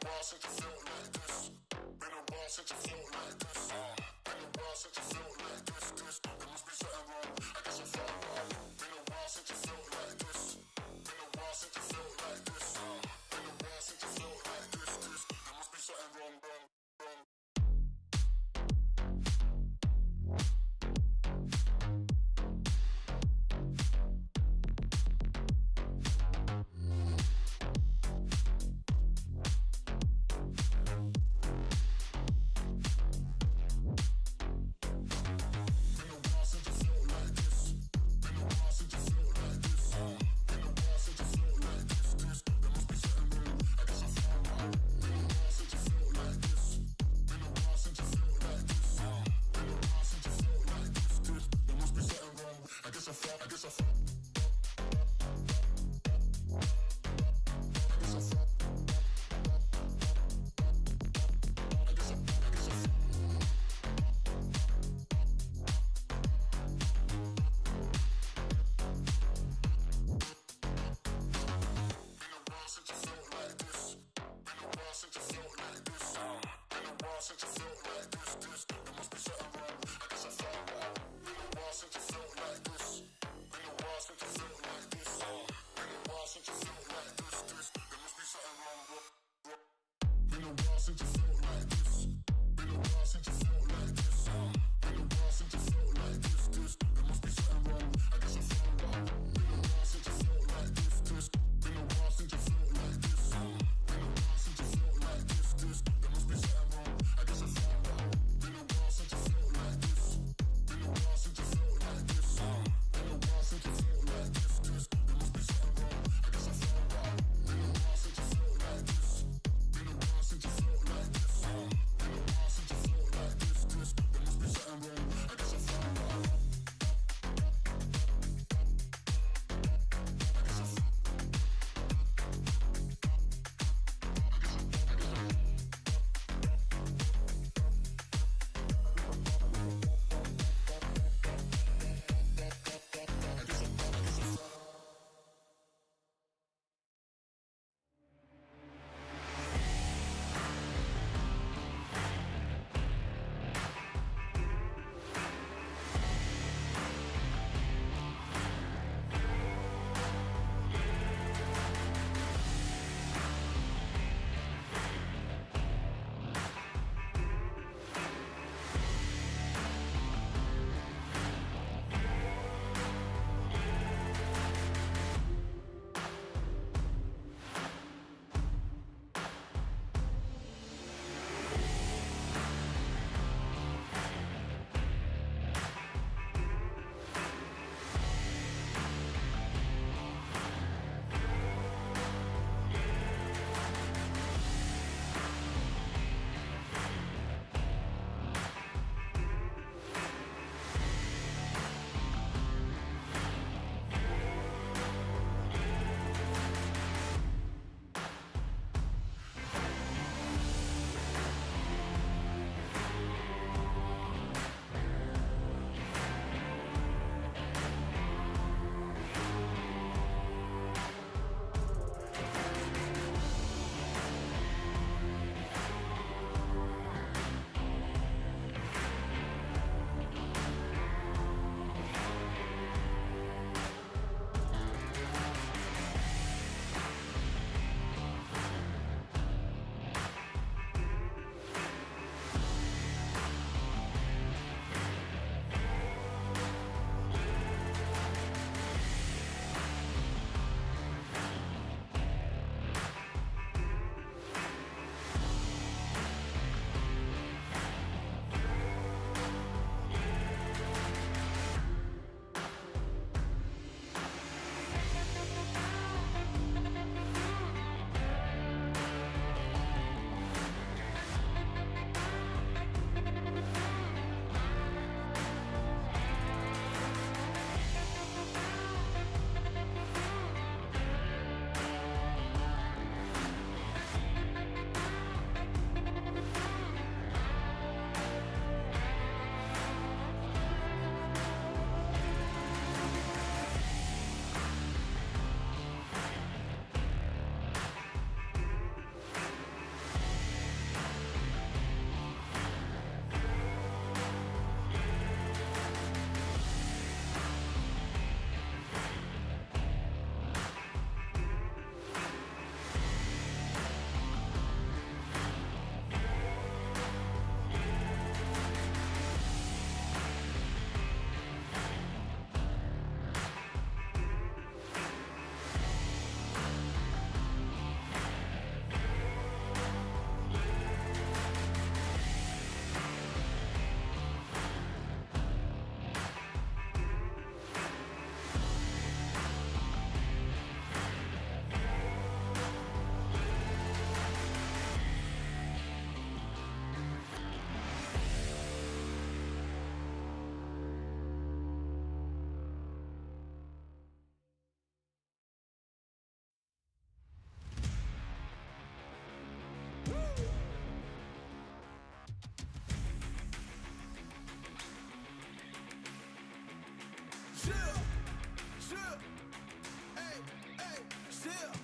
while since you felt like this. Been a while since you felt like this. Been a while since you felt like this. There must be something wrong. I guess I found out. Been a while since you felt like this. Been a while since you felt like this. Been a while since you felt like this. There must be something wrong, wrong, wrong. Been a while since you felt chill.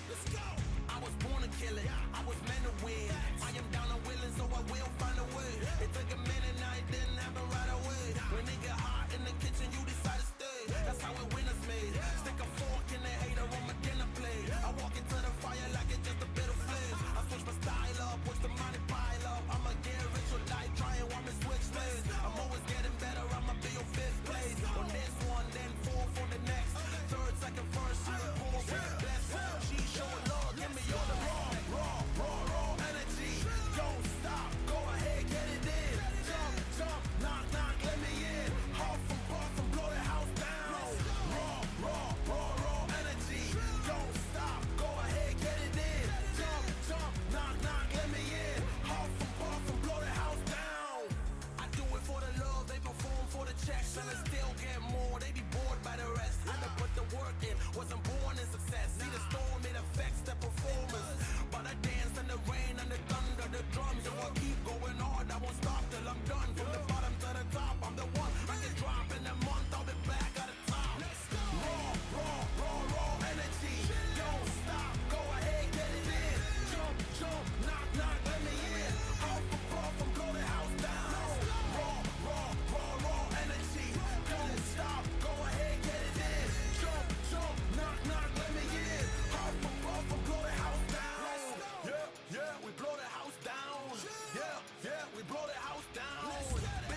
Let's go. I was born to kill it. I was meant to win. I am down and willing, so I will find a way. It took a minute, now it didn't happen right away. When it get hot in the kitchen, you decide to stay. That's how it winners made. Stick a fork in the hater on my dinner plate. I walk into the fire like it's just a bit of flames. I switch my style up, watch the money pile up. I'ma get rich or die trying, want me switch lanes. I'm always getting better, I'ma be your fifth place. On this one, then fourth on the next. Third, second, first, third, fourth, best. She showing love, give me all the raw energy. Don't stop, go ahead, get it in. Jump, knock, let me in. Huff and puff and blow the house down. Raw energy. Don't stop, go ahead, get it in. Jump, knock, let me in. Huff and puff and blow the house down. I do it for the love, they perform for the checks, and I still get more. They be bored by the rest. I done put the work in, wasn't born in success. See the storm, it affects the performance. But I dance in the rain and the thunder, the drums. So I keep going hard, I won't stop till I'm done. From the bottom to the top, I'm the one. I can drop in a month, I'll be back at the top. Raw energy. Don't stop, go ahead, get it in. Jump, knock, let me in. Huff and puff and blow the house down. Raw energy. Don't stop, go ahead, get it in. Jump, knock, let me in. Huff and puff and blow the house down. Yeah, we blow the house down. Yeah, we blow the house down.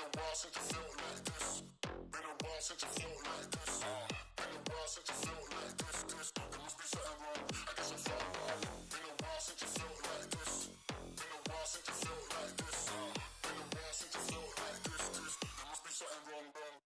a while since you felt like this. Been a while since you felt like this. Been a while since you felt like this. There must be something wrong. I guess I felt wrong. Been a while since you felt like this. Been a while since you felt like this. Been a while since you felt like this. There must be something wrong, wrong.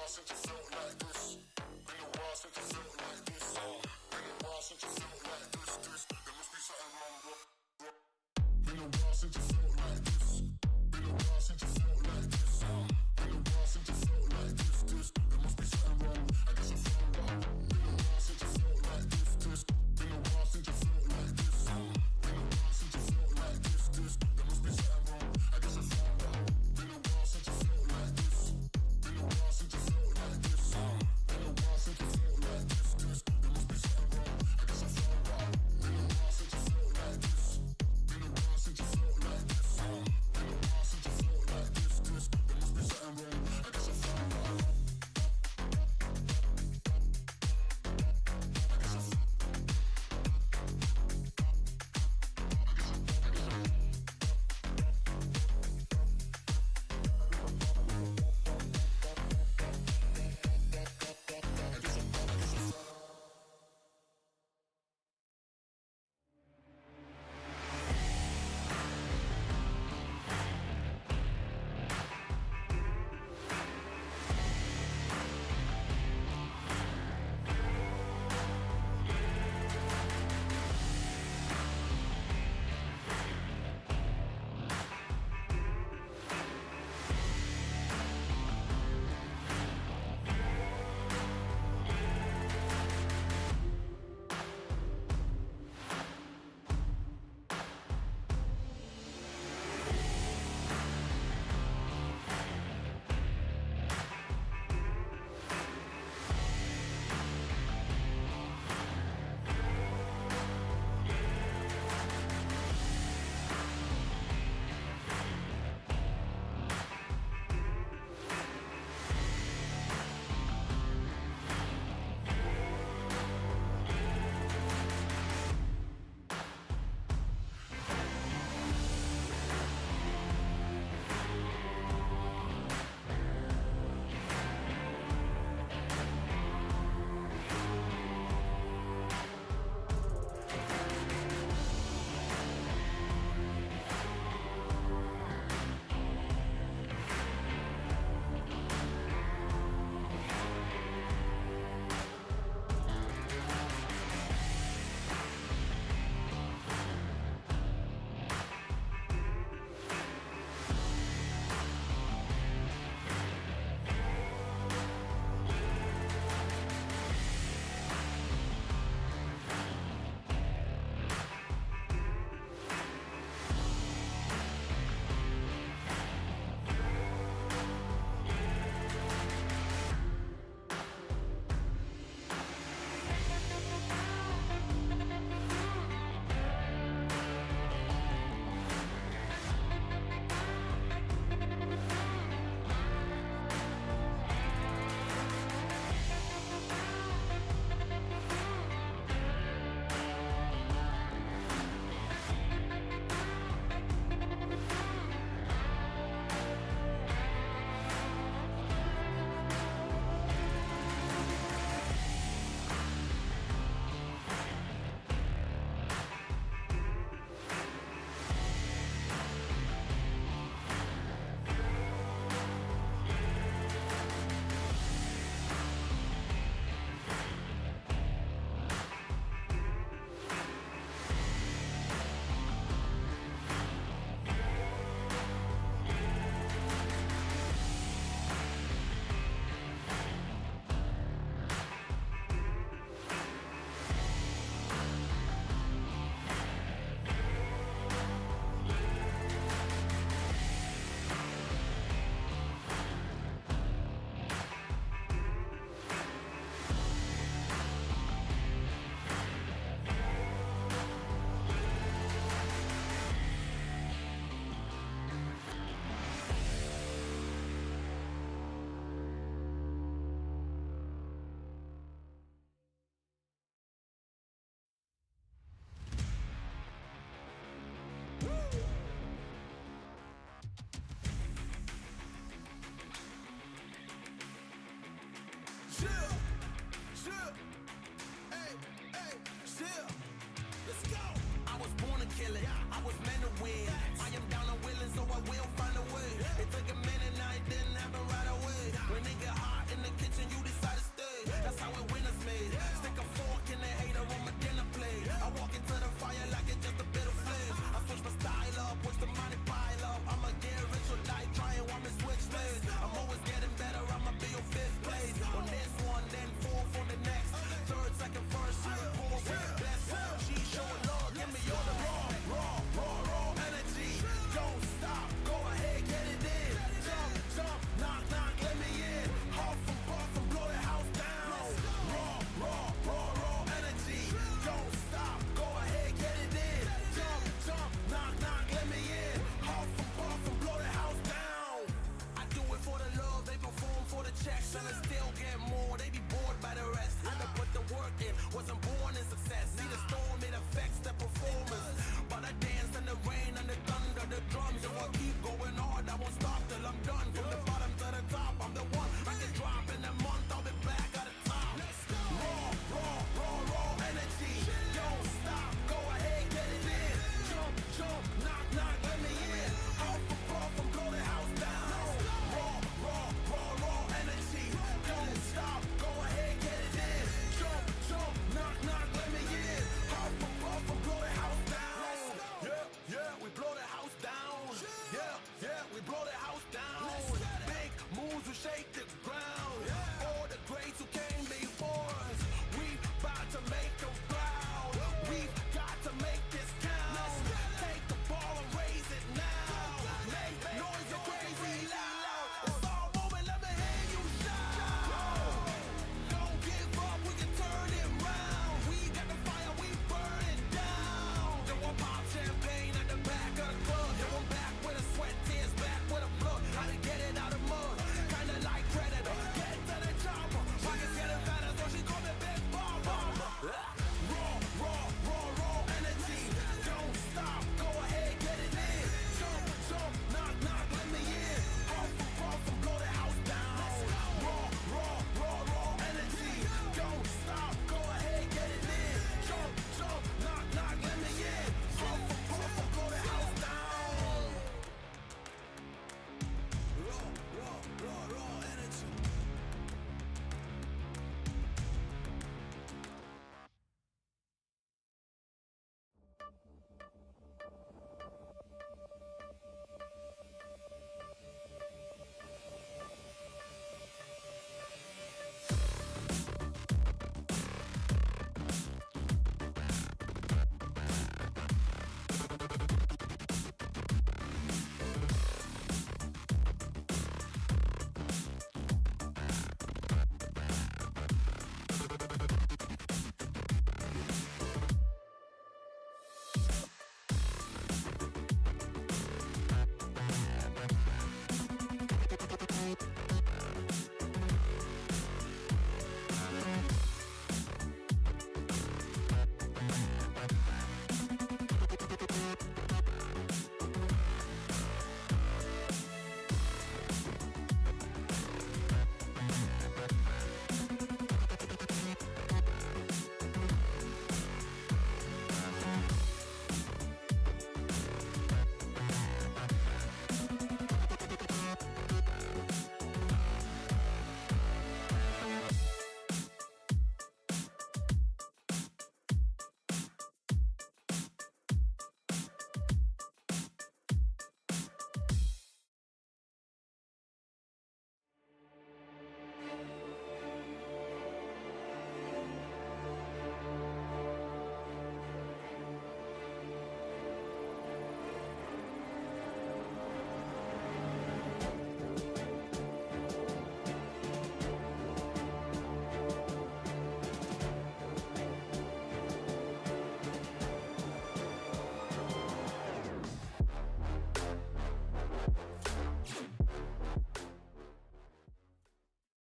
Since you felt like this, been a while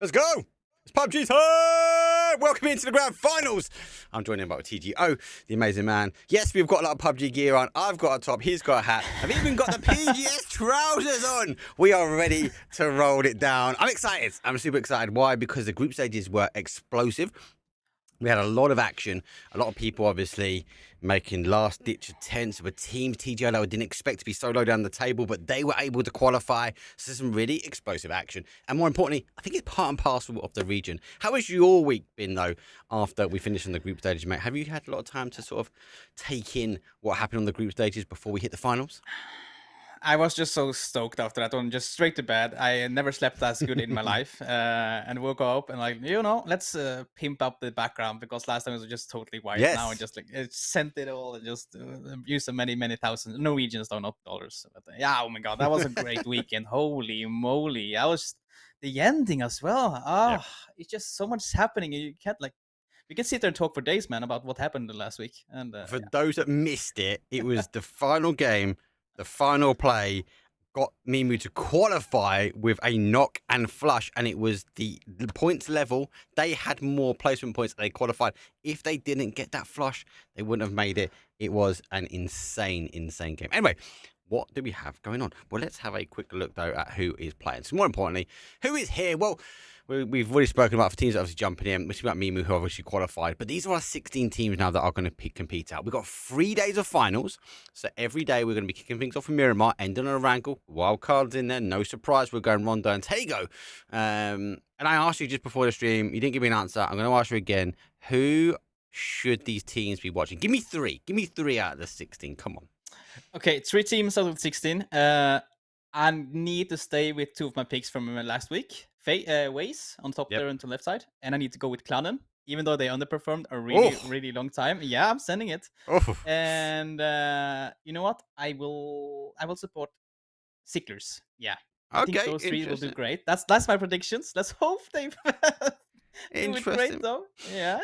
Let's go! It's PUBG time! Welcome into the grand finals! I'm joined in by TGO, the amazing man. Yes, we've got a lot of PUBG gear on. I've got a top, he's got a hat. I've even got the PGS trousers on. We are ready to roll it down. I'm excited. I'm super excited. Why? Because the group stages were explosive. We had a lot of action, a lot of people obviously making last-ditch attempts with teams. TGO that didn't expect to be so low down the table, but they were able to qualify. So some really explosive action. And more importantly, I think it's part and parcel of the region. How has your week been, though, after we finished on the group stages, mate? Have you had a lot of time to sort of take in what happened on the group stages before we hit the finals? I was just so stoked after that one, just straight to bed. I never slept as good in my life, and woke up and let's pimp up the background because last time it was just totally white. Yes. Now I just it sent it all and just used so many thousands Norwegians, though not dollars. But yeah, oh my god, that was a great weekend. Holy moly, I was the ending as well. It's just so much happening. You can't we can sit there and talk for days, man, about what happened the last week. And for those that missed it, it was the final game. The final play got Mimu to qualify with a knock and flush, and it was the points level. They had more placement points. They qualified. If they didn't get that flush, they wouldn't have made it. It was an insane game. Anyway, what do we have going on? Well, let's have a quick look, though, at who is playing. So more importantly, who is here? Well, we've already spoken about for teams that obviously jumping in. We're speaking about Mimu, who obviously qualified. But these are our 16 teams now that are going to compete out. We've got 3 days of finals. So every day we're going to be kicking things off in Miramar, ending on a wrangle. Wild cards in there. No surprise. We're going Rondo and Tego. And I asked you just before the stream. You didn't give me an answer. I'm going to ask you again. Who should these teams be watching? Give me 3. Give me 3 out of the 16. Come on. Okay, 3 teams out of 16. I need to stay with 2 of my picks from last week. Waze on top there and to left side. And I need to go with Clannen, even though they underperformed a really long time. Yeah, I'm sending it. And you know what? I will support Sicklers. Yeah. I think those 3 will do great. That's my predictions. Let's hope they Interesting. Great, though. Yeah.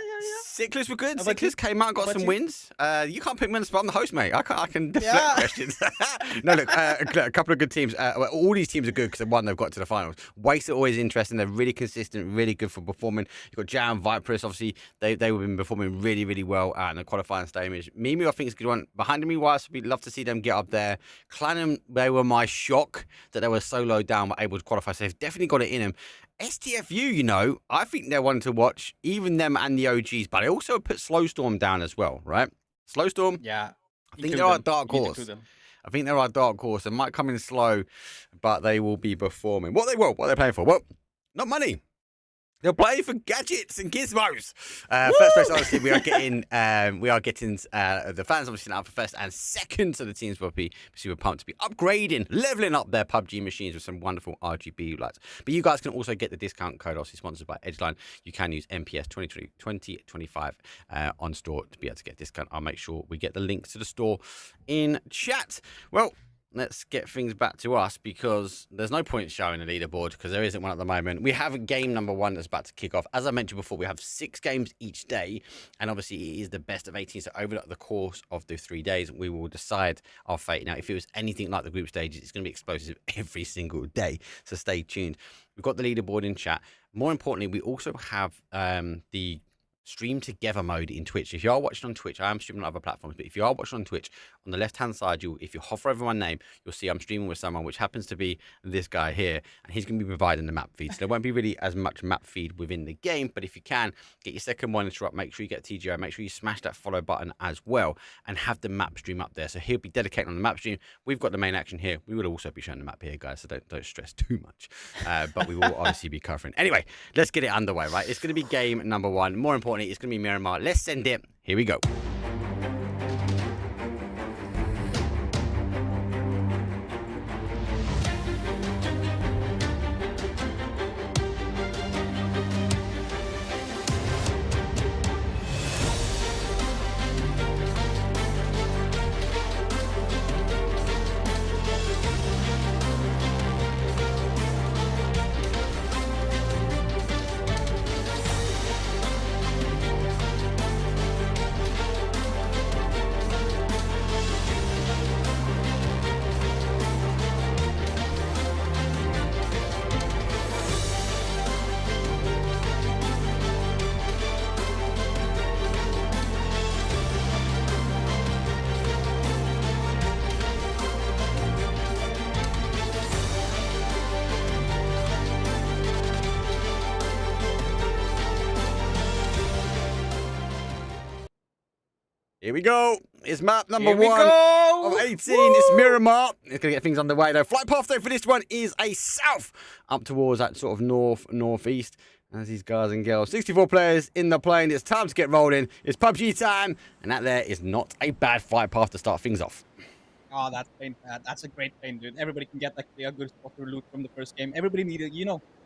Sicklers were good. Sicklers came out and got some wins. You can't pick me on the spot. I'm the host, mate. I can deflect questions. No, look, a couple of good teams. All these teams are good because they've got to the finals. Waste are always interesting. They're really consistent, really good for performing. You've got Jam, Viperus, obviously. They've been performing really well in the qualifying stage. Mimu, I think, is a good one. Behind me, wise, we'd love to see them get up there. Clannum, they were my shock that they were so low down but able to qualify. So they've definitely got it in them. STFU, I think they're one to watch, even them and the OGs, but I also put Slowstorm down as well, right? Slowstorm? Yeah. I think they're our dark horse. I think they're our dark horse. They might come in slow, but they will be performing. What are they playing for? Well, not money. They're playing for gadgets and gizmos. First place, obviously, we are getting the fans obviously out for first and second. So the teams will be super pumped to be upgrading, leveling up their PUBG machines with some wonderful RGB lights. But you guys can also get the discount code, obviously sponsored by Edgeline. You can use MPS 2025 on store to be able to get a discount. I'll make sure we get the links to the store in chat. Well, let's get things back to us because there's no point showing a leaderboard because there isn't one at the moment. We have game number 1 that's about to kick off. As I mentioned before, we have 6 games each day, and obviously it is the best of 18. So over the course of the 3 days, we will decide our fate. Now, if it was anything like the group stages, it's going to be explosive every single day. So stay tuned. We've got the leaderboard in chat. More importantly, we also have the stream together mode in Twitch. If you are watching on Twitch, I am streaming on other platforms, but if you are watching on Twitch, on the left-hand side, if you hover over my name, you'll see I'm streaming with someone, which happens to be this guy here, and he's going to be providing the map feed. So there won't be really as much map feed within the game, but if you can, get your second monitor up, make sure you get TGO, make sure you smash that follow button as well, and have the map stream up there. So he'll be dedicating on the map stream. We've got the main action here. We will also be showing the map here, guys, so don't stress too much. But we will obviously be covering. Anyway, let's get it underway, right? It's going to be game number 1. More importantly, it's going to be Miramar. Let's send it. Here we go. Here we go. It's map number Here we 1 go! of 18. Woo! It's Miramar. It's going to get things underway, though. Flight path, though, for this one is a south up towards that sort of northeast. As these guys and girls, 64 players in the plane. It's time to get rolling. It's PUBG time. And that there is not a bad flight path to start things off. Oh, that's a great plane, dude. Everybody can get like a good spot to loot from the first game. Everybody needed,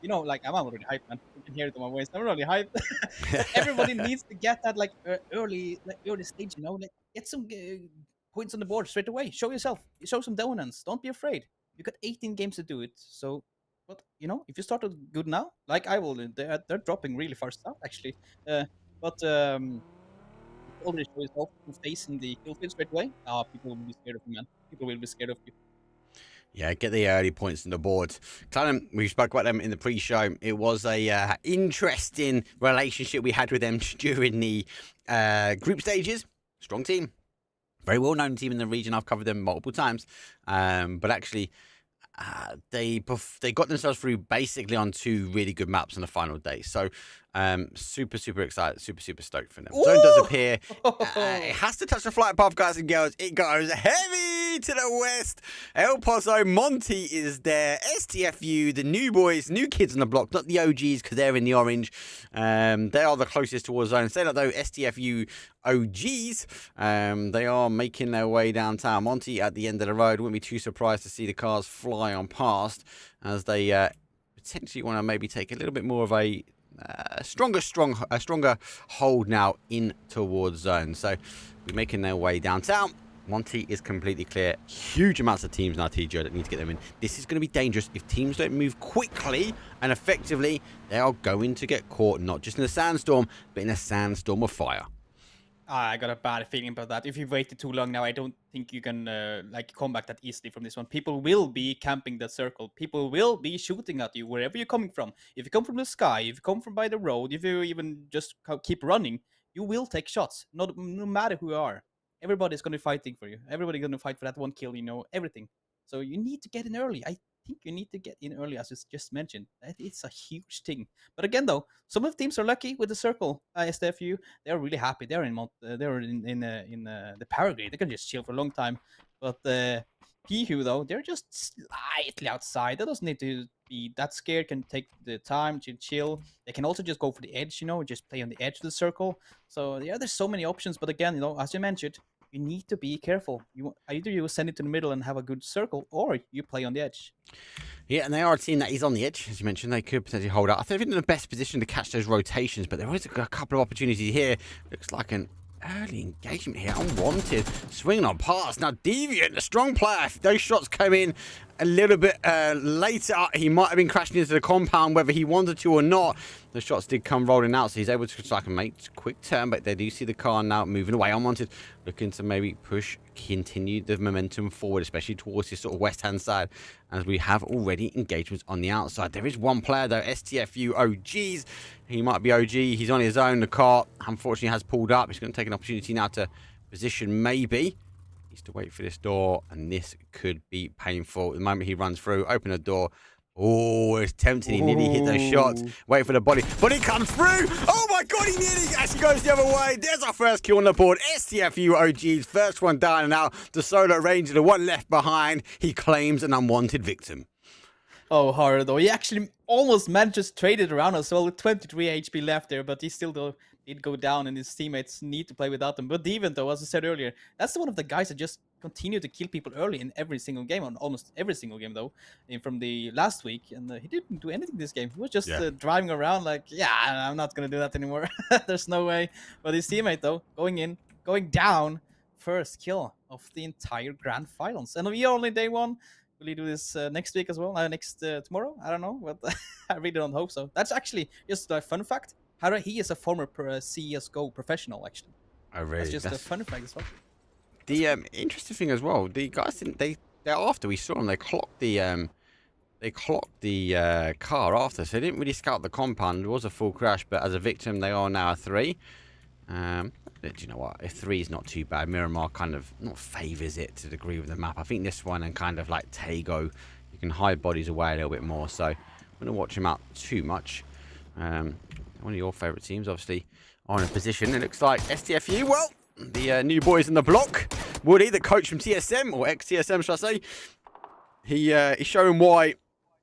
like I'm already hyped, man. You can hear it on my voice. I'm really hyped. But everybody needs to get that like early stage, like get some points on the board straight away. Show yourself. Show some dominance. Don't be afraid. You got 18 games to do it. So, but if you started good now, like I will, they're dropping really fast out actually. Already show yourself to face in the kill feed straight away. People will be scared of you, man. People will be scared of you. Yeah, get the early points on the board. Clanham, we spoke about them in the pre-show. It was a interesting relationship we had with them during the group stages. Strong team. Very well-known team in the region. I've covered them multiple times. But actually, they got themselves through basically on 2 really good maps on the final day. So super excited, super stoked for them. Ooh! Zone does appear. It has to touch the flight path, guys and girls. It goes heavy to the west. El Pozo, Monty is there. STFU, the new boys, new kids on the block, not the OGs because they're in the orange. They are the closest towards zone. Say that though, STFU OGs, they are making their way downtown. Monty at the end of the road. Wouldn't be too surprised to see the cars fly on past as they potentially want to maybe take a little bit more of a stronger hold now in towards zone. So we're making their way downtown. Monty is completely clear. Huge amounts of teams now, TJ, that need to get them in. This is going to be dangerous. If teams don't move quickly and effectively, they are going to get caught, not just in a sandstorm, but in a sandstorm of fire. I got a bad feeling about that. If you've waited too long now, I don't think you can come back that easily from this one. People will be camping that circle. People will be shooting at you wherever you're coming from. If you come from the sky, if you come from by the road, if you even just keep running, you will take shots. No matter who you are. Everybody's going to be fighting for you. Everybody's going to fight for that one kill, everything. So you need to get in early. I think you need to get in early, as you just mentioned. It's a huge thing. But again, though, some of the teams are lucky with the circle. STFU, they're really happy. They're in the Paraguay. They can just chill for a long time. But PU, though, they're just slightly outside. They doesn't need to be that scared. Can take the time to chill. They can also just go for the edge, just play on the edge of the circle. So yeah, there's so many options. But again, as you mentioned, you need to be careful. Either you send it to the middle and have a good circle, or you play on the edge. Yeah, and they are a team that is on the edge, as you mentioned. They could potentially hold out. I think they're in the best position to catch those rotations, but there is a couple of opportunities here. Looks like an early engagement here. Unwanted. Swinging on past. Now, Deviant, a strong player. If those shots come in a little bit later, he might have been crashing into the compound, whether he wanted to or not. The shots did come rolling out, so he's able to make a quick turn, but they do see the car now moving away. Unwanted, looking to maybe continue the momentum forward, especially towards this sort of west-hand side, as we have already engagements on the outside. There is one player, though, STFU OGs. He might be OG. He's on his own. The car, unfortunately, has pulled up. He's going to take an opportunity now to position, maybe. Needs to wait for this door, and this could be painful. The moment he runs through, open the door. Oh, it's tempting. He nearly hit those shots. Wait for the body. But he comes through. Oh, my God. He nearly actually goes the other way. There's our first kill on the board. STFU OG's first one down and out. The solo ranger, the one left behind. He claims an unwanted victim. Oh, horror, though. He actually almost managed to trade it around as well with 23 HP left there, but he still did go down, and his teammates need to play without him. But Deviant, though, as I said earlier, that's one of the guys that just continue to kill people early in every single game, on almost every single game, though, from the last week. And he didn't do anything this game. He was just driving around like, I'm not going to do that anymore. There's no way. But his teammate, though, going down, first kill of the entire grand finals. And we are only day one. Will he do this next week as well? Tomorrow? I don't know, but I really don't hope so. That's actually just a fun fact. He is a former CSGO professional, actually. Oh, really? That's just a fun fact as well. The interesting thing as well, the guys didn't. After we saw them, they clocked the car after, so they didn't really scout the compound. It was a full crash, but as a victim, they are now a 3. Do you know what? A 3 is not too bad. Miramar kind of not favours it to the degree with the map. I think this one and kind of like Tago, you can hide bodies away a little bit more. So I'm going to watch him out too much. One of your favourite teams, obviously, are in a position. It looks like STFU, well, the new boys in the block. Woody, the coach from TSM, or ex-TSM, should I say? He's showing why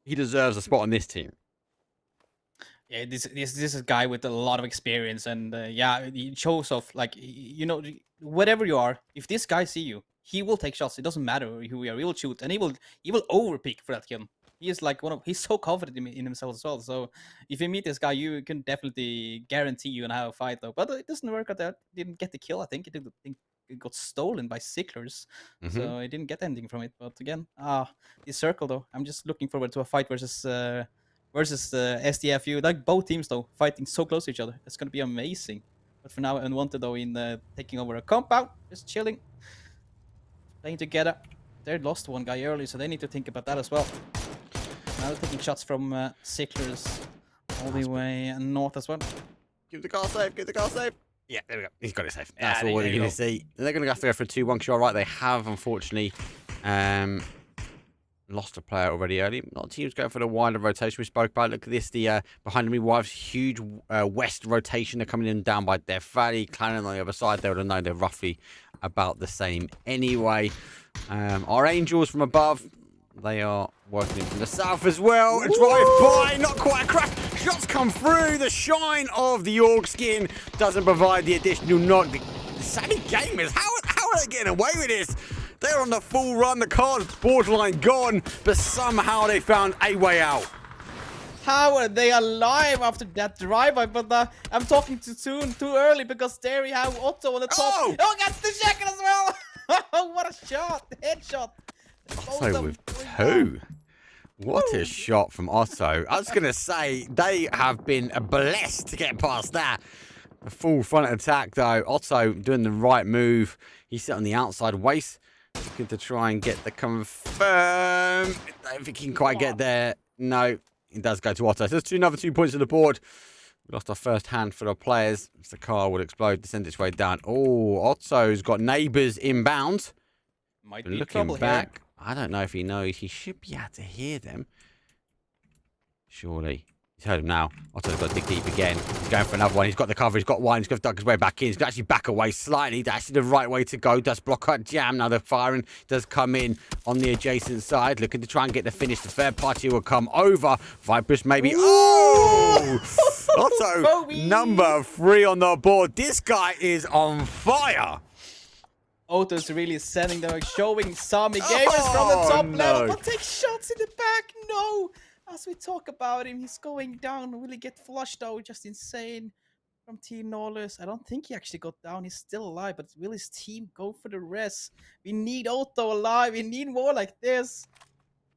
he deserves a spot on this team. Yeah, this is a guy with a lot of experience, and yeah, he shows off. Like, you know, whatever you are, if this guy see you, he will take shots. It doesn't matter who we are. He will shoot, and he will overpick for that kill. He is like he's so confident in himself as well. So if you meet this guy, you can definitely guarantee you gonna have a fight though. But it doesn't work out. That didn't get the kill. I think it got stolen by Sicklers, so I didn't get anything from it. But again, this circle though, I'm just looking forward to a fight versus SDFU. Like both teams though, fighting so close to each other. It's gonna be amazing. But for now, Unwanted though in taking over a compound, just chilling, playing together. They lost one guy early, so they need to think about that as well. Now they're taking shots from Sicklers all the way north as well. Give the car safe, give the car safe. Yeah, there we go. He's got it safe. That's Yeah, all we're going to see. They're going to have to go for a 2-1, because you're right, they have, unfortunately, lost a player already early. A lot of teams going for the wider rotation we spoke about. Look at this, the behind me wives, huge west rotation. They're coming in down by Death Valley. Clannon on the other side, they would have known they're roughly about the same anyway. Our Angels from above, they are working in from the south as well. A drive-by, not quite a crack. Shots come through. The shine of the Org skin doesn't provide the additional knock. The Sammy Gamers, how are they getting away with this? They're on the full run. The car's borderline gone, but somehow they found a way out. How are they alive after that drive-by? But I'm talking too soon, too early, because there we have Otto on the top. Oh, gets the second as well. What a shot. Headshot. Otto with 2. What a shot from Otto. I was going to say, they have been blessed to get past that. The full front attack, though. Otto doing the right move. He's set on the outside waist. Looking to try and get the confirm. I don't think he can quite get there. No, he does go to Otto. So there's another 2 points on the board. We lost our first handful of players. The car will explode, descend its way down. Oh, Otto's got neighbours inbound. Might be looking back. Here. I don't know if he knows. He should be able to hear them. Surely. He's heard him now. Otto's got to dig deep again. He's going for another one. He's got the cover. He's got one. He's going to duck his way back in. He's going to actually back away slightly. That's actually the right way to go. Does block out jam. Now the firing does come in on the adjacent side. Looking to try and get the finish. The third party will come over. Viper's maybe. Oh! Otto, number 3 on the board. This guy is on fire. Otto's really sending them, showing Sami Gamers from the top level. But take shots in the back. No. As we talk about him, he's going down. Will he get flushed out? Just insane from Team Norwest. I don't think he actually got down. He's still alive, but will his team go for the rest? We need Otto alive. We need more like this.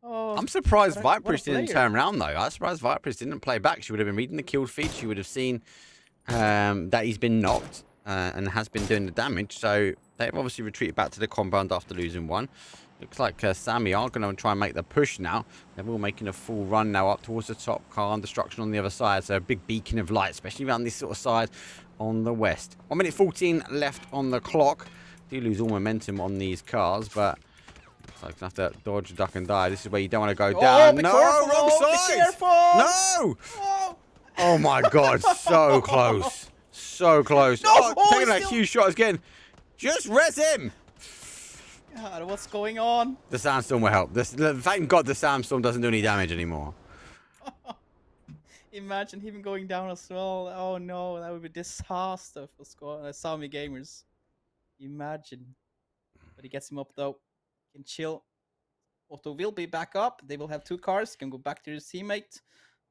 Oh, I'm surprised Viper's didn't turn around, though. I'm surprised Viper's didn't play back. She would have been reading the kill feed. She would have seen that he's been knocked and has been doing the damage. So they've obviously retreated back to the compound after losing one. Looks like Sammy are going to try and make the push now. They're all making a full run now up towards the top. Car and destruction on the other side. So a big beacon of light, especially around this sort of side on the west. 1 minute 14 left on the clock. Do lose all momentum on these cars, but looks like going to have to dodge, duck and die. This is where you don't want to go down. No, wrong side. No. Oh my God, so close. So close. No, taking that huge shot again. Just res him. God, what's going on? The sandstorm will help. Thank God the sandstorm doesn't do any damage anymore. Imagine him going down as well. Oh no, that would be disaster for Sami Gamers. Imagine. But he gets him up though. Can chill. Otto will be back up. They will have 2 cars. Can go back to his teammate.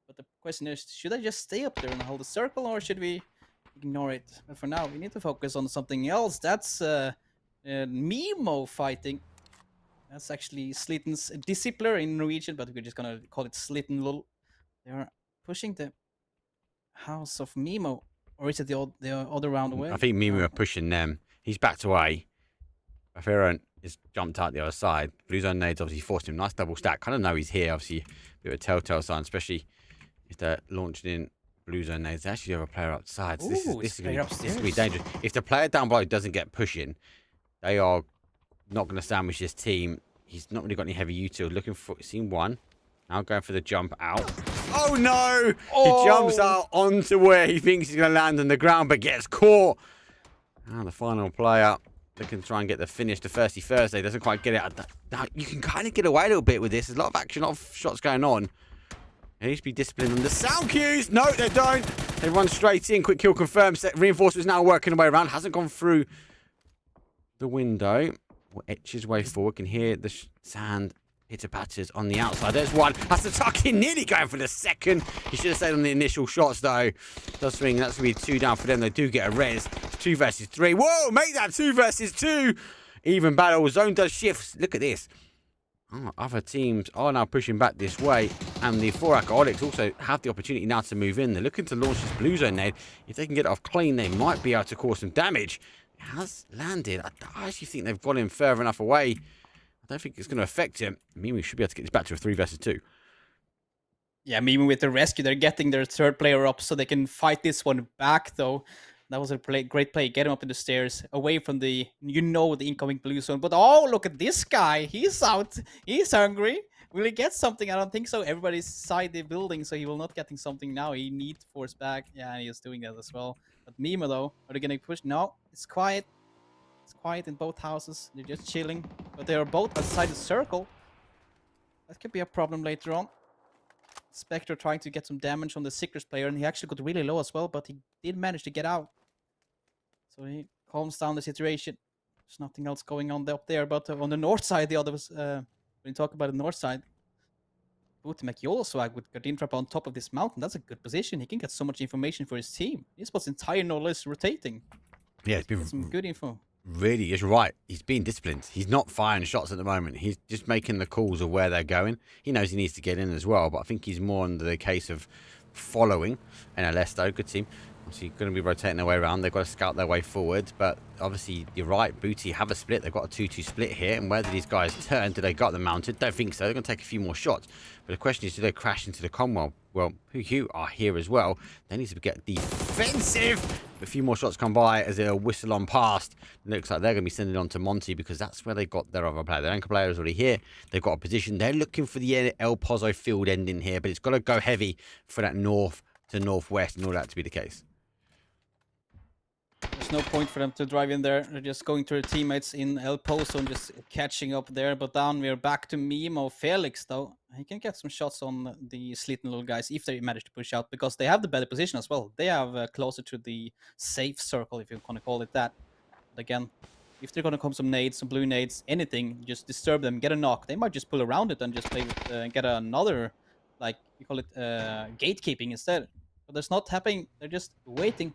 But the question is, should I just stay up there and hold the circle, or should we ignore it? But for now, we need to focus on something else. That's Mimo fighting. That's actually Slitten's discipler in Norwegian, but we're just gonna call it Slitten lol. They are pushing the house of Mimo, or is it the other round away? I think Mimo are pushing them. He's backed away. Aferon is jumped out the other side. Blue Zone nades obviously forced him. Nice double stack. Kind of know he's here. Obviously, a bit of a telltale sign, especially if they're launching in Blue Zone nades. They actually have a player outside. So this is going to be dangerous. If the player down below doesn't get pushing, they are not going to sandwich this team. He's not really got any heavy util. Looking for, seen one. Now going for the jump out. Oh no! He jumps out onto where he thinks he's going to land on the ground, but gets caught. And the final player looking to try and get the finish to Thirsty Thursday. Doesn't quite get it. Now, you can kind of get away a little bit with this. There's a lot of action, a lot of shots going on. They need to be disciplined on the sound cues. No, they don't. They run straight in. Quick kill confirmed. Reinforcements now working their way around. Hasn't gone through the window. Will etch his way forward. Can hear the sand pitter-patters on the outside. There's one. Has to tuck in. Nearly going for the second. He should have stayed on the initial shots, though. Does swing. That's going to be 2 down for them. They do get a res. 2 versus 3. Whoa, make that 2 versus 2. Even battle. Zone does shifts. Look at this. Oh, other teams are now pushing back this way, and the 4 Alcoholics also have the opportunity now to move in. They're looking to launch this blue zone nade. If they can get it off clean, they might be able to cause some damage. It has landed. I actually think they've got him further enough away. I don't think it's going to affect him. I mean, we should be able to get this back to a 3 versus 2. Yeah, maybe with the rescue, they're getting their 3rd player up so they can fight this one back, though. That was a great play. Get him up in the stairs, away from the incoming blue zone. But oh, look at this guy. He's out. He's hungry. Will he get something? I don't think so. Everybody's inside the building, so he will not getting something now. He needs force back. Yeah, he is doing that as well. But Mima, though, are they going to push? No, it's quiet. It's quiet in both houses. They're just chilling. But they are both outside the circle. That could be a problem later on. Spectre trying to get some damage on the Sickers player, and he actually got really low as well, but he did manage to get out. So he calms down the situation. There's nothing else going on up there, but on the north side, the other was, when you talk about the north side, Booty McYolo swag with Guardian Trap on top of this mountain. That's a good position. He can get so much information for his team. This was entire no less rotating. Yeah, it's been some good info. Really is right. He's being disciplined. He's not firing shots at the moment. He's just making the calls of where they're going. He knows he needs to get in as well, but I think he's more under the case of following. NLS though, good team. Obviously going to be rotating their way around. They've got to scout their way forward, but obviously you're right. Booty have a split. They've got a 2-2 split here, and where do these guys turn? Do they got them mounted? Don't think so. They're going to take a few more shots, but the question is, do they crash into the Commonwealth? Well, you are here as well. They need to get defensive. A few more shots come by as they'll whistle on past. It looks like they're going to be sending on to Monty because that's where they got their other player. Their anchor player is already here. They've got a position. They're looking for the El Pozo field ending here, but it's got to go heavy for that north to northwest in order that to be the case. There's no point for them to drive in there. They're just going to their teammates in El Pozo and just catching up there. But down we're back to Mimo. Felix, though, he can get some shots on the Slitten little guys if they manage to push out, because they have the better position as well. They have closer to the safe circle, if you want to call it that. But again, if they're going to come some nades, some blue nades, anything, just disturb them, get a knock. They might just pull around it and just play with, get another, like, you call it gatekeeping instead. But there's not happening. They're just waiting.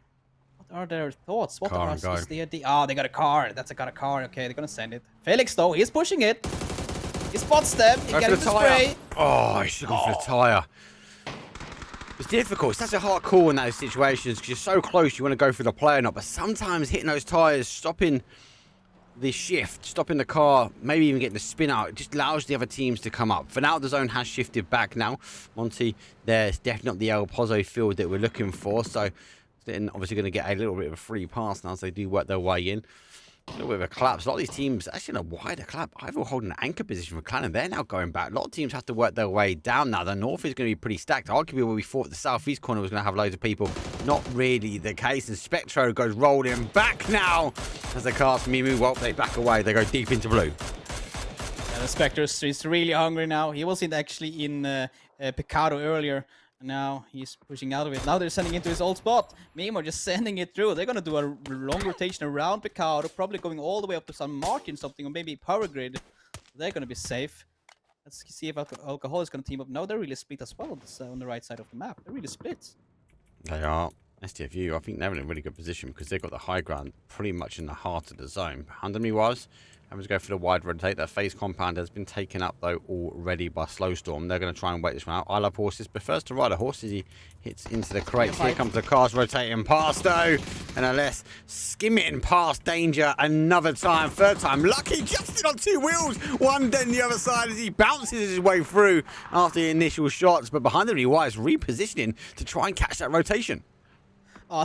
What are their thoughts? What is the idea? Oh, they got a car. Got a car. Okay, they're gonna send it. Felix, though, he's pushing it. He spots them. He gets the spray. Oh, he should have gone for the tyre. It's difficult. It's such a hard call in those situations because you're so close. You want to go for the play or not, but sometimes hitting those tyres, stopping the shift, stopping the car, maybe even getting the spin out, it just allows the other teams to come up. For now, the zone has shifted back now. Monty, there's definitely not the El Pozo field that we're looking for, so then obviously going to get a little bit of a free pass now as they do work their way in. A little bit of a collapse. A lot of these teams, actually in a wider collapse, either holding an anchor position for Clan, and they're now going back. A lot of teams have to work their way down now. The north is going to be pretty stacked. Arguably where we thought the southeast corner was going to have loads of people. Not really the case. And Spectro goes rolling back now as they cast Mimu. Well, they back away. They go deep into blue. Yeah, the Spectre is really hungry now. He was actually in Picado earlier. Now he's pushing out of it. Now they're sending into his old spot. Mimo just sending it through. They're going to do a long rotation around Picado, probably going all the way up to San Martin something, or maybe Power Grid. They're going to be safe. Let's see if Alcohol is going to team up. No, they're really split as well on the right side of the map. They're really split. They are. STFU, I think they're in a really good position because they've got the high ground pretty much in the heart of the zone. Behind them he was. Having to go for the wide rotate. Their phase compound has been taken up, though, already by Slowstorm. They're going to try and wait this one out. I love horses. Prefers to ride a horse as he hits into the crates. Here comes the cars rotating past, though. And unless skimming past danger another time. Third time. Lucky Justin on 2 wheels. One then the other side as he bounces his way through after the initial shots. But behind him, he was repositioning to try and catch that rotation.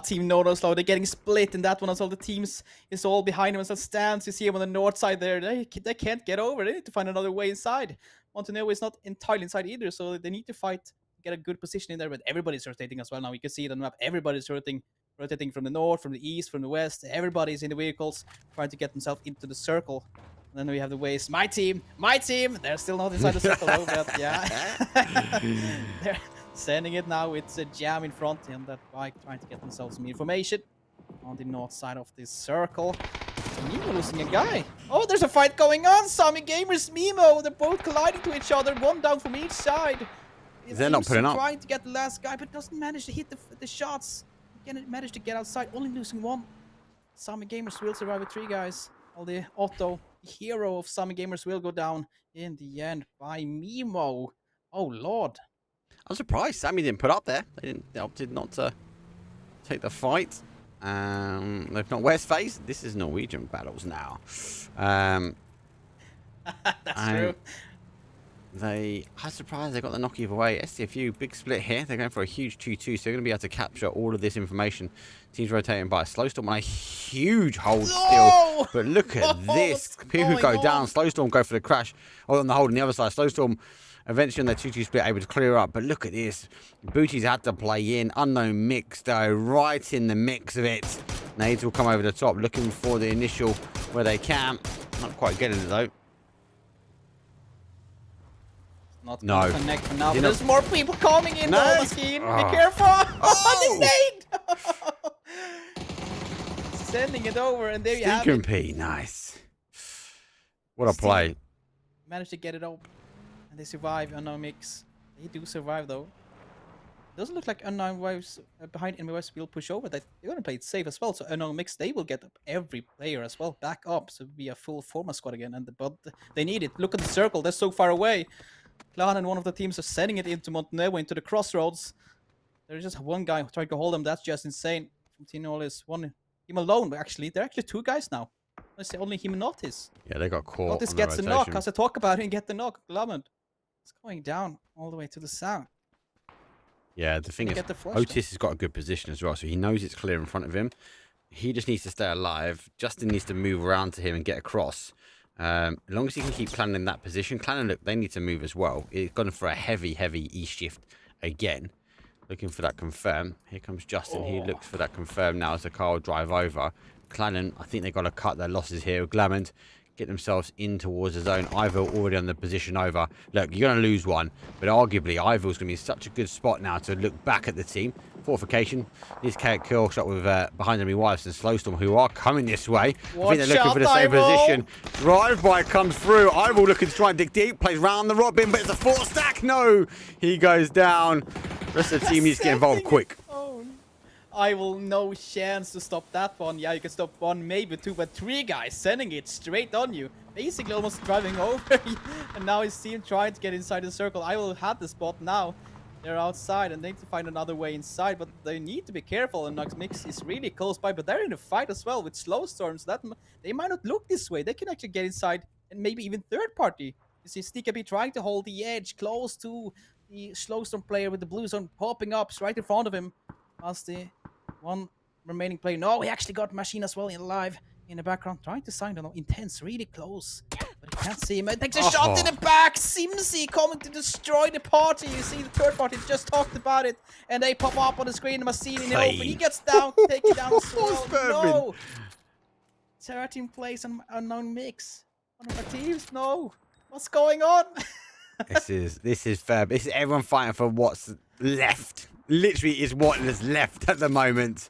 Team Nordoslow, they're getting split in that one as all the teams is all behind him as it stands. You see him on the north side there. They can't get over. They need to find another way inside. Montenegro is not entirely inside either, so they need to fight, get a good position in there, but everybody's rotating as well now. You can see it on the map. Everybody's rotating rotating from the north, from the east, from the west. Everybody's in the vehicles trying to get themselves into the circle. And then we have the ways. My team. They're still not inside the circle though, but yeah. They're sending it now with a jam in front on that bike, trying to get themselves some information on the north side of this circle. Mimo losing a guy. Oh, there's a fight going on. Sammy Gamers, Mimo. They're both colliding to each other. One down from each side. They're not putting up. Trying to get the last guy, but doesn't manage to hit the shots. Again, managed to get outside, only losing one. Sammy Gamers will survive with 3 guys. All the Otto, the hero of Sammy Gamers, will go down in the end by Mimo. Oh, Lord. I'm surprised Sammy didn't put up there. They opted not to take the fight. They've not West face. This is Norwegian battles now. That's true. I'm surprised they got the knock either way. SCFU, big split here. They're going for a huge 2-2, so they're going to be able to capture all of this information. Teams rotating by. Slowstorm on a huge hold still. But look at this. People who go down. Slowstorm go for the crash. Oh, on the hold on the other side. Slowstorm eventually on their 2-2 split able to clear up. But look at this. Booty's had to play in. Unknown mix though. Right in the mix of it. Nades will come over the top looking for the initial where they can. Not quite getting it though. Not going to connect for now, but there's more people coming in though, Maskeen. Be careful! Oh, sending it over, and there you have it. P, nice. What a play. Managed to get it open, and they survive. Unknown mix. They do survive though. Doesn't look like Unknown Waves behind enemy waves will push over. They're going to play it safe as well. So Unknown mix, they will get every player as well back up. So it'll be a full Forma squad again. But they need it. Look at the circle. They're so far away. Clan and one of the teams are sending it into Montenegro, into the crossroads. There's just one guy trying to hold them. That's just insane. From Tino is one him alone. But actually, they're actually 2 guys now. It's only him and Notis. Yeah, they got caught. Notis gets the knock. As I talk about it and get the knock. Glamond. It's going down all the way to the south. Yeah, the thing is, Otis has got a good position as well, so he knows it's clear in front of him. He just needs to stay alive. Justin needs to move around to him and get across. As long as he can keep Clannon in that position. Clannon, look, they need to move as well. It's gone for a heavy east shift again. Looking for that confirm. Here comes Justin. He looks for that confirm now as the car will drive over. Clannon, I think they've got to cut their losses here. Glamond get themselves in towards the zone. Ivil already on the position over. Look, you're going to lose one, but arguably Ivil's going to be such a good spot now to look back at the team. Fortification. This kill shot with behind enemy wives and Slowstorm, who are coming this way. I think they're looking for the same position. Drive-by comes through. Ivil looking to try and dig deep. Plays round the robin, but it's a 4-stack. No! He goes down. The rest of the team needs to get involved quick. I will no chance to stop that one. Yeah, you can stop 1, maybe 2, but 3 guys sending it straight on you. Basically almost driving over. And now his team trying to get inside the circle. I will have the spot now. They're outside and they need to find another way inside, but they need to be careful. And Nox Mix is really close by, but they're in a fight as well with Slowstorms. That they might not look this way. They can actually get inside and maybe even third party. You see Stika trying to hold the edge close to the Slowstorm player with the blue zone popping up right in front of him. As the one remaining player. No, he actually got Machine as well alive in the background. Trying to sign them intense, really close. But he can't see him. It takes a shot in the back. Simsy coming to destroy the party. You see the third party just talked about it. And they pop up on the screen. Machine in the open. He gets down, taken down as well. No! 13 plays on Unknown Mix. One of our teams? No. What's going on? This is fair. This is everyone fighting for what's left. Literally is what is left at the moment.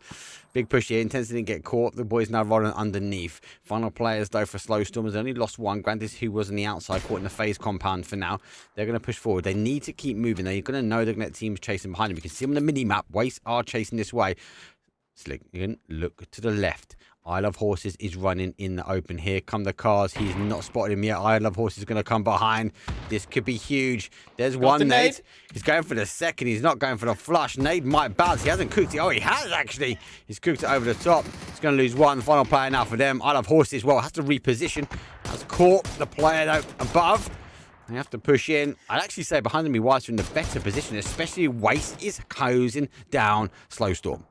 Big push here. Intensity didn't get caught. The boys now rolling underneath. Final players, though, for Slowstorm has only lost 1. Grandis, who was on the outside, caught in the phase compound for now. They're going to push forward. They need to keep moving. They're going to know they're going to get teams chasing behind them. You can see them on the mini-map. Waste are chasing this way. Slick, you can look to the left. I Love Horses is running in the open. Here come the cars. He's not spotted him yet. I Love Horses is going to come behind. This could be huge. There's one nade. He's going for the second. He's not going for the flush. Nade might bounce. He hasn't cooked it. Oh, he has actually. He's cooked it over the top. He's going to lose 1. Final player now for them. I Love Horses, well, has to reposition. Has caught the player though above. They have to push in. I'd actually say behind them, Whites are in the better position, especially Waste is closing down Slowstorm.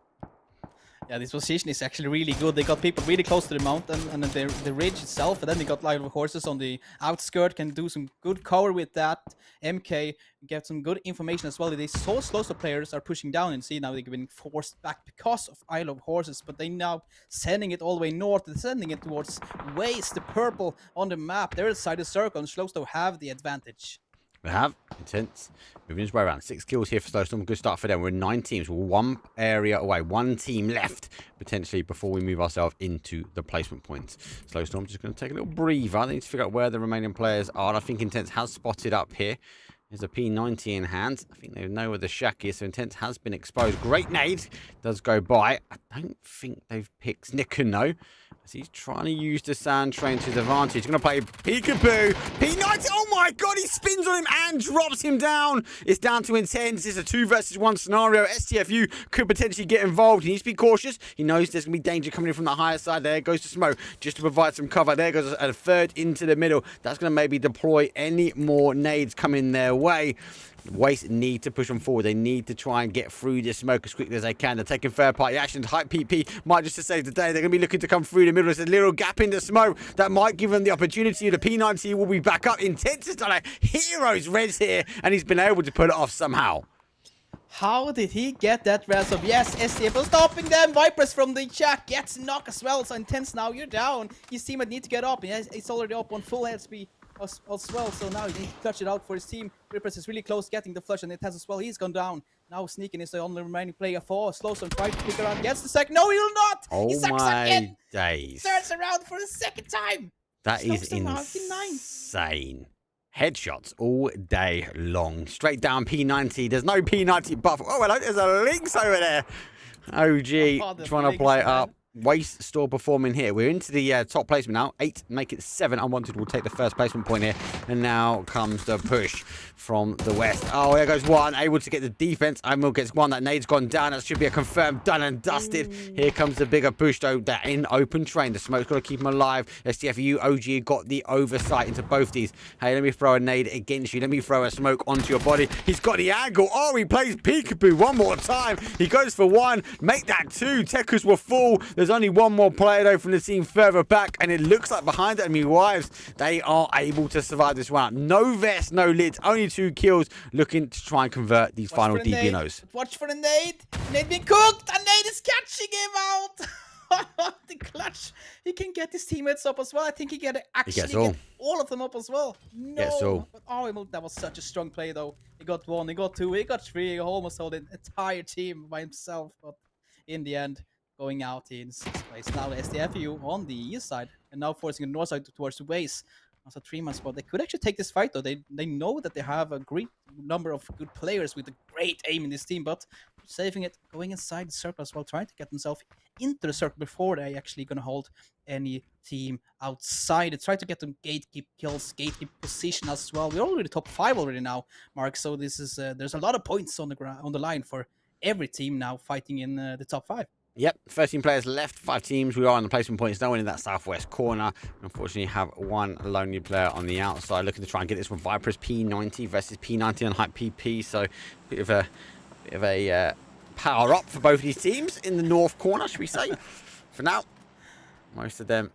Yeah, this position is actually really good. They got people really close to the mountain and then the ridge itself, and then they got like horses on the outskirt, can do some good cover with that. MK get some good information as well. They so slow, so players are pushing down, and see now they've been forced back because of Isle of Horses, but they now sending it all the way north. They're sending it towards Waste, the purple on the map. They're inside the circle, and Slowstow have the advantage. We have Intense moving his way around. 6 kills here for Slowstorm. Good start for them. We're in 9 teams. We're 1 area away. 1 team left potentially before we move ourselves into the placement points. Slowstorm just going to take a little breather. They need to figure out where the remaining players are. I think Intense has spotted up here. There's a P90 in hand. I think they know where the shack is, so Intense has been exposed. Great nade does go by. I don't think they've picked Snicken, though, as he's trying to use the sand train to his advantage. He's going to play Peekaboo. P90, oh my god, he spins on him and drops him down. It's down to Intense. It's a 2 versus 1 scenario. STFU could potentially get involved. He needs to be cautious. He knows there's going to be danger coming in from the higher side. There goes the smoke just to provide some cover. There goes a third into the middle. That's going to maybe deploy any more nades coming their way. Waste need to push them forward. They need to try and get through this smoke as quickly as they can. They're taking third-party actions. Hype PP might just to save the day. They're going to be looking to come through the middle. There's a little gap in the smoke that might give them the opportunity. The P90 will be back up. Intense has done a hero's res here, and he's been able to pull it off somehow. How did he get that res up? Yes, STF stopping them. Vipers from the Jack gets knock as well. So Intense now, you're down. His team might need to get up. He's already up on full HP. As well, so now he needs to clutch it out for his team. Rippers is really close getting the flush, and it has as well. He's gone down. Now Sneaking is the only remaining player for Slowstone, trying to pick around. Gets the second. No, he will not! Oh he sucks my again. days. Turns around for the second time. That is Slowstone insane. Headshots all day long. Straight down P90. There's no P90 buff. Oh, hello, there's a Lynx over there. OG trying to play it up. Waste still performing here. We're into the top placement now. 8, make it 7. Unwanted will take the first placement point here. And now comes the push from the west. Oh, there goes one. Able to get the defense. Admiral gets one. That nade's gone down. That should be a confirmed done and dusted. Here comes the bigger push, though. They're in open train. The smoke's got to keep them alive. STFU, OG got the oversight into both these. Hey, let me throw a nade against you. Let me throw a smoke onto your body. He's got the angle. Oh, he plays peekaboo one more time. He goes for 1. Make that 2. Techers were full. There's only 1 more player, though, from the team further back. And it looks like behind enemy wives, they are able to survive this round. No vest, no lids. Only 2 kills. Looking to try and convert these final DBNOs. Watch for the nade. Nade being cooked. And nade is catching him out. The clutch. He can get his teammates up as well. I think he can actually get all of them up as well. No. But, oh, that was such a strong play, though. He got 1, he got 2, he got 3. He almost held the entire team by himself. But in the end, going out in 6th place. Now STFU on the east side, and now forcing the north side towards the base. As a 3-man spot, they could actually take this fight, though. They know that they have a great number of good players with a great aim in this team, but saving it, going inside the circle as well, trying to get themselves into the circle before they actually gonna hold any team outside. They try to get them gatekeep kills, gatekeep position as well. We're already top 5 already now, Mark. So this is there's a lot of points on the line for every team now fighting in the top 5. Yep, 13 players left, 5 teams. We are on the placement points. No one in that southwest corner. Unfortunately, have 1 lonely player on the outside looking to try and get this one. Vipers P90 versus P90 on Hype PP. So, bit of a power up for both of these teams in the north corner, should we say? For now, most of them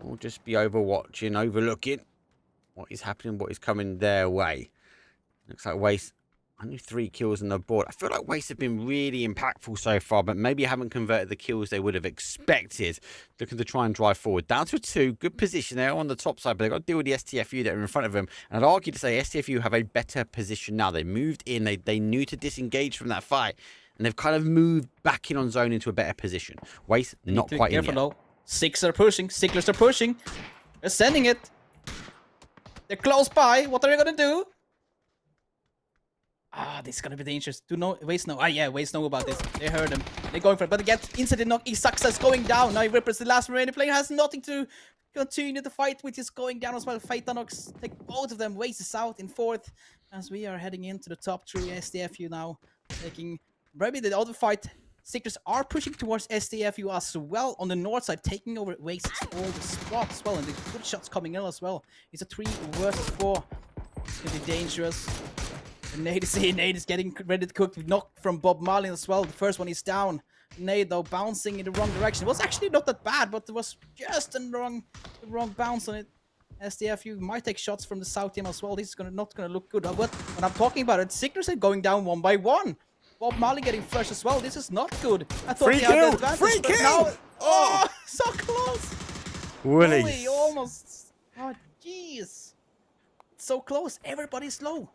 will just be overwatching, overlooking what is happening, what is coming their way. Looks like Waste. Only 3 kills on the board. I feel like Waste have been really impactful so far, but maybe haven't converted the kills they would have expected. Looking to try and drive forward. Down to 2. Good position there on the top side, but they've got to deal with the STFU that are in front of them. And I'd argue to say STFU have a better position now. They moved in. They knew to disengage from that fight. And they've kind of moved back in on zone into a better position. Waste, not quite in yet. Though. 6 are pushing. Sicklers are pushing. They're sending it. They're close by. What are they going to do? This is gonna be dangerous. Waste know. Yeah, Waste know about this. They heard him. They're going for it. But again, inside the knock, Success going down. Now Rippers, the last remaining player, has nothing to continue the fight, which is going down as well. Phaetanox take both of them. Waste is out in 4th. As we are heading into the top 3. STFU now taking maybe the other fight. Sicklers are pushing towards STFU as well on the north side, taking over Waste's all the spots as well. And the good shots coming in as well. It's a 3 versus 4. It's gonna be dangerous. Nade is getting ready to cook. Knock from Bob Marlin as well. The first one is down. nade though bouncing in the wrong direction. It was actually not that bad, but it was just the wrong bounce on it. SDFU might take shots from the south team as well. This is not gonna look good. But when I'm talking about it, Sickness is going down 1 by 1. Bob Marley getting flushed as well. This is not good. I thought Free he had kill! the advantage, Free but kill! now, oh, so close. Willie. Willie almost. Oh, jeez. So close. Everybody's low.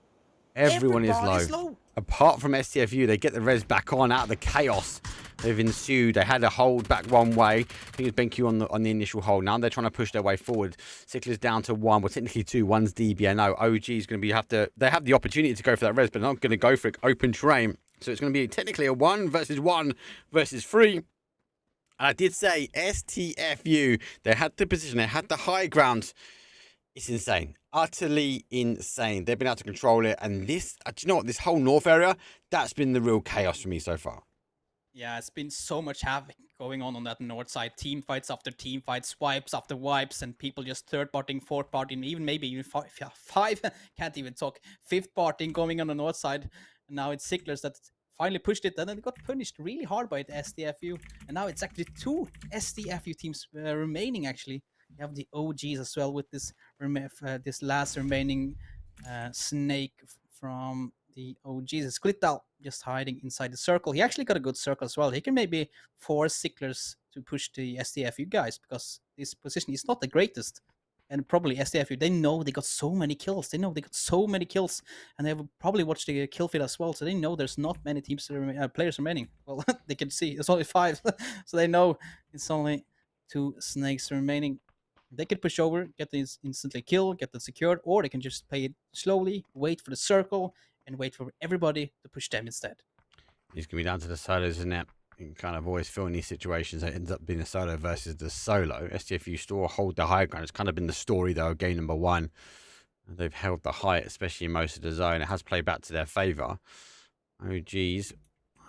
Everyone is Everybody's low. Apart from STFU, they get the res back on out of the chaos they've ensued. They had a hold back one way. I think it was BenQ on the initial hold. Now they're trying to push their way forward. Sickler's down to 1. Well, technically 2. 1's DBNO. OG is going to be they have the opportunity to go for that res, but they're not going to go for it. Open terrain. So it's going to be technically a 1 versus 1 versus 3. And I did say STFU, they had the position, they had the high ground. It's insane. Utterly insane. They've been able to control it. And this, do you know what? This whole north area, that's been the real chaos for me so far. Yeah, it's been so much havoc going on that north side. Team fights after team fights, wipes after wipes, and people just third partying, fourth partying, even five can't even talk. Fifth partying going on the north side. And now it's Sicklers that finally pushed it, and then it got punished really hard by the SDFU. And now it's actually 2 SDFU teams remaining, actually. You have the OGs as well with this last remaining snake from the OGs. It's Sklitdal just hiding inside the circle. He actually got a good circle as well. He can maybe force Sicklers to push the SDFU guys because this position is not the greatest. And probably SDFU, they know they got so many kills. And they have probably watched the kill feed as well. So they know there's not many players remaining. Well, they can see it's only 5. So they know it's only 2 snakes remaining. They could push over, get these instantly kill, get them secured, or they can just play it slowly, wait for the circle, and wait for everybody to push them instead. It's going to be down to the solos, isn't it? You can kind of always feel in these situations that it ends up being a solo versus the solo. STFU still hold the high ground. It's kind of been the story, though, of game number 1. They've held the height, especially in most of the zone. It has played back to their favour. OGs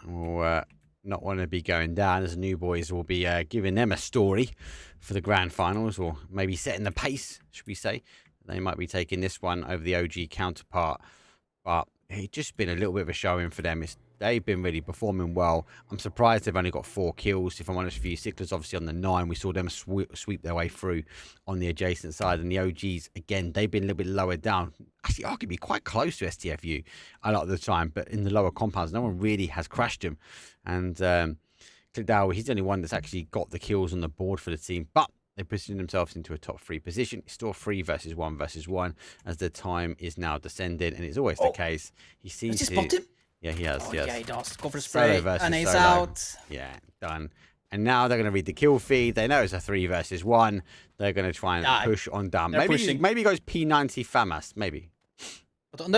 will not want to be going down, as the new boys will be giving them a story for the grand finals, or maybe setting the pace, should we say. They might be taking this one over the OG counterpart, but it's just been a little bit of a showing for them. They've been really performing well. I'm surprised they've only got 4 kills, if I'm honest with you. Sicklers obviously on the 9. We saw them sweep their way through on the adjacent side. And the OGs, again, they've been a little bit lower down. Actually, arguably quite close to STFU a lot of the time. But in the lower compounds, no one really has crashed them. And Sklitdal, he's the only one that's actually got the kills on the board for the team. But they position themselves into a top 3 position. It's still 3 versus 1 versus 1 as the time is now descended. And it's always the case. He seems to... spot him? Yeah, he has. Yeah, he does. Go for a Solo spray, and he's solo. out. Yeah, done. And now they're going to read the kill feed. They know it's a 3 versus 1. They're going to try and push on down. Maybe he goes P90 FAMAS, maybe. But don't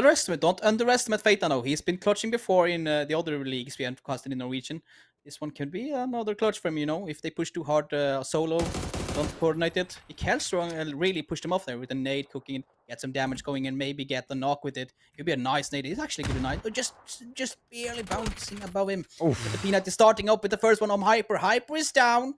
underestimate Feita now. He's been clutching before in the other leagues we have casted in Norwegian. This one can be another clutch for him, if they push too hard solo, don't coordinate it. He can really push them off there with a nade cooking, get some damage going, and maybe get the knock with it. It would be a nice nade. It's actually good tonight. Just barely bouncing above him. But the Peanut is starting up with the first one on Hyper. Hyper is down.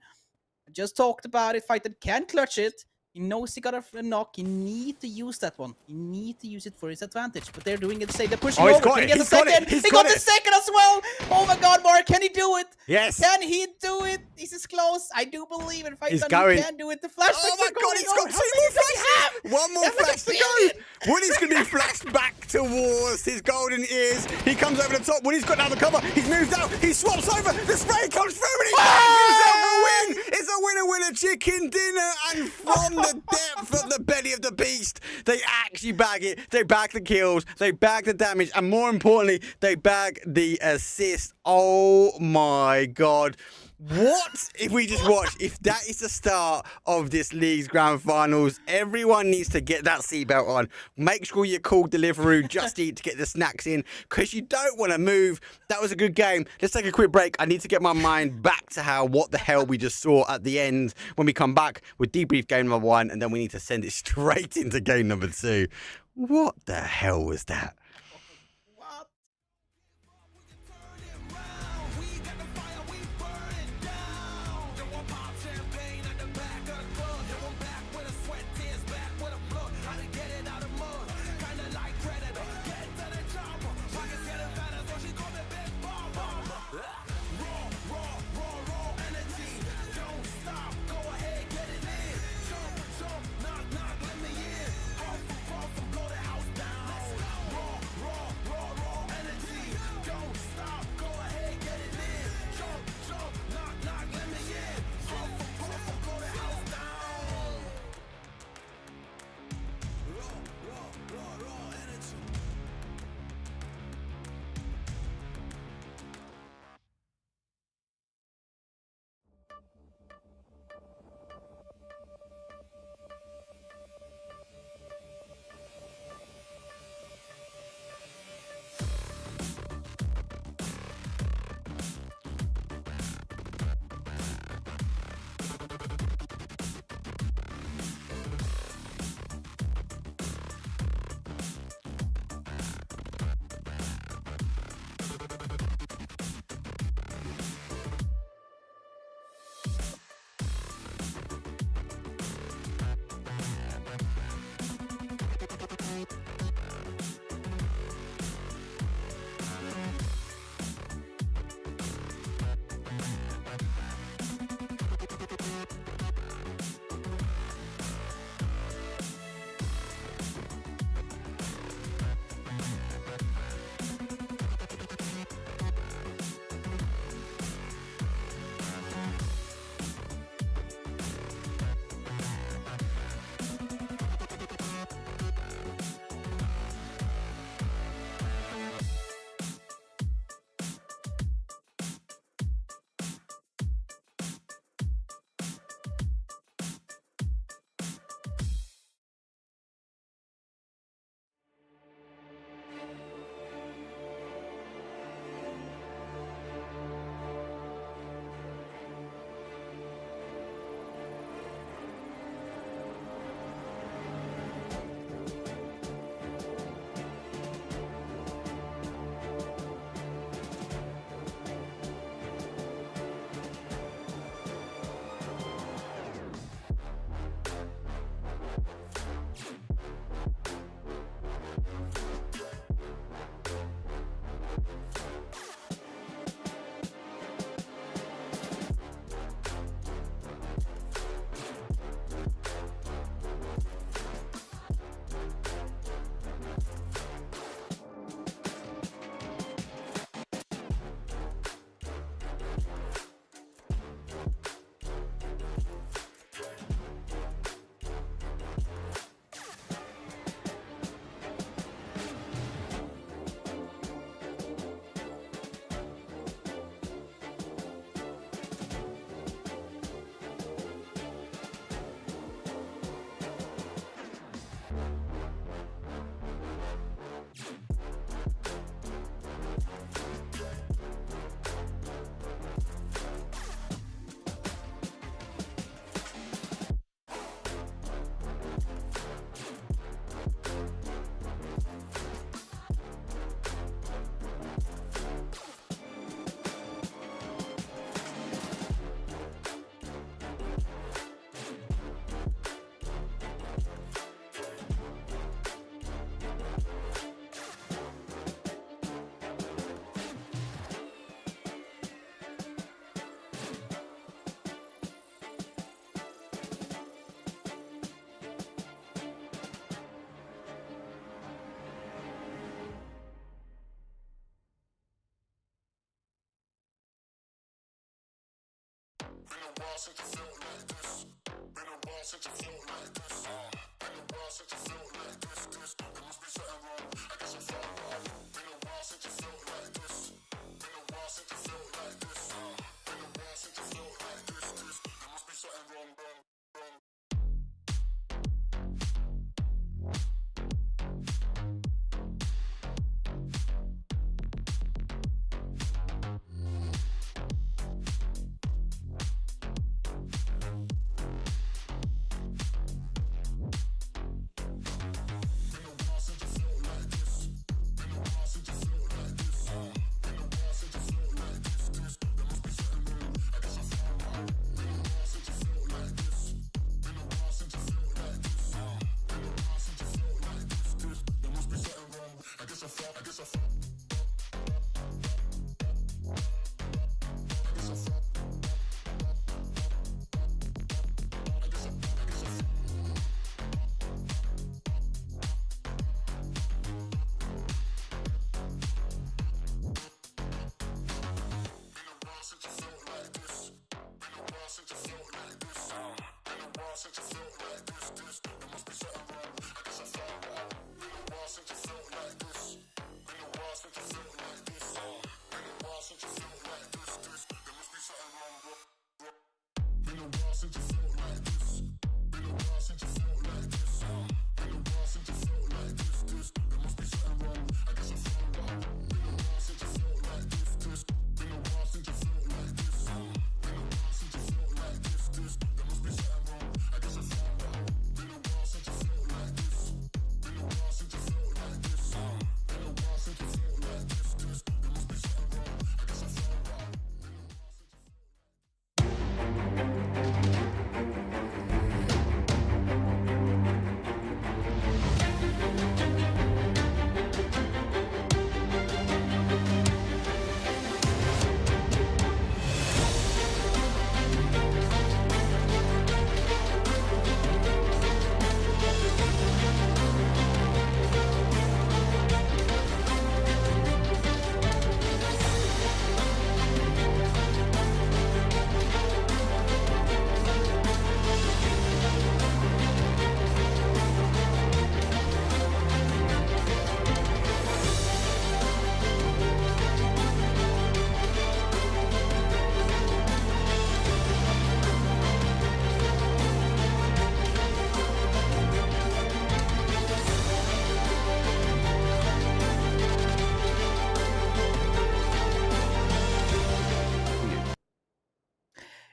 I just talked about it. Fighter can clutch it. He knows he got a knock. He need to use that one. He need to use it for his advantage. But they're doing it the same. They're pushing over. Can he get the second? He got the second as well. Oh my God, Mark, can he do it? Yes. Can he do it? This is close. I do believe in Fight. He's going. He can do it. The flashbacks Oh my God, he's got 2 more flashes. 1 more flash to go. Woody's going to be flashed back towards his golden ears. He comes over the top. Woody's got another cover. He's moved out. He swaps over. The spray comes through and he bags himself a win. It's a winner, chicken dinner. And from the depth of the belly of the beast, they actually bag it. They bag the kills. They bag the damage. And more importantly, they bag the assist. Oh my God. What if we just watch? If that is the start of this league's grand finals, everyone needs to get that seatbelt on. Make sure you call Deliveroo Just Eat to get the snacks in, because you don't want to move. That was a good game. Let's take a quick break. I need to get my mind back to what the hell we just saw at the end. When we come back, we'll debrief game number 1, and then we need to send it straight into game number 2. What the hell was that? while since you felt like this. Been a while since you felt like this. Been a while since you felt like this. There must be something wrong. I guess I found out. Been a while since you felt like this. Been a while since you felt like this. Been a while since you felt like this. There must be something wrong.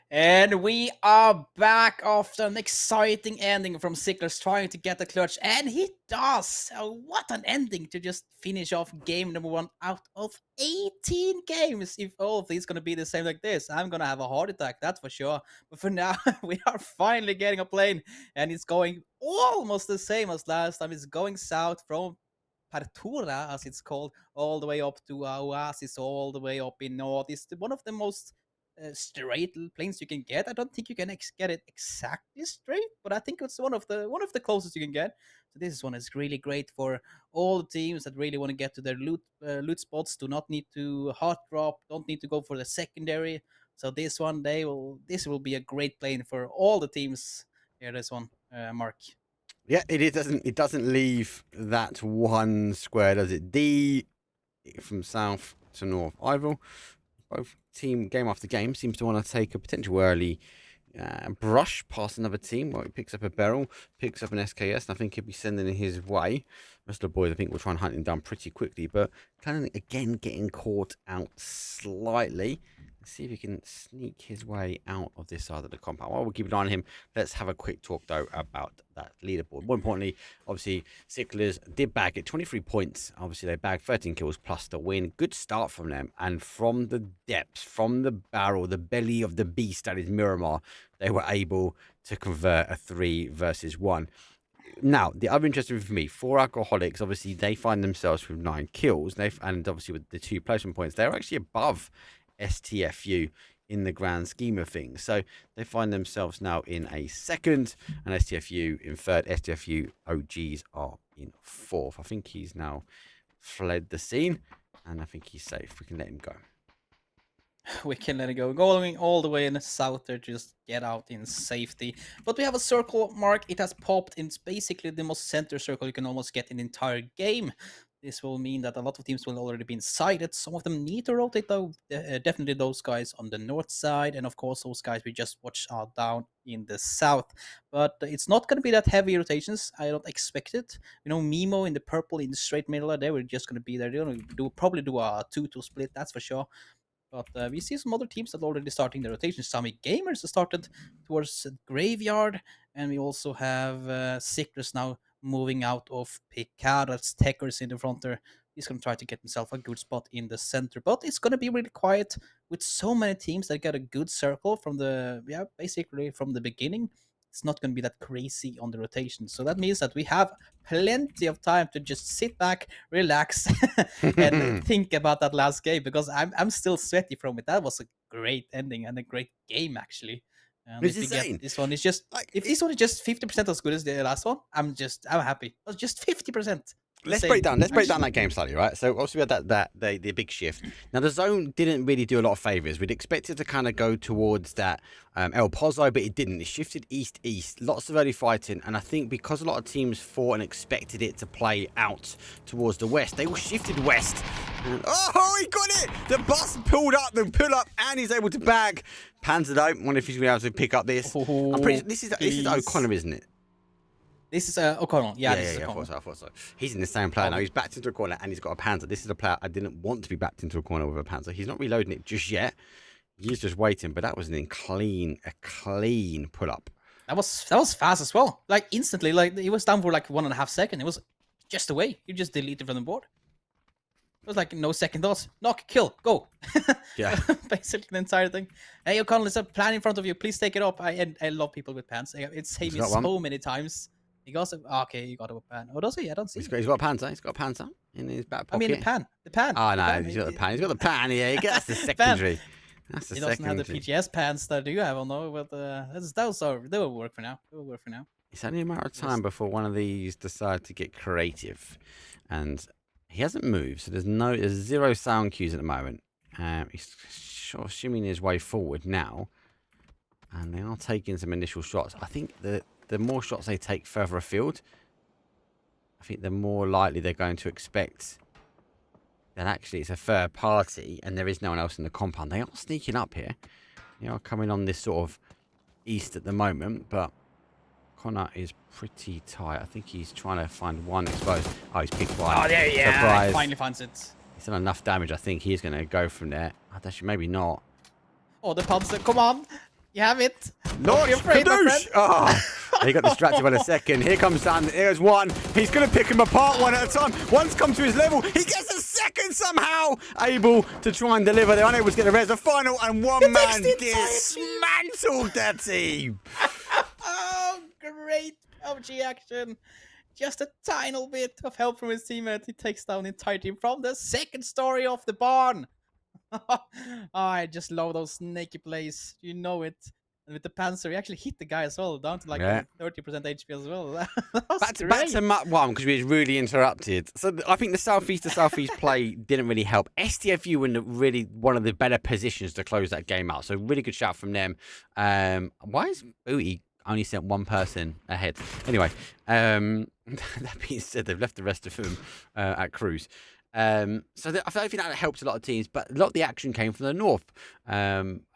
And we are back after an exciting ending from Sickler's trying to get the clutch, and he does! What an ending to just finish off game number 1 out of 18 games. If all of these going to be the same like this, I'm going to have a heart attack, that's for sure. But for now, we are finally getting a plane, and it's going almost the same as last time. It's going south from Partura, as it's called, all the way up to Oasis, all the way up in north. It's one of the most straight planes you can get. I don't think you can get it exactly straight, but I think it's one of the closest you can get. So this one is really great for all the teams that really want to get to their loot spots. Do not need to hot drop, don't need to go for the secondary. So this will be a great plane for all the teams here. This one, Mark. Yeah, it doesn't leave that one square, does it? D from south to north. Ival, both team game after game seems to want to take a potential early brush past another team. Well, he picks up a barrel, picks up an SKS, and I think he'll be sending it his way. The rest of the boys, I think, will try and hunt him down pretty quickly, but kind of again getting caught out slightly. Let's see if he can sneak his way out of this side of the compound. While we'll keep an eye on him, let's have a quick talk though about that leaderboard. More importantly, obviously, Sicklers did bag it 23 points. Obviously, they bagged 13 kills plus the win. Good start from them, and from the depths, from the barrel, the belly of the beast that is Miramar, they were able to convert a 3 versus 1. Now, the other interesting for me, 4 alcoholics, obviously, they find themselves with 9 kills. And obviously, with the 2 placement points, they're actually above STFU in the grand scheme of things. So they find themselves now in a second, and STFU in third. STFU OGs are in fourth. I think he's now fled the scene, and I think he's safe. We can let him go. We can let it go. Going all the way in the south there, just get out in safety. But we have a circle mark. It has popped. It's basically the most center circle you can almost get in the entire game. This will mean that a lot of teams will already be sighted. Some of them need to rotate, though. Definitely those guys on the north side. And of course, those guys we just watched are down in the south. But it's not going to be that heavy rotations. I don't expect it. You know, Mimo in the purple in the straight middle, they were just going to be there. They're going to probably do a 2-2 split, that's for sure. But we see some other teams that are already starting the rotation. Sami Gamers have started towards Graveyard, and we also have Sicklers now moving out of Picard. That's Techers in the front there. He's going to try to get himself a good spot in the center, but it's going to be really quiet with so many teams that get a good circle from basically from the beginning. It's not going to be that crazy on the rotation. So that means that we have plenty of time to just sit back, relax, and think about that last game, because I'm still sweaty from it. That was a great ending and a great game, actually. And It's if we insane. get this one is just Like, if this one is just 50% as good as the last one, I'm happy. It was just 50%. Let's break down that game slightly, right? So obviously we had the big shift. Now the zone didn't really do a lot of favors. We'd expected to kind of go towards that El Pozo, but it didn't. It shifted east. Lots of early fighting, and I think because a lot of teams thought and expected it to play out towards the west, they all shifted west. And, oh, he got it! The bus pulled up, and he's able to bag. Panzer though, wonder if he's gonna be able to pick up this. This is O'Connor, isn't it? This is O'Connell. Yeah, I thought so. He's in the same player now. He's backed into a corner and he's got a Panzer. This is a player I didn't want to be backed into a corner with a Panzer. He's not reloading it just yet. He's just waiting, but that was a clean pull up. That was fast as well. Like instantly, like it was down for like 1.5 seconds. It was just away. You just deleted from the board. It was like no second thoughts. Knock, kill, go. Yeah. Basically the entire thing. Hey, O'Connell, there's a plan in front of you. Please take it up. I love people with pants. It saved me so many times. He got okay, you got a pan. Oh, does he? I don't see. He's got a Panzer. He's got a Panzer in his back pocket. I mean the pan. Oh no, he's got the pan. He's got the pan. Yeah, that's the secondary. That's the he secondary. doesn't have the PGS pants that you have, no. But they will work for now. It's only a matter of time before one of these decide to get creative, and he hasn't moved, so there's zero sound cues at the moment. He's sort of shimmying his way forward now, and they are taking some initial shots. I think the more shots they take further afield, I think the more likely they're going to expect that actually it's a third party and there is no one else in the compound. They are sneaking up here. They are coming on this sort of east at the moment, but Connor is pretty tight. I think he's trying to find one exposed. Oh, he's picked one. Oh, there, yeah. Surprise. Finally finds it. He's done enough damage. I think he's going to go from there. Actually, maybe not. Oh, the Panzer. Come on. You have it. Not afraid, my friend. Oh, he got distracted by the second. Here comes Dan. Here's one. He's going to pick him apart one at a time. One's come to his level. He gets a second somehow. Able to try and deliver. They're unable to get the res. A final, and one man dismantled their team. Oh, great PUBG action. Just a tiny bit of help from his teammate. He takes down the entire team from the second story of the barn. Oh, I just love those snaky plays. You know it. And with the Panzer, he actually hit the guy as well, down to like 30% HP as well. Back to map one, because we was really interrupted. So I think the southeast to southeast play didn't really help. STFU were in really one of the better positions to close that game out. So really good shout from them. Why is Booty only sent one person ahead? Anyway, that being said, they've left the rest of them at cruise. I think that helped a lot of teams, but a lot of the action came from the north.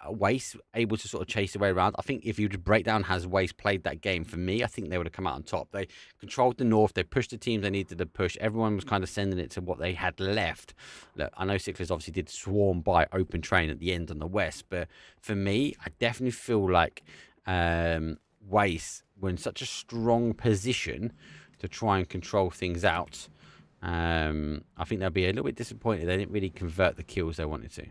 Waste able to sort of chase their way around. I think if you would break down how Waste played that game, for me, I think they would have come out on top. They controlled the north. They pushed the teams they needed to push. Everyone was kind of sending it to what they had left. Look, I know Sicklers obviously did swarm by open train at the end on the west, but for me, I definitely feel like Waste were in such a strong position to try and control things out. I think they'll be a little bit disappointed they didn't really convert the kills they wanted to.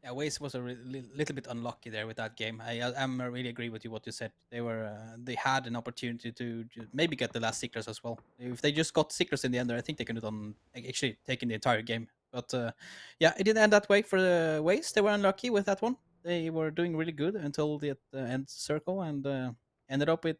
Yeah, Waze was a little bit unlucky there with that game. I really agree with you what you said. They had an opportunity to maybe get the last Sicklers as well. If they just got Sicklers in the end there, I think they could have done actually taken the entire game. But yeah, it didn't end that way for the Waze. They were unlucky with that one. They were doing really good until the end circle and ended up with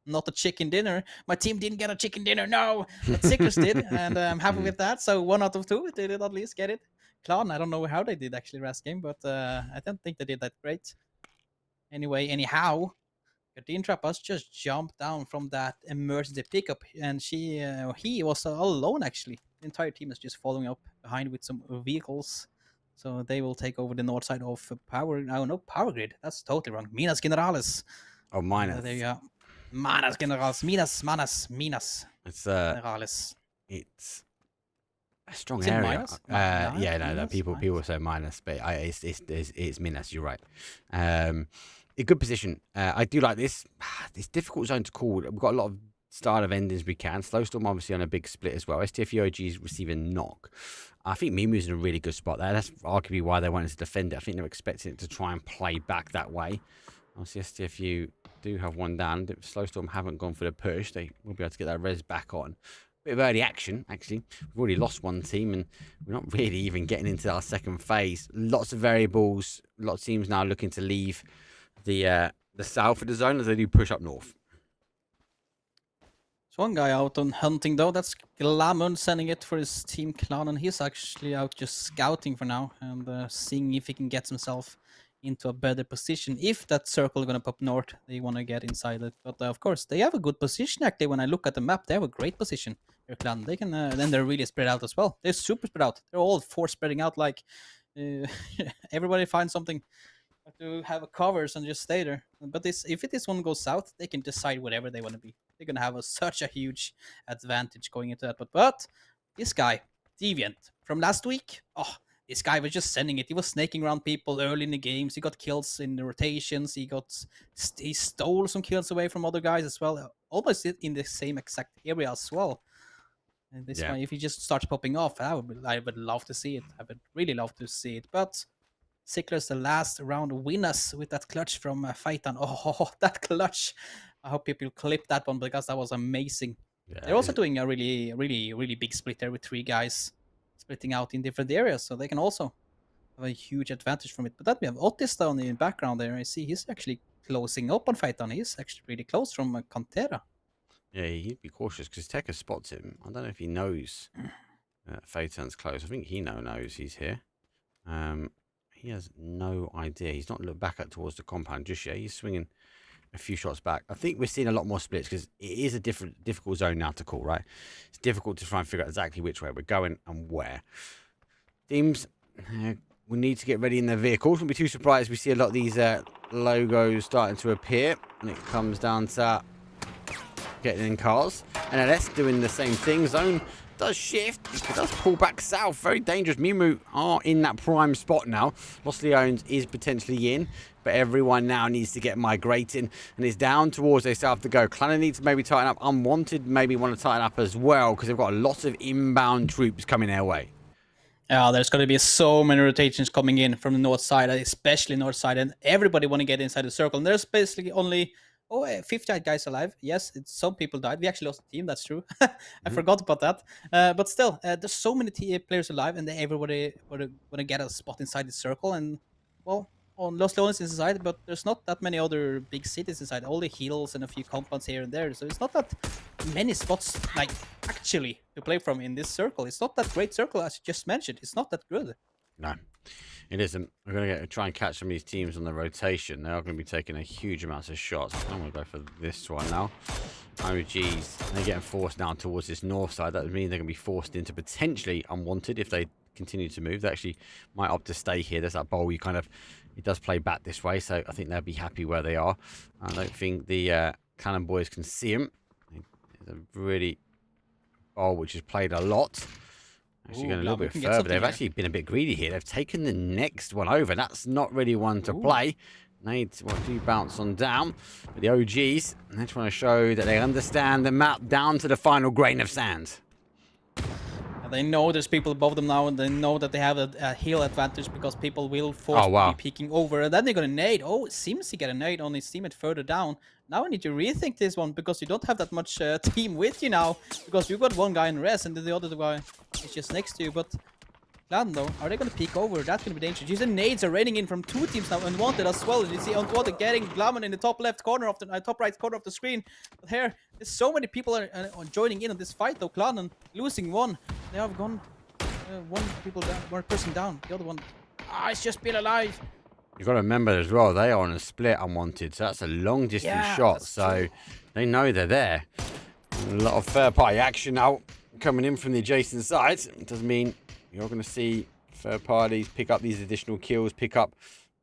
not a chicken dinner. My team didn't get a chicken dinner, no, but Sicklers did, and I'm happy with that. So 1 out of 2, they did at least get it. Clan. I don't know how they did actually last game, but I don't think they did that great. Anyway, anyhow, Gardine Trappas just jumped down from that emergency pickup, and he was alone actually. The entire team is just following up behind with some vehicles, so they will take over the north side of power. No, no power grid. That's totally wrong. Minas Generales. Oh, Minas. There you go. Minas Generales. Minas. It's Generales. It's a strong Is it area. minus? Yeah, no, Minus? people say minus, but it's Minas. You're right. A good position. I do like this. It's difficult zone to call. We've got a lot of style of endings we can. Slowstorm obviously on a big split as well. STFUOG is receiving knock. I think Mimu's in a really good spot there. That's arguably why they wanted to defend it. I think they're expecting it to try and play back that way. Obviously, STFU do have one down. Slowstorm haven't gone for the push. They will be able to get that res back on. Bit of early action, actually. We've already lost one team, and we're not really even getting into our second phase. Lots of variables. A lot of teams now looking to leave the south of the zone as they do push up north. There's one guy out on hunting though. That's Glamund sending it for his team Clan, and he's actually out just scouting for now and seeing if he can get himself into a better position. If that circle is gonna pop north, they want to get inside it. But of course, they have a good position actually. When I look at the map, they have a great position. Their Clan, they can. Then they're really spread out as well. They're super spread out. They're all four spreading out like everybody finds something to have a covers and just stay there. But if this one goes south, they can decide whatever they want to be. They're gonna have such a huge advantage going into that. But this guy, Deviant, from last week, this guy was just sending it. He was snaking around people early in the games. He got kills in the rotations. He stole some kills away from other guys as well. Almost in the same exact area as well. And this guy, if he just starts popping off, I would love to see it. I would really love to see it. But Sickler's the last round winners with that clutch from Faitan. Oh, that clutch. I hope people clip that one because that was amazing. Yeah, they're also doing a really, really, really big split there with 3 guys splitting out in different areas, so they can also have a huge advantage from it. But that we have Otis down in the background there. I see he's actually closing up on Faitan. He's actually really close from Cantera. Yeah, he'd be cautious because Tekka spots him. I don't know if he knows Faitan's close. I think he knows he's here. He has no idea. He's not looked back towards the compound just yet. He's swinging a few shots back. I think we're seeing a lot more splits because it is a difficult zone now to call, right? It's difficult to try and figure out exactly which way we're going and where. Teams will need to get ready in their vehicles. Won't be too surprised we see a lot of these logos starting to appear when it comes down to getting in cars. NLS doing the same thing. Zone does shift. It does pull back south. Very dangerous. Mimu are in that prime spot now. Los Leones is potentially in, but everyone now needs to get migrating and is down towards they still have to go. Clanner needs to maybe tighten up. Unwanted maybe want to tighten up as well because they've got a lot of inbound troops coming their way. Yeah, there's going to be so many rotations coming in from the north side, especially north side, and everybody want to get inside the circle. And there's basically only 58 guys alive. Yes, some people died. We actually lost the team. That's true. I forgot about that. But still, there's so many players alive, and everybody want to get a spot inside the circle. And well, on Los Leones is inside, but there's not that many other big cities inside. Only hills and a few compounds here and there. So it's not that many spots like actually to play from in this circle. It's not that great circle as you just mentioned. It's not that good. No. It isn't. We're going to try and catch some of these teams on the rotation. They are going to be taking a huge amount of shots. I'm going to go for this one now. Oh, geez. They're getting forced down towards this north side. That would mean they're going to be forced into potentially unwanted if they continue to move. They actually might opt to stay here. There's that bowl. It does play back this way, so I think they'll be happy where they are. I don't think the Cannon boys can see him. It's a really bowl which is played a lot. Actually going a little bit further. They've actually been a bit greedy here. They've taken the next one over. That's not really one to play. They do bounce on down. But the OGs, they're trying to show that they understand the map down to the final grain of sand. They know there's people above them now, and they know that they have a heal advantage because people will force to be peeking over. And then they're going to nade. Oh, it seems to get a nade on his teammate further down. Now I need to rethink this one because you don't have that much team with you now. Because you've got one guy in res and then the other guy is just next to you. But Clan though, are they going to peek over? That's going to be dangerous. You see nades are raining in from 2 teams now, Unwanted as well. And you see Unwanted getting Glamour in the top left corner of the top right corner of the screen. But here, there's so many people are joining in on this fight though. Clan and losing one. They have gone one person down. The other one, it's just still alive. You've got to remember as well, they are on a split unwanted, so that's a long distance shot, so they know they're there. A lot of third party action now coming in from the adjacent side. It doesn't mean you're going to see third parties pick up these additional kills, pick up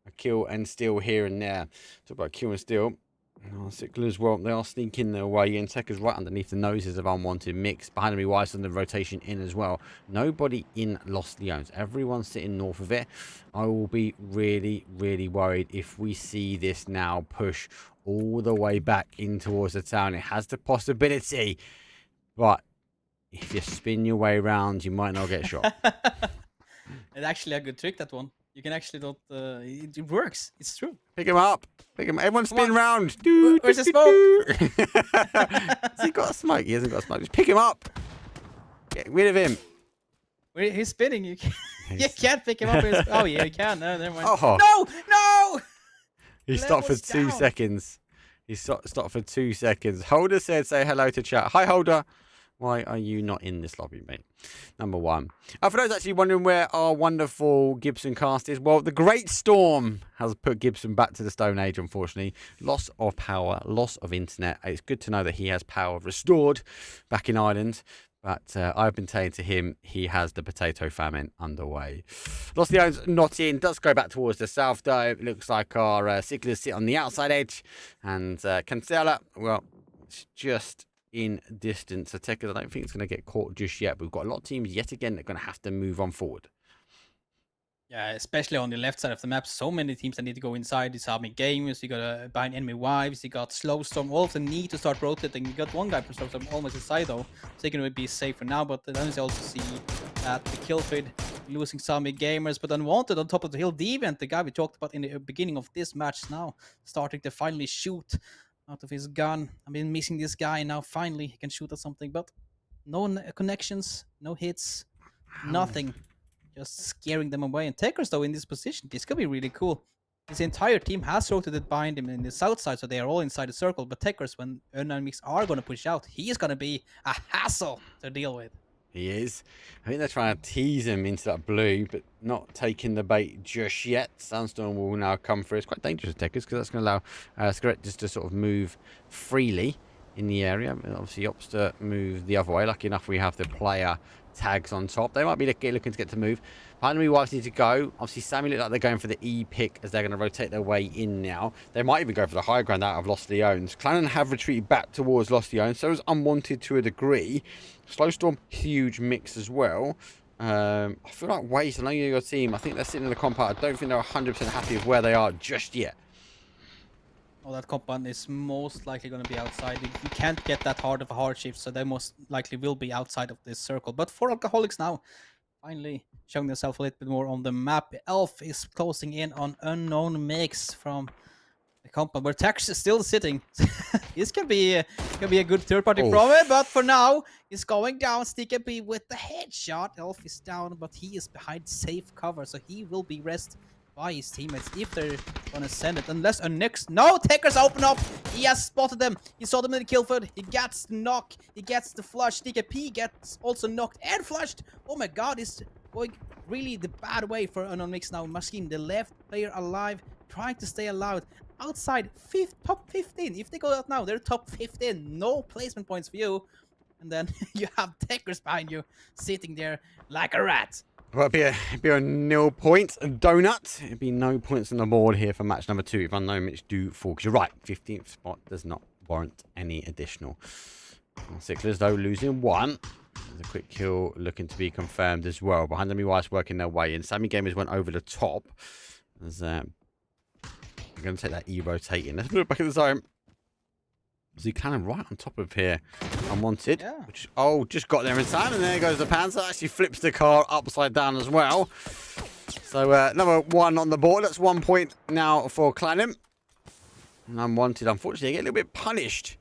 a kill and steal here and there. Talk about kill and steal. Sickler as well, they are sneaking their way in. Tekker's right underneath the noses of unwanted mix. Behind me, Weiss on the rotation in as well. Nobody in Los Leones. Everyone's sitting north of it. I will be really, really worried if we see this now push all the way back in towards the town. It has the possibility, but if you spin your way around, you might not get shot. It's actually a good trick, that one. You can actually not. It works. It's true. Pick him up. Pick him. Everyone spin round. Where's the smoke? Has he got a smoke? He hasn't got a smoke. Just pick him up. Get rid of him. He's spinning. You can't pick him up. Oh yeah, you can. No, never mind. Oh. No. He stopped for 2 seconds. He stopped for 2 seconds. Holder said, "Say hello to chat." Hi, Holder. Why are you not in this lobby, mate? Number one. For those actually wondering where our wonderful Gibson cast is, well, the Great Storm has put Gibson back to the Stone Age, unfortunately. Loss of power, loss of internet. It's good to know that he has power restored back in Ireland. But I've been saying to him, he has the potato famine underway. Los Leones not in. Does go back towards the south, though. It looks like our Sicklers sit on the outside edge. And Cancela, well, it's just in distance. Tekker's, I don't think it's going to get caught just yet. But we've got a lot of teams yet again that are going to have to move on forward. Yeah, especially on the left side of the map. So many teams that need to go inside. These army gamers, you got behind enemy wives, you got Slowstorm. Also need to start rotating. You got one guy from Slowstorm almost inside though. So they can be safe for now. But then you also see that the kill feed losing Sami gamers, but unwanted on top of the hill. Deviant, the guy we talked about in the beginning of this match, now starting to finally shoot out of his gun. I've been missing this guy, now finally he can shoot at something, but no connections, no hits, nothing. Just scaring them away. And Tekker's though in this position, this could be really cool. His entire team has rotated behind him in the south side, so they are all inside the circle. But Tekker's, when Unknown Mix are going to push out, he is going to be a hassle to deal with. He is. I think they're trying to tease him into that blue, but not taking the bait just yet. Sandstorm will now come through. It's quite dangerous to Tekker's because that's going to allow Scarrett just to sort of move freely in the area. Obviously, opts to move the other way. Lucky enough, we have the player tags on top. They might be looking to get to move. Behind wives need to go. Obviously, Sammy look like they're going for the E pick as they're going to rotate their way in now. They might even go for the high ground out of Los Leones. Clannon have retreated back towards Los Leones. So is unwanted to a degree. Slowstorm, huge mix as well. I feel like Waste, I know you're your team. I think they're sitting in the compound. I don't think they're 100% happy with where they are just yet. Oh, that compound is most likely going to be outside. You can't get that hard of a hard shift, so they most likely will be outside of this circle. But for Alcoholics now, finally showing themselves a little bit more on the map. Elf is closing in on Unknown Mix from the compound, where Tex is still sitting. This can be a good third party from it, but for now, he's going down. Sticker B with the headshot. Elf is down, but he is behind safe cover, so he will be rested by his teammates if they're gonna send it, unless a next. No, Tekker's open up. He has spotted them. He saw them in the kill feed. He gets the knock. He gets the flush. DKP gets also knocked and flushed. Oh my god, it's going really the bad way for Unknown Mix now. Machine, the left player alive, trying to stay alive. Outside, top 15. If they go out now, they're top 15. No placement points for you. And then you have Tekker's behind you, sitting there like a rat. Well, it'd be a 0 point donut. It'd be no points on the board here for match number 2 if Unknown Mix do fall. Because you're right, 15th spot does not warrant any additional. Sicklers, though, losing 1. There's a quick kill looking to be confirmed as well. Behind them, Weiss working their way in. Sammy Gamers went over the top. As they're going to take that E-rotating. Let's move back in the zone. See Cannon right on top of here. Unwanted. Yeah. Which, just got there in time. And there goes the Panzer. Actually flips the car upside down as well. So, number 1 on the board. That's 1 point now for Clannon. And Unwanted, unfortunately, they get a little bit punished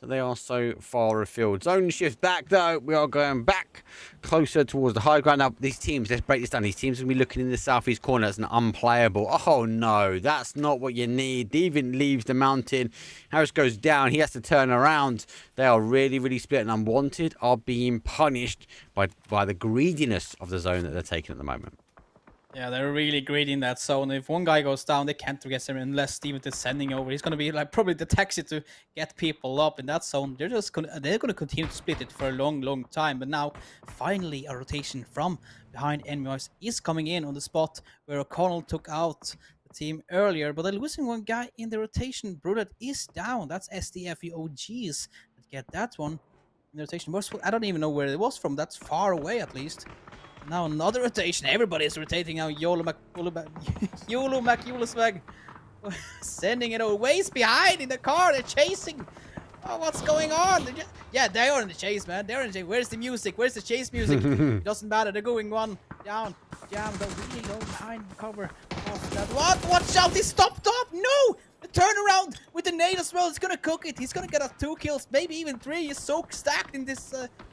that they are so far afield. Zone shift back, though. We are going back closer towards the high ground. Now, these teams, let's break this down. These teams are going to be looking in the southeast corner as an unplayable. Oh, no, that's not what you need. Deviant leaves the mountain. Harris goes down. He has to turn around. They are really, really split, and Unwanted are being punished by the greediness of the zone that they're taking at the moment. Yeah, they're really greedy in that zone. If one guy goes down, they can't get him unless Steven is sending over. He's gonna be like probably the taxi to get people up in that zone. They're gonna continue to split it for a long, long time. But now, finally, a rotation from behind enemies is coming in on the spot where O'Connell took out the team earlier. But they're losing one guy in the rotation. Brulet is down. That's SDFE OGs that get that one in the rotation. I don't even know where it was from. That's far away at least. Now another rotation. Everybody is rotating now. Yolo Maculuswag sending it ways behind in the car. They're chasing. Oh, what's going on? Yeah, they are in the chase, man. They're in the chase. Where's the music? Where's the chase music? It doesn't matter. They're going one down. Jam. They're really low behind the cover of that. What? Watch out. He stopped up. No. The turnaround with the nade as well. He's going to cook it. He's going to get us 2 kills. Maybe even 3. He's so stacked in this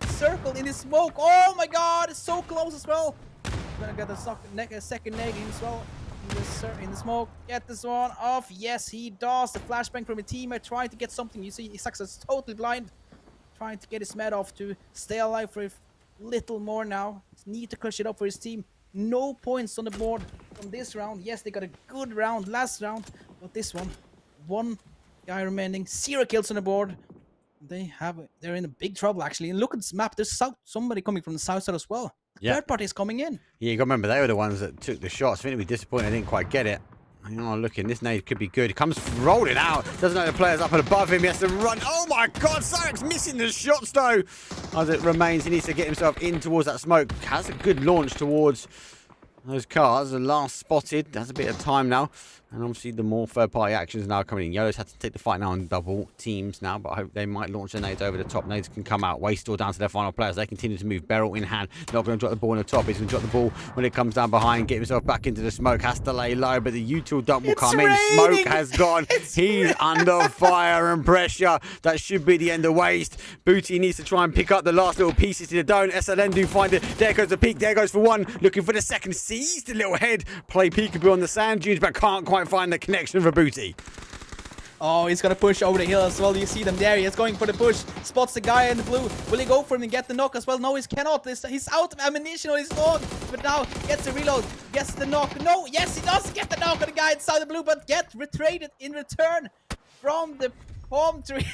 circle, in this smoke. Oh my god. It's so close as well. He's going to get a second nade in as well. In the smoke. Get this one off. Yes, he does. The flashbang from a teammate trying to get something. You see, Isaac is totally blind. Trying to get his med off to stay alive for a little more now. He needs to clutch it up for his team. No points on the board from this round. Yes, they got a good round last round, but this one guy remaining, 0 kills on the board. They're in a big trouble actually. And look at this map. There's somebody coming from the south side as well. Yeah. Third party is coming in. Yeah, you got to remember they were the ones that took the shots. I think it'd be disappointing they didn't quite get it. Oh, looking, this nade could be good. He comes rolling out. Doesn't know the player's up and above him. He has to run. Oh my God, Sarek's missing the shots though. As it remains, he needs to get himself in towards that smoke. Has a good launch towards those cars. The last spotted. That's a bit of time now. And obviously the more third-party actions now coming in. Yellow's had to take the fight now on double teams now, but I hope they might launch the nades over the top. Nades can come out. Waste all down to their final players. They continue to move. Beryl in hand. Not going to drop the ball on the top. He's going to drop the ball when it comes down behind. Get himself back into the smoke. Has to lay low, but the util dump will come in. Smoke has gone. He's under fire and pressure. That should be the end of Waste. Booty needs to try and pick up the last little pieces to the don't. SLN do find it. There goes the peak. There goes for one. Looking for the second. Sees the little head. Play peekaboo on the sand dunes, but can't quite find the connection for Booty. Oh, he's gonna push over the hill as well. You see them there. He's going for the push. Spots the guy in the blue. Will he go for him and get the knock as well? No, he cannot. He's out of ammunition on his dog. But now gets the reload. Gets the knock. No, yes, he does get the knock on the guy inside the blue, but get retraded in return from the palm tree.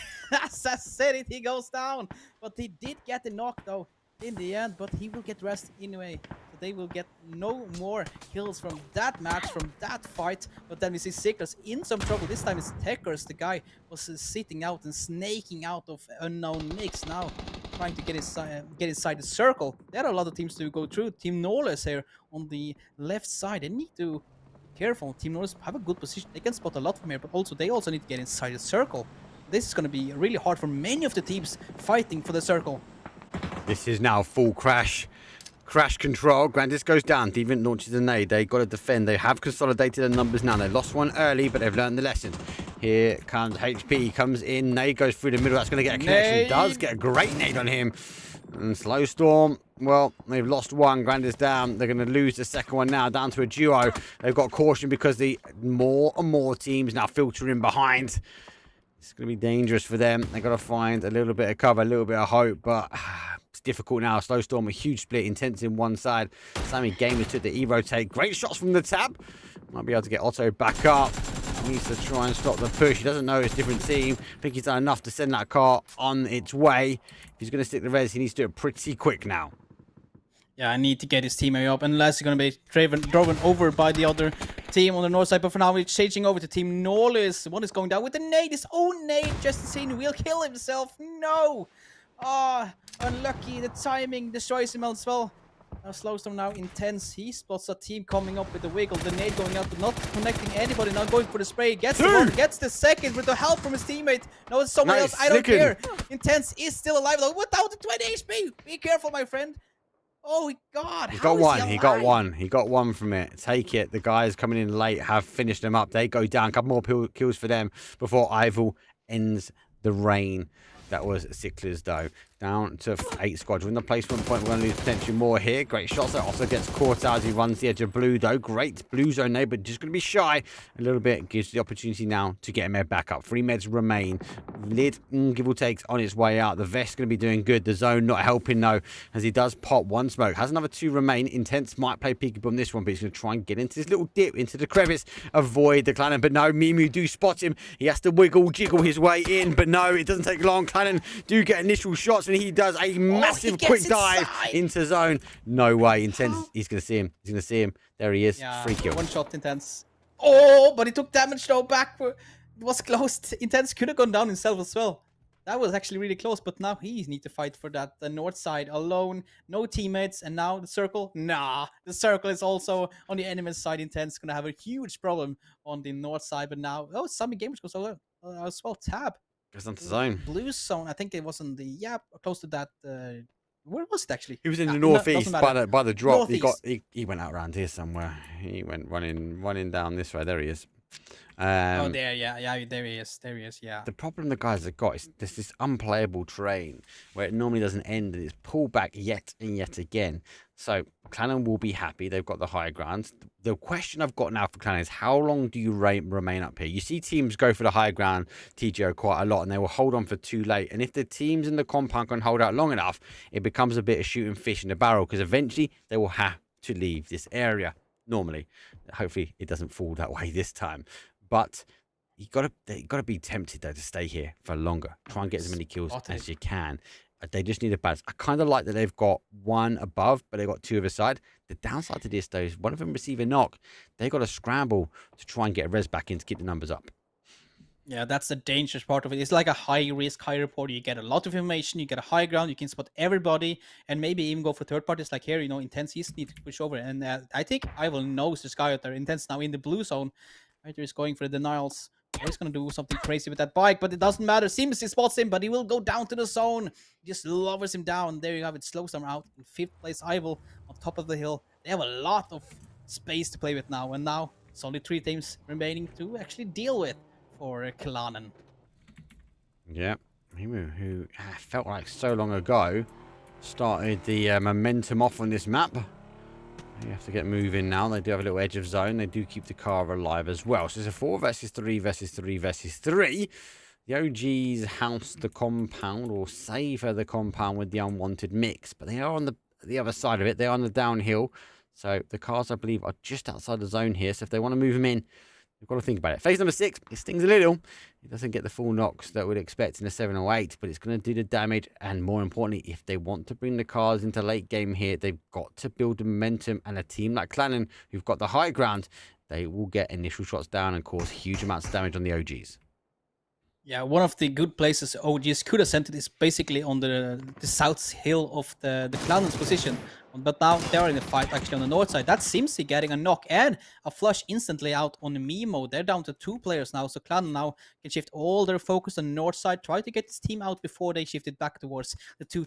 As I said it, he goes down. But he did get the knock though in the end, but he will get rest anyway. They will get no more kills from that match, from that fight. But then we see Sickles in some trouble. This time it's Techers. The guy was sitting out and snaking out of unknown nicks now, trying to get inside the circle. There are a lot of teams to go through. Team Knowles here on the left side. They need to be careful. Team Knowles have a good position. They can spot a lot from here, but also they also need to get inside the circle. This is going to be really hard for many of the teams fighting for the circle. This is now full crash control. Grandis goes down. Deviant launches a nade. They got to defend. They have consolidated the numbers now. They lost one early, but they've learned the lesson. Here comes HP. Comes in. Nade goes through the middle. That's going to get a connection. Nade. Does get a great nade on him. And Slow Storm. Well, they've lost one. Grandis down. They're going to lose the second one now. Down to a duo. They've got caution because the more and more teams now filtering behind. It's going to be dangerous for them. They've got to find a little bit of cover, a little bit of hope, but it's difficult now. Slow Storm, a huge split, intense in one side. Sammy Gamer took the E-rotate. Great shots from the tab. Might be able to get Otto back up. He needs to try and stop the push. He doesn't know it's a different team. I think he's done enough to send that car on its way. If he's going to stick the res, he needs to do it pretty quick now. Yeah, I need to get his teammate up, unless he's going to be driven over by the other team on the north side. But for now, we're changing over to Team Knowles. One is going down with the nade, his own nade. Justin will kill himself. No! Ah, unlucky. The timing destroys him as well. Now slows them now intense. He spots a team coming up with the wiggle. The nade going out, but not connecting anybody. Now going for the spray. Gets the one, gets the second with the help from his teammate. No, it's someone else. I don't care. Intense is still alive though. Without the 20 HP. Be careful, my friend. Oh, God. He got one. He got one. He got one from it. Take it. The guys coming in late have finished them up. They go down. A couple more kills for them before Ivor ends the reign. That was Sicklers, though. Down to 8 squads. We're in the placement point. We're going to lose potentially more here. Great shots. That also gets caught out as he runs the edge of blue, though. Great blue zone there, but just going to be shy a little bit. Gives the opportunity now to get a med back up. 3 meds remain. Lid, give or takes, on its way out. The vest going to be doing good. The zone not helping, though, as he does pop 1 smoke. Has another 2 remain. Intense might play peekaboo on this one, but he's going to try and get into this little dip, into the crevice. Avoid the Clannon, but no, Mimu do spot him. He has to jiggle his way in, but no, it doesn't take long. Clannon do get initial shots, and he does a massive quick dive into zone. No way. Intense. He's going to see him. He's going to see him. There he is. Yeah, free kill. 1 shot, Intense. Oh, but he took damage though back. It was close. Intense could have gone down himself as well. That was actually really close, but now he needs to fight for that. The north side alone, no teammates, and now the circle. Nah, the circle is also on the enemy side. Intense going to have a huge problem on the north side, but now, oh, Sammy Gamers goes over as well. Tab. Goes onto zone. Blue zone. I think it was in the, yeah, close to that. Where was it actually? He was in the northeast by the drop. Northeast. He went out around here somewhere. He went running down this way. There he is. Oh, there, yeah, there he is, yeah. The problem the guys have got is there's this unplayable terrain where it normally doesn't end, and it's pulled back yet and yet again. So Clannon will be happy. They've got the high ground. The question I've got now for Clannon is how long do you remain up here? You see teams go for the high ground, TGO, quite a lot, and they will hold on for too late. And if the teams in the compound can hold out long enough, it becomes a bit of shooting fish in the barrel, because eventually they will have to leave this area. Normally, hopefully it doesn't fall that way this time. But you gotta be tempted though to stay here for longer. Try and get as many kills as you can. They just need a balance. I kind of like that they've got 1 above, but they've got 2 other side. The downside to this though is one of them receive a knock. They got to scramble to try and get a res back in to keep the numbers up. Yeah, that's the dangerous part of it. It's like a high risk, high report. You get a lot of information, you get a high ground, you can spot everybody, and maybe even go for third parties like here, Intense need to push over. And I think I will knows this guy out there. Intense now in the blue zone. Right, he's going for the denials. He's going to do something crazy with that bike, but it doesn't matter. Seems he spots him, but he will go down to the zone. He just lowers him down. There you have it. Slows them out. In 5th place, Ival on top of the hill. They have a lot of space to play with now, and now it's only 3 teams remaining to actually deal with for Clannon. Yeah, who felt like so long ago started the momentum off on this map. You have to get moving now. They do have a little edge of zone. They do keep the car alive as well. So it's a 4 versus 3 versus 3 versus 3. The OGs house the compound, or savor the compound with the unwanted mix. But they are on the other side of it. They're on the downhill. So the cars, I believe, are just outside the zone here. So if they want to move them in, you've got to think about it. Phase number 6, it stings a little. It doesn't get the full knocks that we'd expect in a 7 or 8, but it's going to do the damage. And more importantly, if they want to bring the cars into late game here, they've got to build the momentum. And a team like Clannon, who've got the high ground, they will get initial shots down and cause huge amounts of damage on the OGs. Yeah, one of the good places OGs could have sent it is basically on the south hill of the Clannon's position. But now they're in a fight actually on the north side. That seems to be getting a knock and a flush instantly out on Mimo. They're down to 2 players now, so Clannon now can shift all their focus on the north side, try to get this team out before they shift it back towards the 2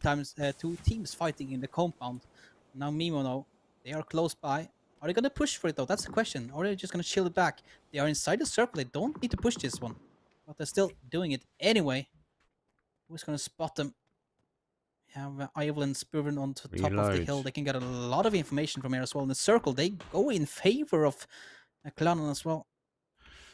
teams fighting in the compound. Now Mimo, now, they are close by. Are they going to push for it though? That's the question. Or are they just going to chill it back? They are inside the circle. They don't need to push this one. But they're still doing it anyway. Who's going to spot them? Have Ival and Spurven on top of the hill. They can get a lot of information from here as well. In the circle, they go in favor of Clannon as well.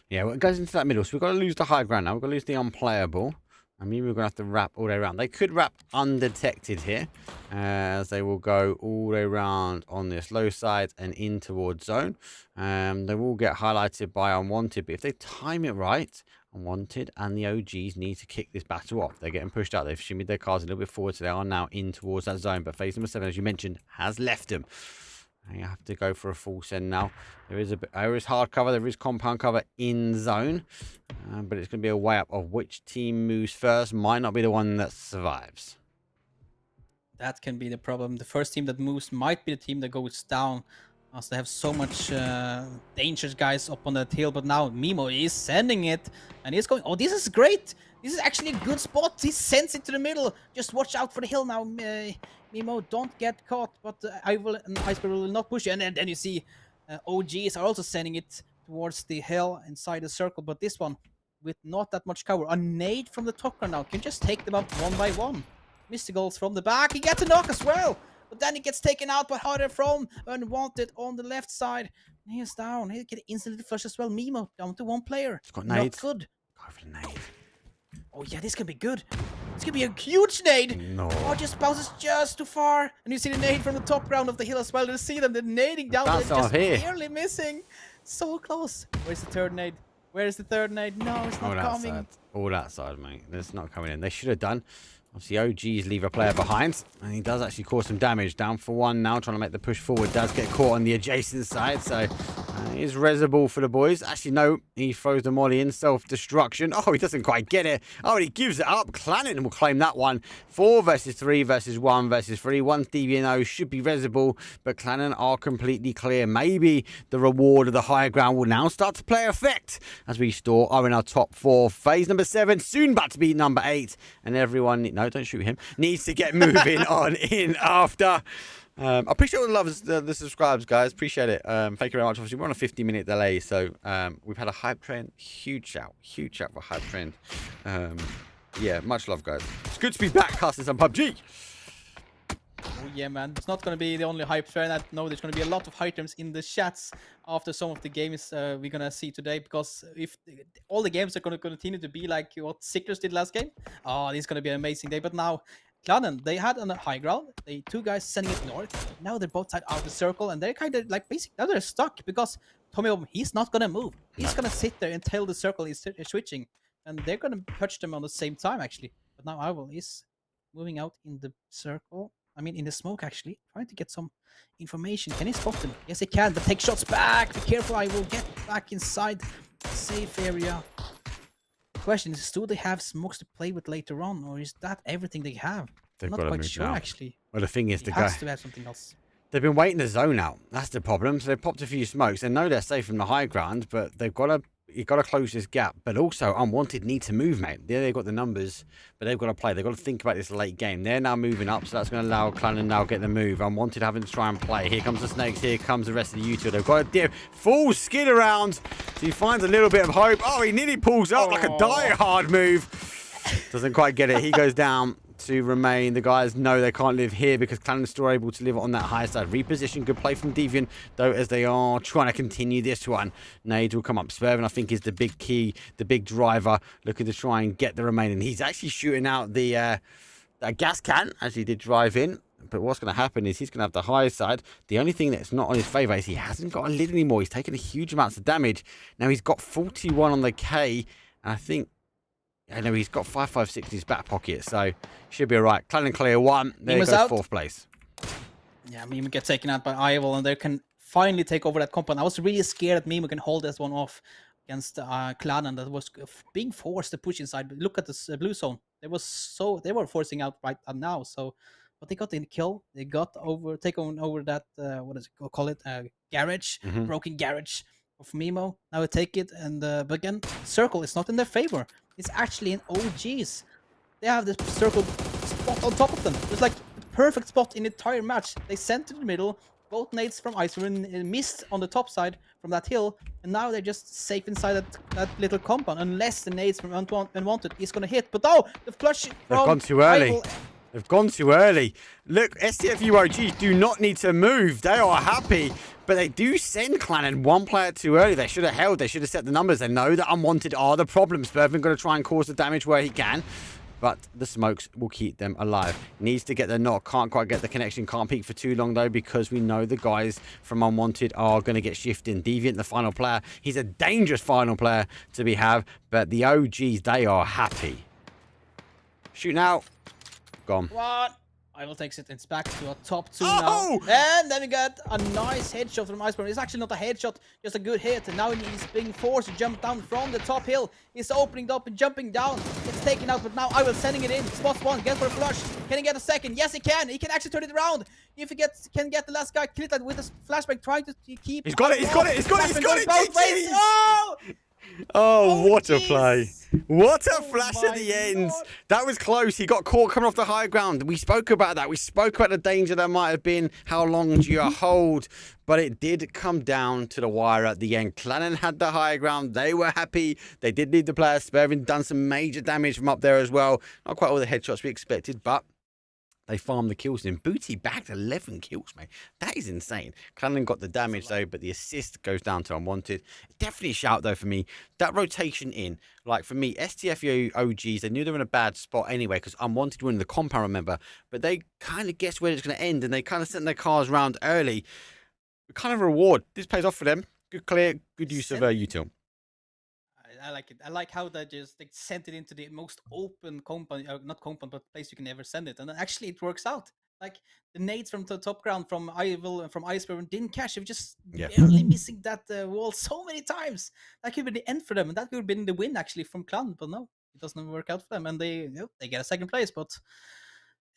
Yeah, well, it goes into that middle. So we've got to lose the high ground now. We've got to lose the unplayable. I mean, we're going to have to wrap all the way around. They could wrap undetected here, as they will go all the way around on this low side and in towards zone. They will get highlighted by unwanted, but if they time it right, unwanted and the OGs need to kick this battle off. They're getting pushed out. They've shimmied their cars a little bit forward, so they are now in towards that zone. But phase number 7, as you mentioned, has left them. And you have to go for a full send now. There is hard cover, there is compound cover in zone, but it's going to be a way up of which team moves first. Might not be the one that survives. That can be the problem. The first team that moves might be the team that goes down, as they have so much dangerous guys up on that hill. But now Mimo is sending it, and he's going, oh, this is great. This is actually a good spot. He sends it to the middle. Just watch out for the hill now. Mimo, don't get caught. But Iceberg will not push you. And then you see OGs are also sending it towards the hill inside the circle. But this one, with not that much cover. A nade from the top ground now can just take them up one by one. Mr. Goals from the back. He gets a knock as well. But then he gets taken out by Harder from Unwanted on the left side. He is down. He can instantly flush as well. Mimo down to one player. He's got nades. Not good. Go for the nade. Oh yeah, this could be good. This could be a huge nade. No. Oh, just bounces just too far. And you see the nade from the top ground of the hill as well. You see them, they're nading down. That's They're just here. barely missing. So close. Where's the third nade? Where's the third nade? No, it's not coming. Side. All that side, mate. It's not coming in. They should have done. Obviously, OGs leave a player behind, and he does actually cause some damage. Down for one now, trying to make the push forward. Does get caught on the adjacent side, so is resable for the boys. Actually, no, he throws the molly in self-destruction. Oh, he doesn't quite get it. Oh, and he gives it up. Clannon will claim that one. 4 versus 3 versus 1 versus 3. One DVNO should be resable, but Clannon are completely clear. Maybe the reward of the higher ground will now start to play effect as we are in our top 4. Phase number 7, soon about to be number 8, and everyone... No, don't shoot him. Needs to get moving on in after. I appreciate all the love, the subscribes, guys. Appreciate it. Thank you very much. Obviously, we're on a 50-minute delay, so we've had a hype train. Huge shout for hype train. Yeah, much love, guys. It's good to be back casting some PUBG. Oh yeah, man. It's not going to be the only hype train. I know there's going to be a lot of hype trains in the chats after some of the games we're going to see today, because if all the games are going to continue to be like what Sickers did last game, oh, this is going to be an amazing day. But now, Clannon, they had on a high ground, they 2 guys sending it north. Now they're both side out of the circle, and they're kind of like basically, now they're stuck because Tommy Oben, he's not going to move. He's going to sit there until the circle is switching, and they're going to touch them on the same time, actually. But now Ival is moving out in the circle. I mean, in the smoke, actually. Trying to get some information. Can he spot them? Yes, he can, but take shots back. Be careful, I will get back inside the safe area. The question is, do they have smokes to play with later on, or is that everything they have? They've I'm got not to quite move sure, now. actually. Well, the thing is, He has to have something else. They've been waiting the zone out. That's the problem. So they popped a few smokes. They know they're safe from the high ground, but they've got to... You've got to close this gap, but also Unwanted need to move, mate. Yeah, they've got the numbers, but they've got to play. They've got to think about this late game. They're now moving up, so that's going to allow Clannon now get the move. Unwanted having to try and play. Here comes the Snakes. Here comes the rest of the U2. They've got a dip. Full skid around. So he finds a little bit of hope. Oh, he nearly pulls up like a die-hard move. Doesn't quite get it. He goes down to remain. The guys know they can't live here because Clannon's still able to live on that high side. Reposition, good play from Deviant, though, as they are trying to continue this one. Nades will come up. Swervin, I think, is the big key, the big driver, looking to try and get the remaining. He's actually shooting out the that gas can as he did drive in. But what's going to happen is he's going to have the high side. The only thing that's not on his favour is he hasn't got a lid anymore. He's taken a huge amounts of damage. Now he's got 41 on the K, and I think... I know he's got 556 in his back pocket, so should be all right. Clannon clear 1. There goes out. 4th place. Yeah, Mimo gets taken out by Ival, and they can finally take over that compound. I was really scared that Mimo can hold this one off against Clannon that was being forced to push inside. Look at this blue zone. They were forcing out right now. So, but they got the kill. They got taken over that what is it call it? Garage, broken garage of Mimo. Now we take it, and but again, circle is not in their favor. It's actually in OGs. They have this circle spot on top of them. It's like the perfect spot in the entire match. They sent to the middle. Both nades from Iceman missed on the top side from that hill. And now they're just safe inside that little compound. Unless the nades from Unwanted is going to hit. But oh, the flush from They've gone too early. Ival. They've gone too early. Look, STFU OGs do not need to move. They are happy. But they do send Clannon 1 player too early. They should have held. They should have set the numbers. They know that Unwanted are the problem. Spervin going to try and cause the damage where he can. But the smokes will keep them alive. Needs to get the knock. Can't quite get the connection. Can't peek for too long, though, because we know the guys from Unwanted are going to get shifting. Deviant, the final player. He's a dangerous final player to have. But the OGs, they are happy. Shoot now. Gone. What? Ival takes it. It's back to a top 2 now. And then we got a nice headshot from Iceberg. It's actually not a headshot, just a good hit. And now he's being forced to jump down from the top hill. He's opening up and jumping down. It's taken out, but now Ival sending it in. Spots 1, gets for a flush. Can he get a second? Yes, he can. He can actually turn it around. If he can get the last guy killed with a flashback, trying to keep... He's got it. He's got it. He's got it. He's got it. Both ways. Oh! Oh, what a play. jeez. What a Oh flash at the my end. Lord. That was close. He got caught coming off the high ground. We spoke about that. We spoke about the danger there might have been. How long do you hold? But it did come down to the wire at the end. Clannan had the high ground. They were happy. They did leave the player spare, having done some major damage from up there as well. Not quite all the headshots we expected, but they farmed the kills in. Booty bagged 11 kills, mate. That is insane. Clannan got the damage, though, but the assist goes down to unwanted. Definitely a shout, though, for me. That rotation in, like, for me, STFU OGs, they knew they were in a bad spot anyway, because unwanted were in the compound, remember? But they kind of guessed where it's going to end, and they kind of sent their cars around early. Kind of a reward. This pays off for them. Good clear, good use of util. I like it. I like how they just sent it into the most open compound, not compound, but place you can ever send it. And then actually it works out. Like the nades from the top ground from Ivil and from Iceberg didn't catch. They were just barely missing that wall so many times. That could be the end for them. And that could have been the win actually from Clan. But no, it doesn't work out for them. And they get a second place. But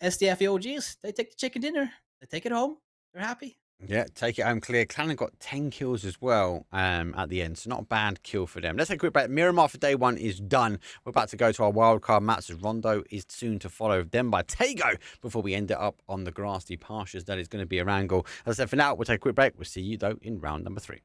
SDF OGs, they take the chicken dinner. They take it home. They're happy. Yeah, take it home clear. Clannan got 10 kills as well at the end, so not a bad kill for them. Let's take a quick break. Miramar for day one is done. We're about to go to our wildcard match as Rondo is soon to follow them by Tego before we end it up on the grassy pastures. That is going to be a wrangle. As I said, for now, we'll take a quick break. We'll see you, though, in round number 3.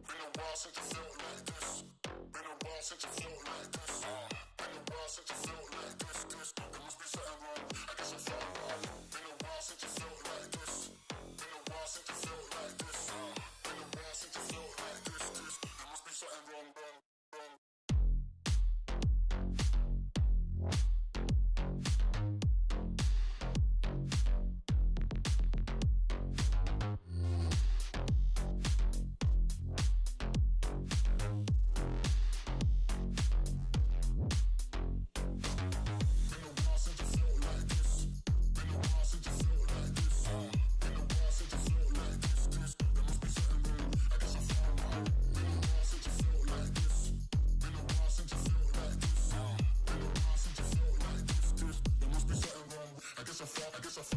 Been a while since I felt like this. Been a while since I felt like this. Been a while since I felt like this. There must be something wrong. I guess I felt wrong. Been a while since I felt like this. Been a while since I felt like this. Been a while since I felt like this. There must be something wrong, wrong. Since I felt like this,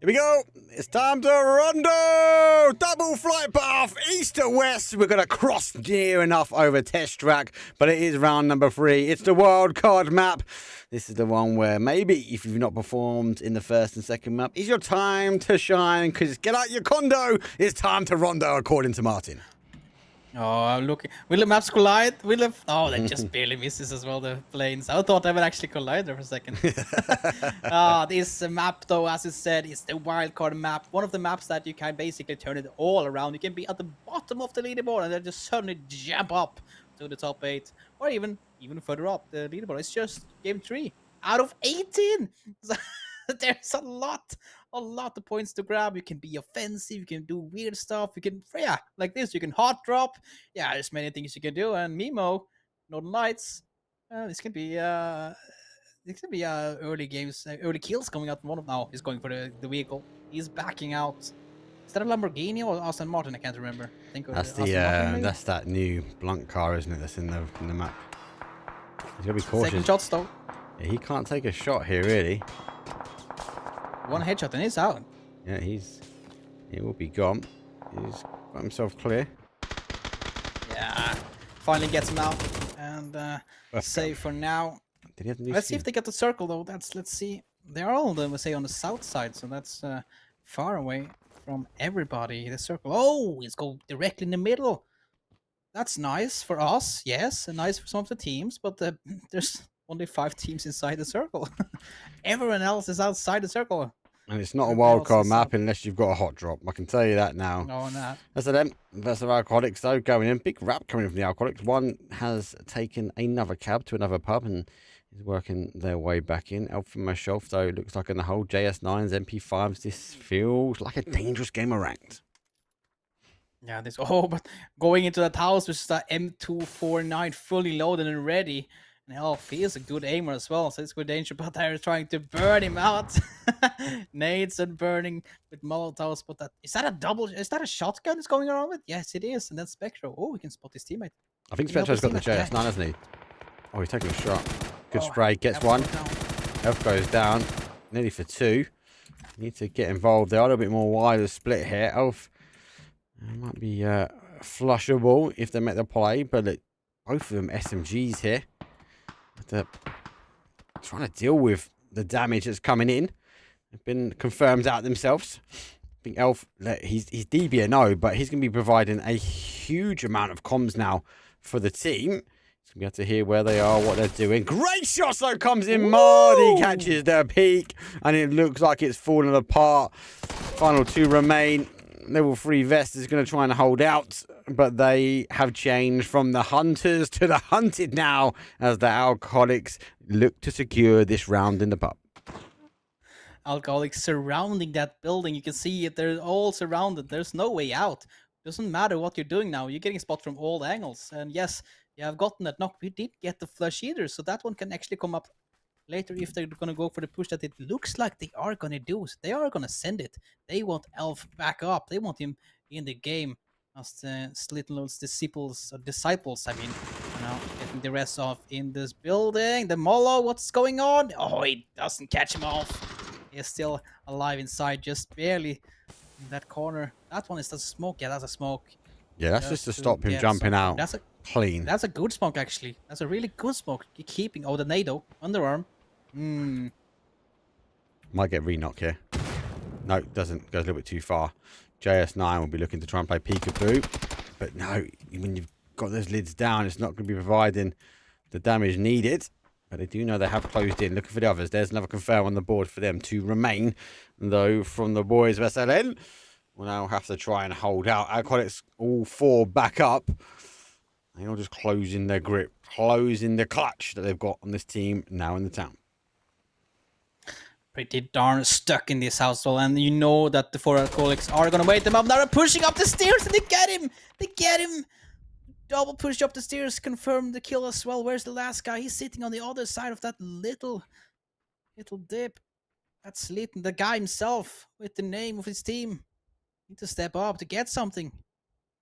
we go. It's time to rondo. Double flight path, east to west. We're going to cross near enough over test track, but it is round number 3. It's the wild card map. This is the one where maybe if you've not performed in the first and second map, is your time to shine, because get out your condo. It's time to rondo, according to Martin. Oh, look. Will the maps collide? Oh, that just barely misses as well, the planes. I thought they would actually collide there for a second. This map, though, as I said, is the wildcard map. One of the maps that you can basically turn it all around. You can be at the bottom of the leaderboard and then just suddenly jump up to the top 8. Or even further up the leaderboard. It's just game 3 out of 18. There's a lot of points to grab. You can be offensive, you can do weird stuff, you can, like this, you can hot drop. Yeah, there's many things you can do. And Mimo, Northern Lights, this can be early games, early kills coming out. One of now is going for the vehicle. He's backing out. Is that a Lamborghini or Aston Martin? I can't remember. I think That's that's that new blunt car, isn't it? That's in the map. He's gotta be cautious. Second shots though. Yeah, he can't take a shot here, really. One headshot and he's out. Yeah, he will be gone. He's got himself clear. Yeah, finally gets him out and safe for now. Did he have the Let's see if they get the circle though. Let's see. They are all, we say, on the south side, so that's far away from everybody. The circle. Oh, it's go directly in the middle. That's nice for us, yes, and nice for some of the teams. But there's only 5 teams inside the circle. Everyone else is outside the circle. And it's not a wildcard map unless you've got a hot drop. I can tell you that now. No, not. That's them. That's the Alcoholics, though, going in. Big rap coming in from the Alcoholics. One has taken another cab to another pub and is working their way back in. Elf from myself, though, looks like in the whole JS9s, MP5s, this feels like a dangerous game of ranked. Yeah, but going into that house, which is the M249 fully loaded and ready. And Elf, he is a good aimer as well, so it's good danger, but they're trying to burn him out. Nades and burning with Molotovs, but is that a shotgun that's going around with? Yes, it is, and then Spectro. Oh, we can spot his teammate. I think Spectro's got the JS9, hasn't he? Oh, he's taking a shot. Good spray, gets one. Elf goes down, nearly for 2. Need to get involved. They are a little bit more wider split here. Elf might be flushable if they make the play, but look, both of them SMGs here. They're trying to deal with the damage that's coming in. They've been confirmed out themselves. I think Elf, he's DBNO, but he's going to be providing a huge amount of comms now for the team. He's going to be able to hear where they are, what they're doing. Great shot, though, comes in. Marty catches the peak, and it looks like it's falling apart. Final 2 remain. Level 3 Vest is going to try and hold out, but they have changed from the hunters to the hunted now as the Alcoholics look to secure this round in the pub. Alcoholics surrounding that building. You can see it. They're all surrounded. There's no way out. Doesn't matter what you're doing now. You're getting spot from all angles. And yes, you have gotten that knock. We didn't get the flush either, so that one can actually come up later if they're going to go for the push that it looks like they are going to do. So they are going to send it. They want Elf back up. They want him in the game as the Slittenload's disciples, I mean, now getting the rest off in this building. The Molo, what's going on? Oh, he doesn't catch him off. He's still alive inside, just barely in that corner. That one is the smoke. Yeah, that's a smoke. Yeah, that's just to stop him jumping out. That's clean. That's a good smoke, actually. That's a really good smoke. Keeping the NATO underarm. Might get re-knock here. No, doesn't. Goes a little bit too far. JS9 will be looking to try and play peekaboo. But no, when you've got those lids down, it's not going to be providing the damage needed. But they do know they have closed in. Looking for the others. There's another confirm on the board for them to remain. Though from the boys of SLN, we'll now have to try and hold out. Alcoholics all 4 back up. They're all just closing their grip. Closing the clutch that they've got on this team now in the town. Pretty darn stuck in this household, and you know that the 4 Alcoholics are gonna wait them up. Now they're pushing up the stairs, and they get him. They get him. Double push up the stairs, confirm the kill as well. Where's the last guy? He's sitting on the other side of that little dip. That's Slitten, the guy himself with the name of his team. Need to step up to get something.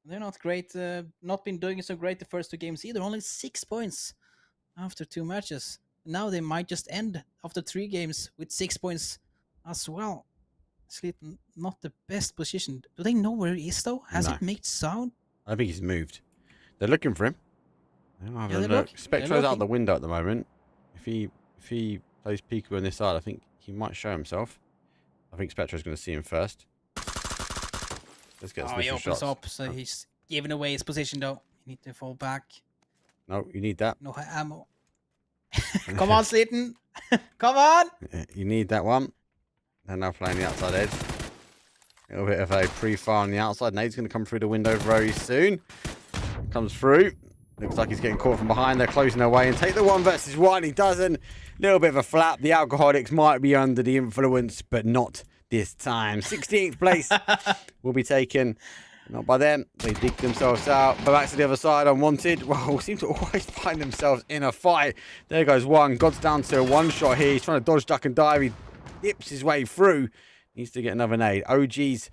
They're not great. Not been doing so great the first 2 games either. Only 6 points after 2 matches. Now they might just end after 3 games with 6 points as well. Sleaton, not the best position. Do they know where he is though? Has No. it made sound? I think he's moved. They're looking for him. They'll have a look. Spectro's out the window at the moment. If he plays peekaboo on this side, I think he might show himself. I think Spectro's going to see him first. Let's get some he opens shots. up, so he's giving away his position though. You need to fall back. No, you need that. No ammo. Come on, Sleaton. Come on. You need that one. They're now playing the outside edge. A little bit of a pre-fire on the outside. Nade's going to come through the window very soon. Comes through. Looks like he's getting caught from behind. They're closing their way and take the 1 versus 1. He doesn't. Little bit of a flap. The Alcoholics might be under the influence, but not this time. 16th place will be taken. Not by them. They dig themselves out. But back to the other side. Unwanted. Well, seem to always find themselves in a fight. There goes one. God's down to a one shot here. He's trying to dodge, duck, and dive. He dips his way through. Needs to get another nade. OGs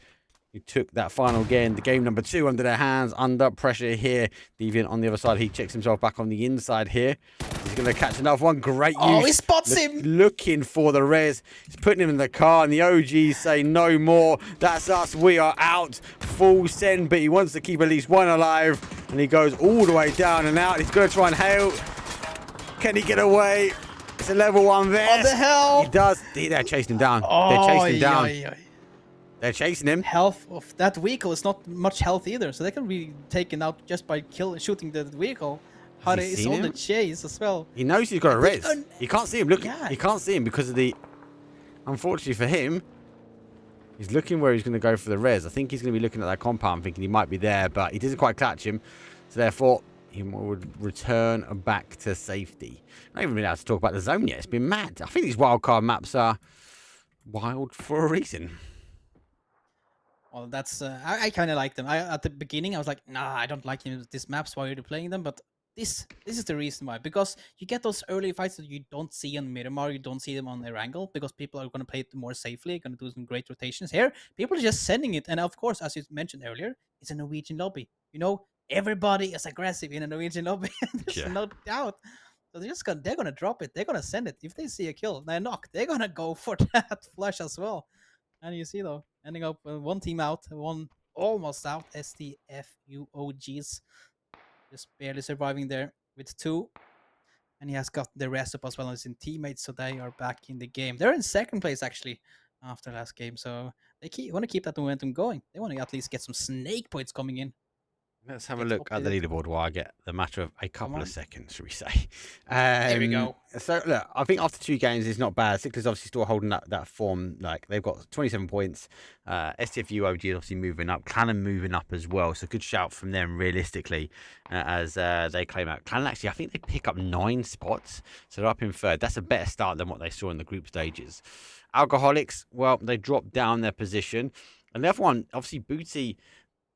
who took that final game, the game number 2 under their hands, under pressure here. Deviant on the other side. He checks himself back on the inside here. He's going to catch another one. Great use. Oh, he spots him. Looking for the res. He's putting him in the car, and the OGs say no more. That's us. We are out. Full send, but he wants to keep at least one alive, and he goes all the way down and out. He's going to try and hail. Can he get away? It's a level 1 vest. What the hell? He does. They're chasing him down. Oh, they're chasing him down. They're chasing him. Health of that vehicle is not much health either, so they can be taken out just by shooting the vehicle. How they is on the chase as well. He knows he's got a res. You can't see him. Look, Yeah. you can't see him because of the. Unfortunately for him, he's looking where he's going to go for the res. I think he's going to be looking at that compound, thinking he might be there, but he doesn't quite catch him. So therefore, he would return back to safety. I haven't been able to talk about the zone yet. It's been mad. I think these wildcard maps are wild for a reason. Well, that's I kind of like them. At the beginning I was like, nah, I don't like these maps. Why are you playing them? But this is the reason why. Because you get those early fights that you don't see on Miramar, you don't see them on Erangel, because people are going to play it more safely, going to do some great rotations. Here, people are just sending it, and of course, as you mentioned earlier, it's a Norwegian lobby. You know, everybody is aggressive in a Norwegian lobby. There's no doubt. So they're gonna drop it. They're gonna send it. If they see a kill, they knock. They're gonna go for that flush as well. And you see though, ending up with one team out, one almost out. STFUOGs just barely surviving there with 2. And he has got the rest up as well as his teammates, so they are back in the game. They're in 2nd place actually after last game, so they want to keep that momentum going. They want to at least get some snake points coming in. Let's have a look at the leaderboard while I get the matter of a couple of seconds, should we say. There we go. So, look, I think after 2 games, it's not bad. Sickler's obviously still holding that form. Like, they've got 27 points. STFU OG is obviously moving up. Clannon moving up as well. So, good shout from them, realistically, as they claim out. Clannon, actually, I think they pick up 9 spots. So, they're up in 3rd. That's a better start than what they saw in the group stages. Alcoholics, well, they dropped down their position. And the other one, obviously, Booty...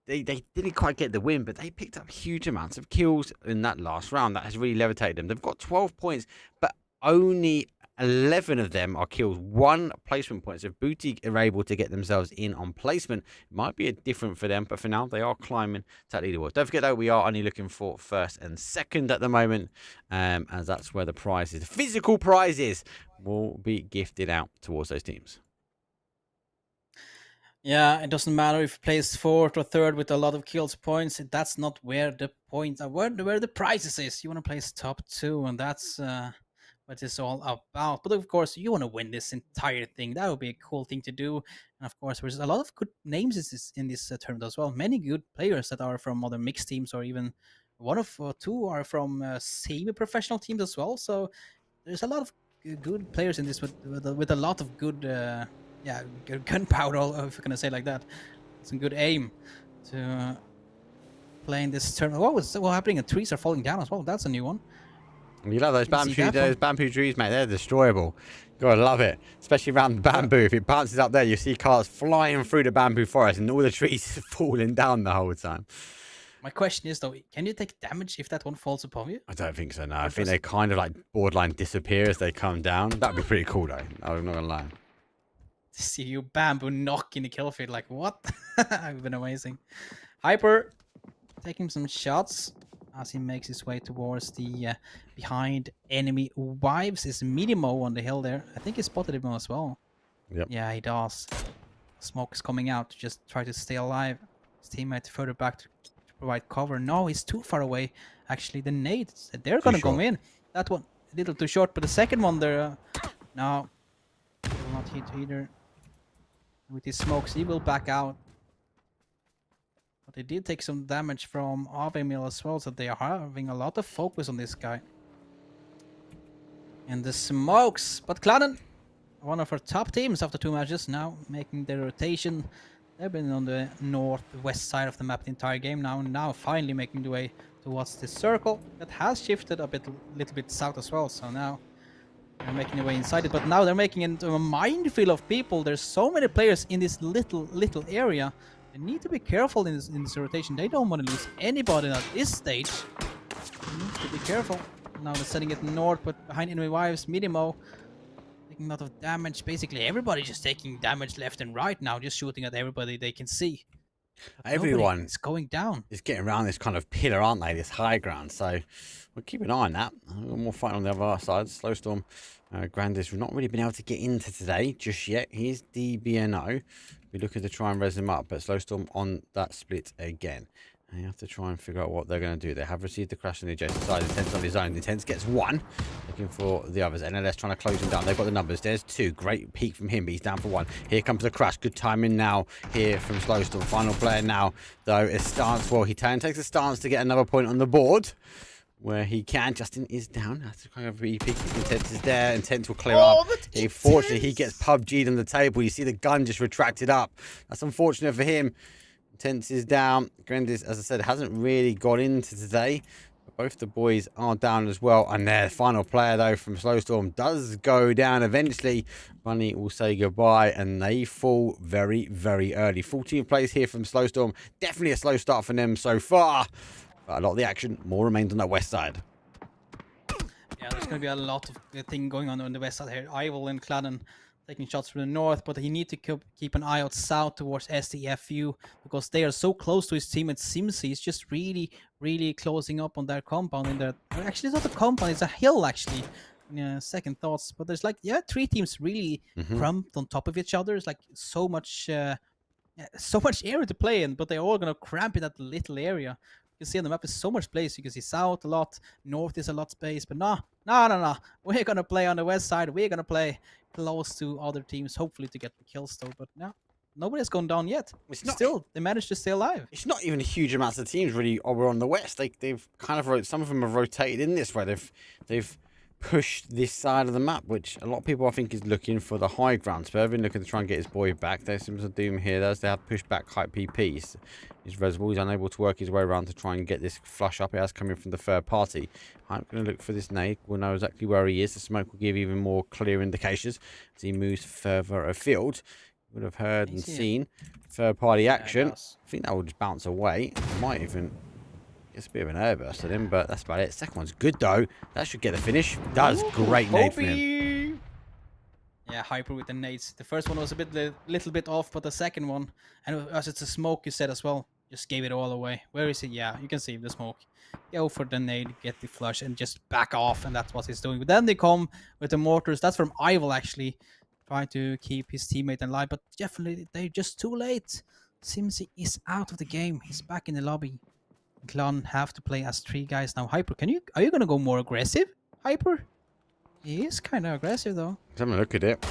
They didn't quite get the win, but they picked up huge amounts of kills in that last round. That has really levitated them. They've got 12 points, but only 11 of them are kills. 1 placement point. So if Booty are able to get themselves in on placement, it might be different for them. But for now, they are climbing to that leaderboard. Don't forget, though, we are only looking for 1st and 2nd at the moment, as that's where the prizes, physical prizes, will be gifted out towards those teams. Yeah, it doesn't matter if he plays 4th or 3rd with a lot of kills points. That's not where the points are. Where the prizes is. You want to place top 2, and that's what it's all about. But of course, you want to win this entire thing. That would be a cool thing to do. And of course, there's a lot of good names in this tournament as well. Many good players that are from other mixed teams, or even 1 or 2 are from semi-professional teams as well. So there's a lot of good players in this with a lot of good. Good gunpowder, if you're gonna say it like that. Some good aim to playing this tournament. What's happening? And trees are falling down as well. That's a new one. You love those bamboo trees, mate. They're destroyable. You gotta love it, especially around the bamboo. If it bounces up there, you see cars flying through the bamboo forest, and all the trees falling down the whole time. My question is though, can you take damage if that one falls upon you? I don't think so. No, I think they kind of like borderline disappear as they come down. That'd be pretty cool, though. I'm not gonna lie. See you bamboo knock in the kill feed, like what? That would been amazing. Hyper taking some shots as he makes his way towards the behind enemy wives. Is Minimo on the hill there? I think he spotted him as well. Yep. Yeah, he does. Smoke is coming out to just try to stay alive. His teammate further back to provide cover. No, he's too far away. Actually, the nades, they're gonna come in. That one, a little too short, but the second one there, no, he will not hit either. With his smokes, he will back out. But they did take some damage from Avemil as well, so they are having a lot of focus on this guy. And the smokes, but Clannen, one of our top teams after 2 matches, now making their rotation. They've been on the northwest side of the map the entire game now finally making the way towards this circle that has shifted a little bit south as well. So now they're making their way inside it, but now they're making it into a minefield of people. There's so many players in this little area. They need to be careful in this rotation. They don't want to lose anybody at this stage. They need to be careful. Now they're setting it north, but behind enemy wives, Minimo taking a lot of damage. Basically, everybody just taking damage left and right now, just shooting at everybody they can see. But everyone is going down. Is getting around this kind of pillar, aren't they? This high ground. So we'll keep an eye on that. More fighting on the other side. Slowstorm, Grandis, we've not really been able to get into today just yet. Here's DBNO. We're looking to try and res him up, but Slowstorm on that split again. And you have to try and figure out what they're going to do. They have received the crash on the adjacent side. Intense on his own. Intense gets one. Looking for the others. NLS trying to close him down. They've got the numbers. There's two. Great peek from him, but he's down for one. Here comes the crash. Good timing now here from Slowstorm. Final player now, though, is stance. Well, he takes a stance to get another point on the board. Where he can. Justin is down. That's kind of be peeking. Intense is there. Intense will clear up. Unfortunately, he gets PUBG'd on the table. You see the gun just retracted up. That's unfortunate for him. Intense is down. Grandis, as I said, hasn't really got into today. Both the boys are down as well. And their final player, though, from Slowstorm does go down eventually. Bunny will say goodbye, and they fall very, very early. 14th place here from Slowstorm. Definitely a slow start for them so far. But a lot of the action more remains on that west side. Yeah, there's going to be a lot of thing going on the west side here. Ival and Clannen taking shots from the north, but he need to keep an eye out south towards SDFU because they are so close to his team at Simsi. It's just really, really closing up on their compound. In there, actually, it's not a compound; it's a hill. Actually, second thoughts. But there's like 3 teams really cramped on top of each other. It's like so much area to play in, but they're all gonna cramp in that little area. You can see on the map is so much space. You can see south a lot, north is a lot space, but no. We're gonna play on the west side. We're gonna play close to other teams, hopefully to get the kills though. But no, nobody's gone down yet. They managed to stay alive. It's not even a huge amount of teams really over on the west. They've kind of some of them have rotated in this way. They've pushed this side of the map, which a lot of people I think is looking for the high ground. Spurvin looking to try and get his boy back. There's some doom here. They have pushed back Hype PPs. His reservoir, he's unable to work his way around to try and get this flush up. It has coming from the third party. I'm going to look for this nade. We'll know exactly where he is. The smoke will give even more clear indications as he moves further afield. You would have heard and seen third party action. I think that will just bounce away. Might even it's a bit of an airburst at him, but that's about it. Second one's good, though. That should get the finish. Does great nade for him. Yeah, Hyper with the nades. The first one was a little bit off, but the second one, and as it's a smoke, you said as well, just gave it all away. Where is he? Yeah, you can see the smoke. Go for the nade, get the flush, and just back off, and that's what he's doing. But then they come with the mortars. That's from Ival, actually, trying to keep his teammate alive, but definitely they're just too late. Simsi is out of the game. He's back in the lobby. Clan have to play as 3 guys now. Hyper, are you gonna go more aggressive, Hyper? He is kind of aggressive though. Let's have a look at it.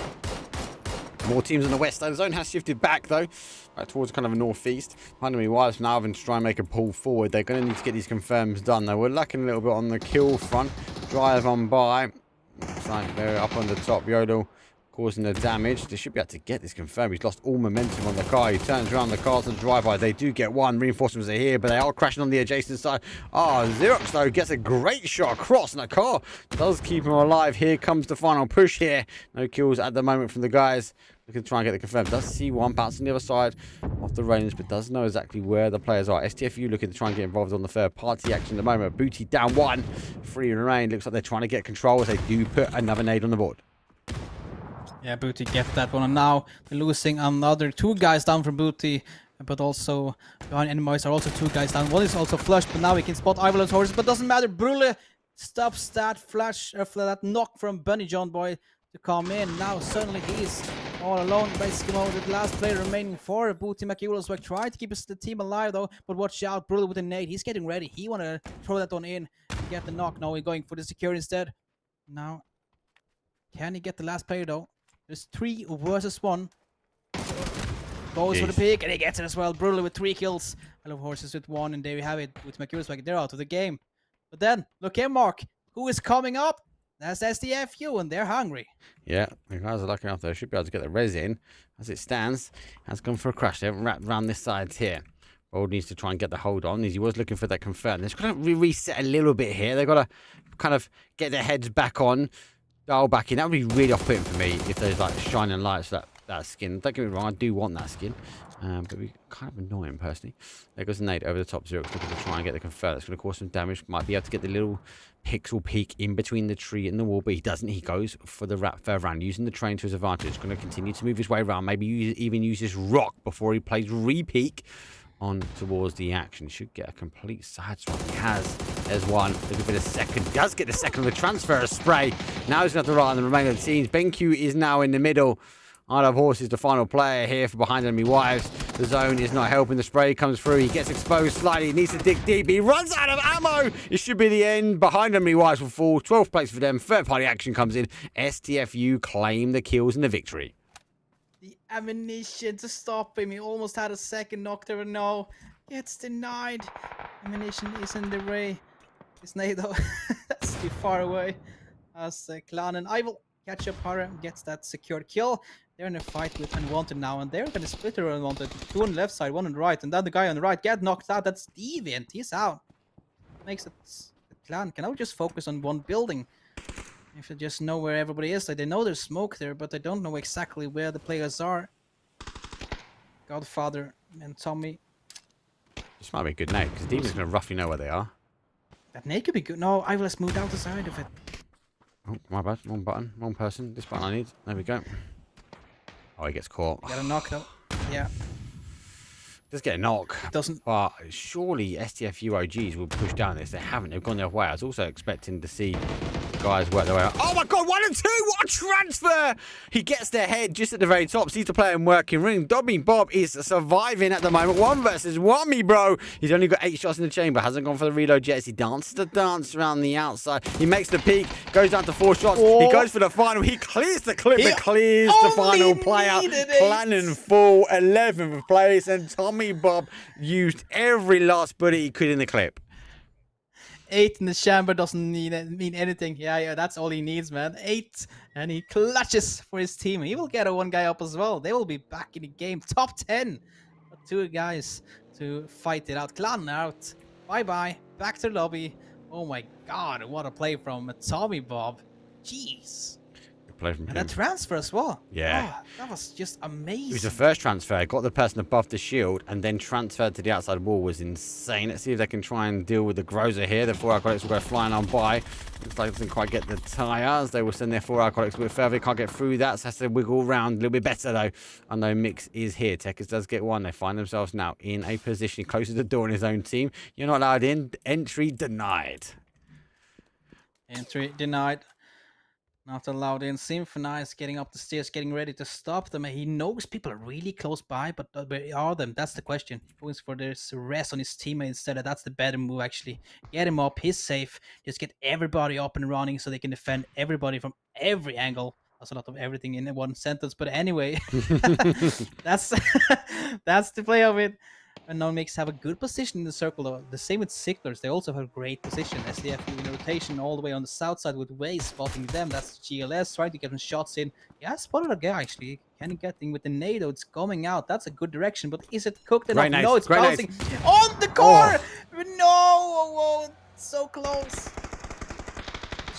More teams on the west side. The zone has shifted back though, back towards kind of a northeast. Finally, Wives now having to try and make a pull forward. They're going to need to get these confirms done though. We're lacking a little bit on the kill front. Drive on by. Looks like they're up on the top. Yodel causing the damage. They should be able to get this confirmed. He's lost all momentum on the car. He turns around the car to the drive-by. They do get one. Reinforcements are here, but they are crashing on the adjacent side. Xerox, though, gets a great shot across, and the car does keep him alive. Here comes the final push here. No kills at the moment from the guys. Looking to try and get the confirmed. Does see one bounce on the other side of the range, but doesn't know exactly where the players are. STFU looking to try and get involved on the third party action at the moment. Booty down one. 3 remain. Looks like they're trying to get control as they do put another nade on the board. Yeah, Booty get that one, and now they're losing another 2 guys down from Booty, but also behind enemies are also 2 guys down. One is also flushed, but now we can spot Ival's horses, but doesn't matter. Brule stops that flash, that knock from Bunny John Boy to come in. Now suddenly he's all alone. Eskimo, the last player remaining for Booty McEulsberg, trying to keep the team alive though, but watch out, Brutal with a nade. He's getting ready. He want to throw that one in and get the knock. No, he's going for the security instead. Now, can he get the last player though? There's 3 versus 1. Goes for the pick, and he gets it as well. Brutal with 3 kills. I love horses with 1, and there we have it with McEulsberg. They're out of the game. But then, look here, Mark. Who is coming up? That's SDFU, and they're hungry. Yeah, the guys are lucky enough they should be able to get the res in. As it stands, has gone for a crash. They haven't wrapped around this side here. Bold needs to try and get the hold on. He was looking for that confirm. They've got to reset a little bit here. They've got to kind of get their heads back on, dial back in. That would be really off-putting for me if there's like shining lights that skin. Don't get me wrong, I do want that skin. But it'd be kind of annoying personally. There goes the nade over the top. Zero looking to try and get the confirm. That's going to cause some damage. Might be able to get the little pixel peek in between the tree and the wall, but he doesn't. He goes for the further round, using the train to his advantage. Going to continue to move his way around. Maybe even use this rock before he plays re-peek on towards the action. He should get a complete side swap. He has. There's one. A little bit of second. Does get the second on the transfer spray. Now he's going to have to rely on the remainder of the teams. BenQ is now in the middle. I Love Horses, the final player here for Behind Enemy Wives. The zone is not helping. The spray comes through. He gets exposed slightly. He needs to dig deep. He runs out of ammo. It should be the end. Behind Enemy Wives will fall. 12th place for them. Third party action comes in. STFU claim the kills and the victory. The ammunition to stop him. He almost had a second knock there. No, it's denied. Ammunition is in the way. It's NATO. That's too far away. As Clan and I will catch up. Hara gets that secured kill. They're in a fight with Unwanted now, and they're going to split their Unwanted. 2 on the left side, 1 on the right, and then the guy on the right get knocked out. That's Deviant. He's out. Makes it the Clan can now just focus on one building. If they just know where everybody is, like they know there's smoke there, but they don't know exactly where the players are. Godfather and Tommy. This might be a good nade, because Demon's going to roughly know where they are. That nade could be good. No, I will just moved out the side of it. Oh, my bad. Wrong button. Wrong person. This button I need. There we go. Oh, he gets caught. Got a knock though. Yeah. Does get a knock. Doesn't. But surely STFU OGs will push down this. They haven't. They've gone the other way. I was also expecting to see guys work their way up. Oh my god, 1 and 2! What a transfer! He gets their head just at the very top. Sees the player in working ring. Dobby Bob is surviving at the moment. 1 versus 1, me bro. He's only got 8 shots in the chamber. Hasn't gone for the reload yet. He dances the dance around the outside. He makes the peak. Goes down to 4 shots. Oh. He goes for the final. He clears the clip. He clears the final player. Planning full 11th place. And Tommy Bob used every last bullet he could in the clip. 8 in the chamber doesn't mean anything. Yeah, that's all he needs, man. 8, and he clutches for his team. He will get a 1 guy up as well. They will be back in the game. Top 10. 2 guys to fight it out. Clan out. Bye-bye. Back to the lobby. Oh my god, what a play from Tommy Bob. Jeez. Play from and that transfer as well. Yeah. Oh, that was just amazing. It was the first transfer. Got the person above the shield and then transferred to the outside wall was insane. Let's see if they can try and deal with the Groza here. The 4 alcoholics will go flying on by. Looks like it doesn't quite get the tires. They will send their 4 alcoholics a bit further. Can't get through that. So has to wiggle around a little bit better though. Unknown Mix is here. Tekers does get 1. They find themselves now in a position close to the door in his own team. You're not allowed in. Entry denied. Entry denied. Not allowed in. Symphonize getting up the stairs, getting ready to stop them. He knows people are really close by, but where are them? That's the question. He goes for this rest on his teammate instead. That's the better move, actually. Get him up. He's safe. Just get everybody up and running so they can defend everybody from every angle. That's a lot of everything in one sentence, but anyway, that's that's the play of it. And now Mix have a good position in the circle though. The same with Sicklers, they also have a great position. SDF in rotation all the way on the south side with Waze spotting them. That's GLS trying to get some shots in. Yeah, I spotted a guy actually. Can he get in with the NATO? It's coming out. That's a good direction, but is it cooked enough? Nice. No, it's Great bouncing nice. on the core! Oh. No! Whoa, so close.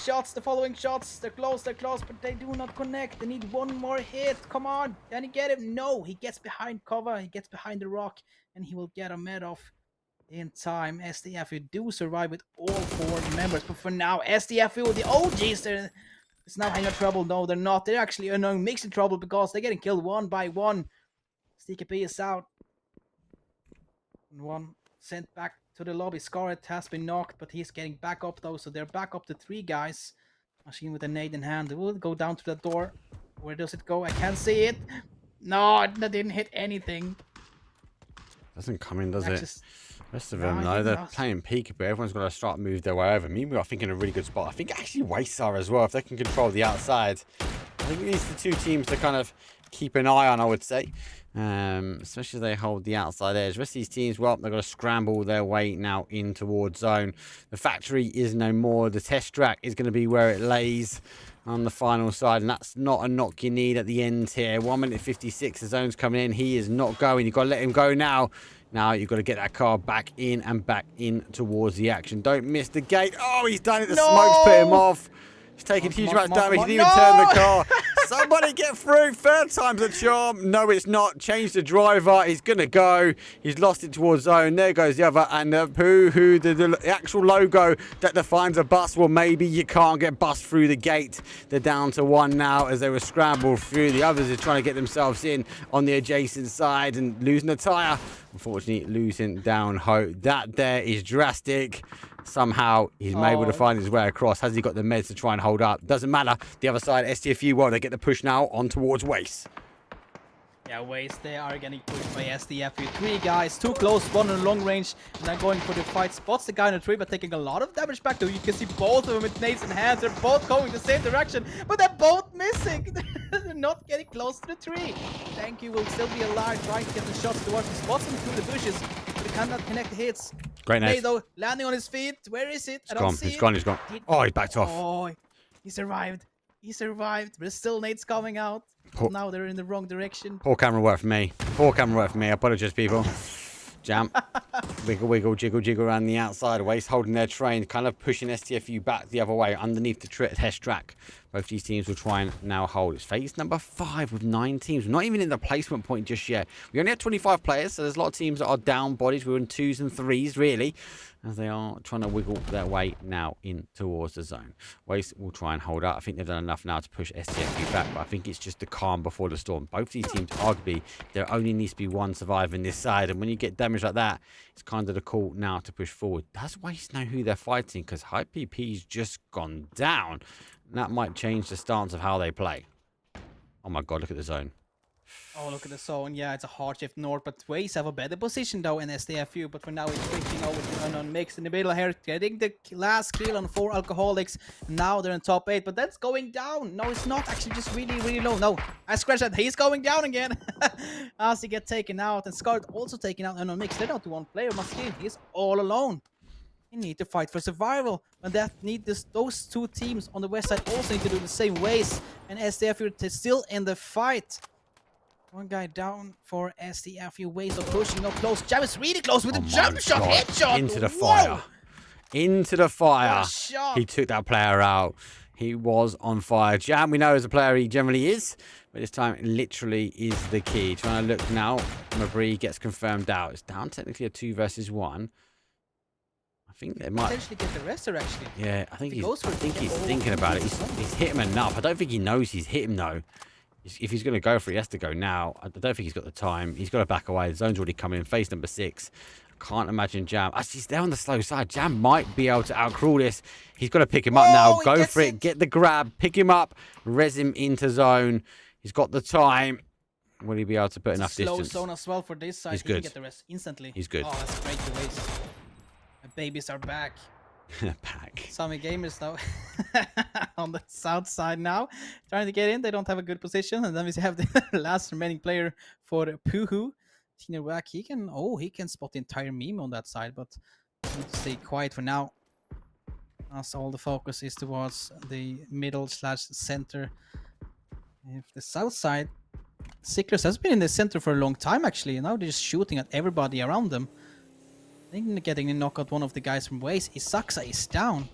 Shots, the following shots, they're close, but they do not connect. They need 1 more hit. Come on, can he get him? No, he gets behind cover, he gets behind the rock, and he will get a med off in time. SDFU do survive with all 4 members, but for now, SDFU, the OGs, it's now hanging trouble. No, they're not. They're actually mixing trouble because they're getting killed 1 by 1. STKP is out. And 1 sent back to the lobby. Scarlet has been knocked, but he's getting back up though, so they're back up to 3 guys. Machine with a nade in hand. It will go down to the door. Where does it go? I can't see it. No, that didn't hit anything. Doesn't come in, does it? Just... Rest of No, them, I though, think they're not. playing peek, but everyone's got to start move their way over. Meanwhile, I think in a really good spot. I think actually Wastes are as well, if they can control the outside. I think these are the two teams to kind of keep an eye on, I would say. Especially if they hold the outside edge. The rest of these teams, well, they've got to scramble their way now in towards zone. The factory is no more. The test track is going to be where it lays on the final side, and that's not a knock you need at the end here. 1 minute 56, the zone's coming in. He is not going. You've got to let him go now. Now you've got to get that car back in and back in towards the action. Don't miss the gate. Oh, he's done it. The smoke's put him off. He's taking huge amount of damage. He didn't even turn the car. Somebody get through. Third time's a charm. No, it's not. Change the driver. He's going to go. He's lost it towards zone. There goes the other. And the actual logo that defines a bus. Well, maybe you can't get bus through the gate. They're down to 1 now as they were scrambled through. The others are trying to get themselves in on the adjacent side and losing a tyre. Unfortunately, losing down Hope. That there is drastic. Somehow he's able to find his way across. Has he got the meds to try and hold up? Doesn't matter. The other side, STFU, well, they get the push now on towards Waste. Yeah, Waste, they are getting pushed by SDF with 3 guys, 2 close, 1 in long range, and then going for the fight. Spots the guy in the tree, but taking a lot of damage back though. You can see both of them with nades in hands. They're both going the same direction, but they're both missing. They're not getting close to the tree. Thank you will still be alive, trying to get the shots towards the spots and through the bushes, but he cannot connect the hits. Great nade. Though, landing on his feet. Where is it? I don't see it. He's gone. Oh, he backed off. Oh, he survived. He survived. There's still nades coming out. Now they're in the wrong direction. Poor camera work for me. I apologize, people. Jam. Wiggle, wiggle, jiggle, jiggle around the outside. Waste holding their train, kind of pushing STFU back the other way underneath the test track. Both these teams will try and now hold. It's phase number 5 with 9 teams. We're not even in the placement point just yet. We only have 25 players, so there's a lot of teams that are down bodies. We're in 2s and 3s, really, as they are trying to wiggle their way now in towards the zone. Waste will try and hold out. I think they've done enough now to push STFU back, but I think it's just the calm before the storm. Both these teams, arguably, there only needs to be one survivor in this side, and when you get damage like that, it's kind of the call now to push forward. Does Waste know who they're fighting? Because High PP's just gone down. That might change the stance of how they play. Oh my god, look at the zone. Oh, look at the zone. Yeah, it's a hard shift north, but Waze have a better position though in SDFU. But for now, it's switching over to unknown mix in the middle here, getting the last kill on 4 alcoholics. Now they're in top 8, but that's going down. No, it's not actually just really, really low. No, I scratched that. He's going down again. As he gets taken out, and Scarlet also taken out unknown mix. They're not the one player. Muskin, he's all alone. You need to fight for survival, and that those 2 teams on the west side also need to do the same ways. And SDFU is still in the fight. 1 guy down for SDFU. Ways of pushing up close. Jam is really close with a jump shot, headshot. Into the fire. Into the fire. Shot. He took that player out. He was on fire. Jam, we know as a player he generally is, but this time literally is the key. Trying to look now. Mabry gets confirmed out. It's down technically a 2 versus 1. I think they might potentially get the rester actually. Yeah, I think he's thinking about it. He's hit him enough. I don't think he knows he's hit him though. If he's going to go for it, he has to go now. I don't think he's got the time. He's got to back away. The zone's already coming in. Phase number 6. I can't imagine Jam. Actually, he's there on the slow side. Jam might be able to outcrawl this. He's got to pick him up now. Go for it. Get the grab. Pick him up. Res him into zone. He's got the time. Will he be able to put enough distance? Slow zone as well for this side. He's He good. can get the rest instantly. He's good. Oh, that's great to waste. My babies are back. Back. Sami Gamers now on the south side now, trying to get in. They don't have a good position, and then we have the last remaining player for Puhu. Tina Wack, he can spot the entire meme on that side, but need to stay quiet for now. As all the focus is towards the middle / center. If the south side, Sicklers has been in the center for a long time actually, and now they're just shooting at everybody around them. I think they're getting a knockout one of the guys from Waze. Isaksa is down.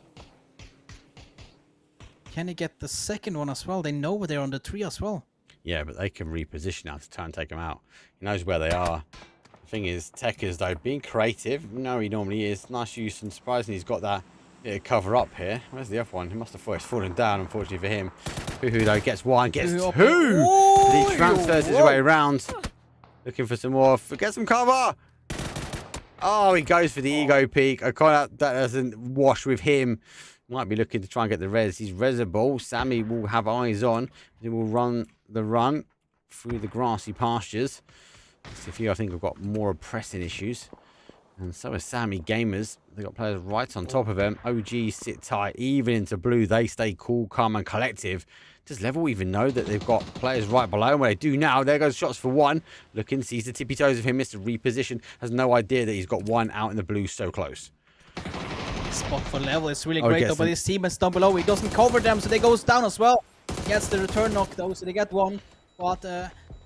Can he get the second one as well? They know they're on the tree as well. Yeah, but they can reposition now to try and take him out. He knows where they are. The thing is, Tekers, though, being creative, no, he normally is. Nice use, and surprisingly, he's got that bit of cover up here. Where's the other one? He must have thought it's fallen down, unfortunately for him. Puhu, though, gets 1, gets 2. He transfers his way around. Looking for some more. Get some cover. Oh, he goes for the ego peak. That doesn't wash with him. Might be looking to try and get the res. He's resable. Sammy will have eyes on. He will run the run through the grassy pastures. Sophia, I think, have got more pressing issues. And so is Sammy Gamers. They've got players right on top of them. OG sit tight. Even into blue, they stay cool, calm, and collective. Does Level even know that they've got players right below them? Well, they do now. There goes shots for one. Looking, sees the tippy toes of him, missed a reposition. Has no idea that he's got one out in the blue so close. Spot for Level is really great though, but his teammates down below, he doesn't cover them, so they goes down as well. Gets the return knock though, so they get one. But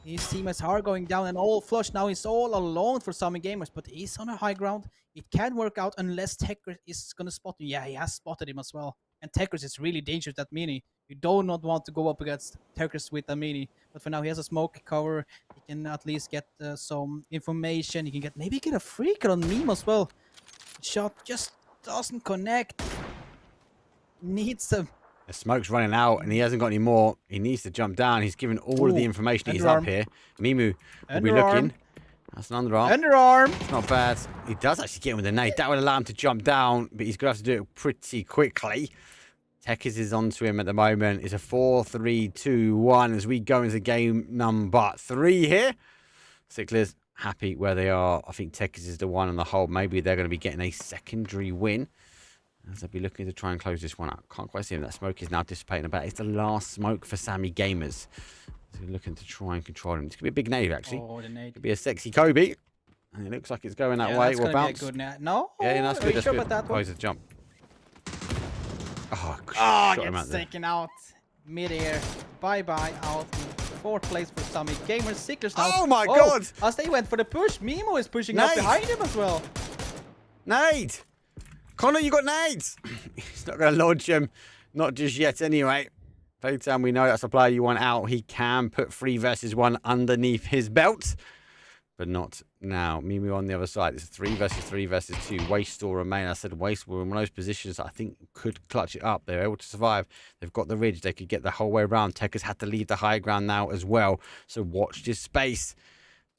his teammates are going down and all flush. Now he's all alone for Sammy Gamers, but he's on a high ground. It can work out unless Tekers is gonna spot him. Yeah, he has spotted him as well. And Tekers is really dangerous, that mini. You do not want to go up against Tekers with a mini. But for now, he has a smoke cover. He can at least get some information. He can maybe get a free kill on Meme as well. Shot just doesn't connect. Needs some. The smoke's running out and he hasn't got any more. He needs to jump down. He's given all of the information. He's up here. Mimu will be looking. That's an underarm. Underarm. It's not bad. He does actually get him with a nade. That would allow him to jump down, but he's going to have to do it pretty quickly. Tekers is onto him at the moment. It's a 4-3-2-1 as we go into game number 3 here. Sicklers happy where they are. I think Tekers is the one on the whole. Maybe they're going to be getting a secondary win. As they'll be looking to try and close this one out. Can't quite see him. That smoke is now dissipating about. It's the last smoke for Sammy Gamers. So we're looking to try and control him. This could be a big nade, actually. Oh, the nade. Could be a sexy Kobe. And it looks like it's going that way. We'll bounce. Be a good nade. No? Yeah, that's good. That's sure good. about that one? Oh, he's a jump. Oh, gets taken out mid-air. Bye-bye out in 4th place for Sammy Gamers. Sicklers now. Oh, my God. As they went for the push, Mimo is pushing up behind him as well. Nade. Connor, you got nades. He's not going to launch him. Not just yet, anyway. Playtime, we know that's a player you want out. He can put 3 versus 1 underneath his belt, but not now. Mimu on the other side. It's 3 versus 3 versus 2. Waste still remain. I said Waste were in one of those positions that I think could clutch it up. They're able to survive. They've got the ridge. They could get the whole way around. Tekers had to leave the high ground now as well. So watch this space.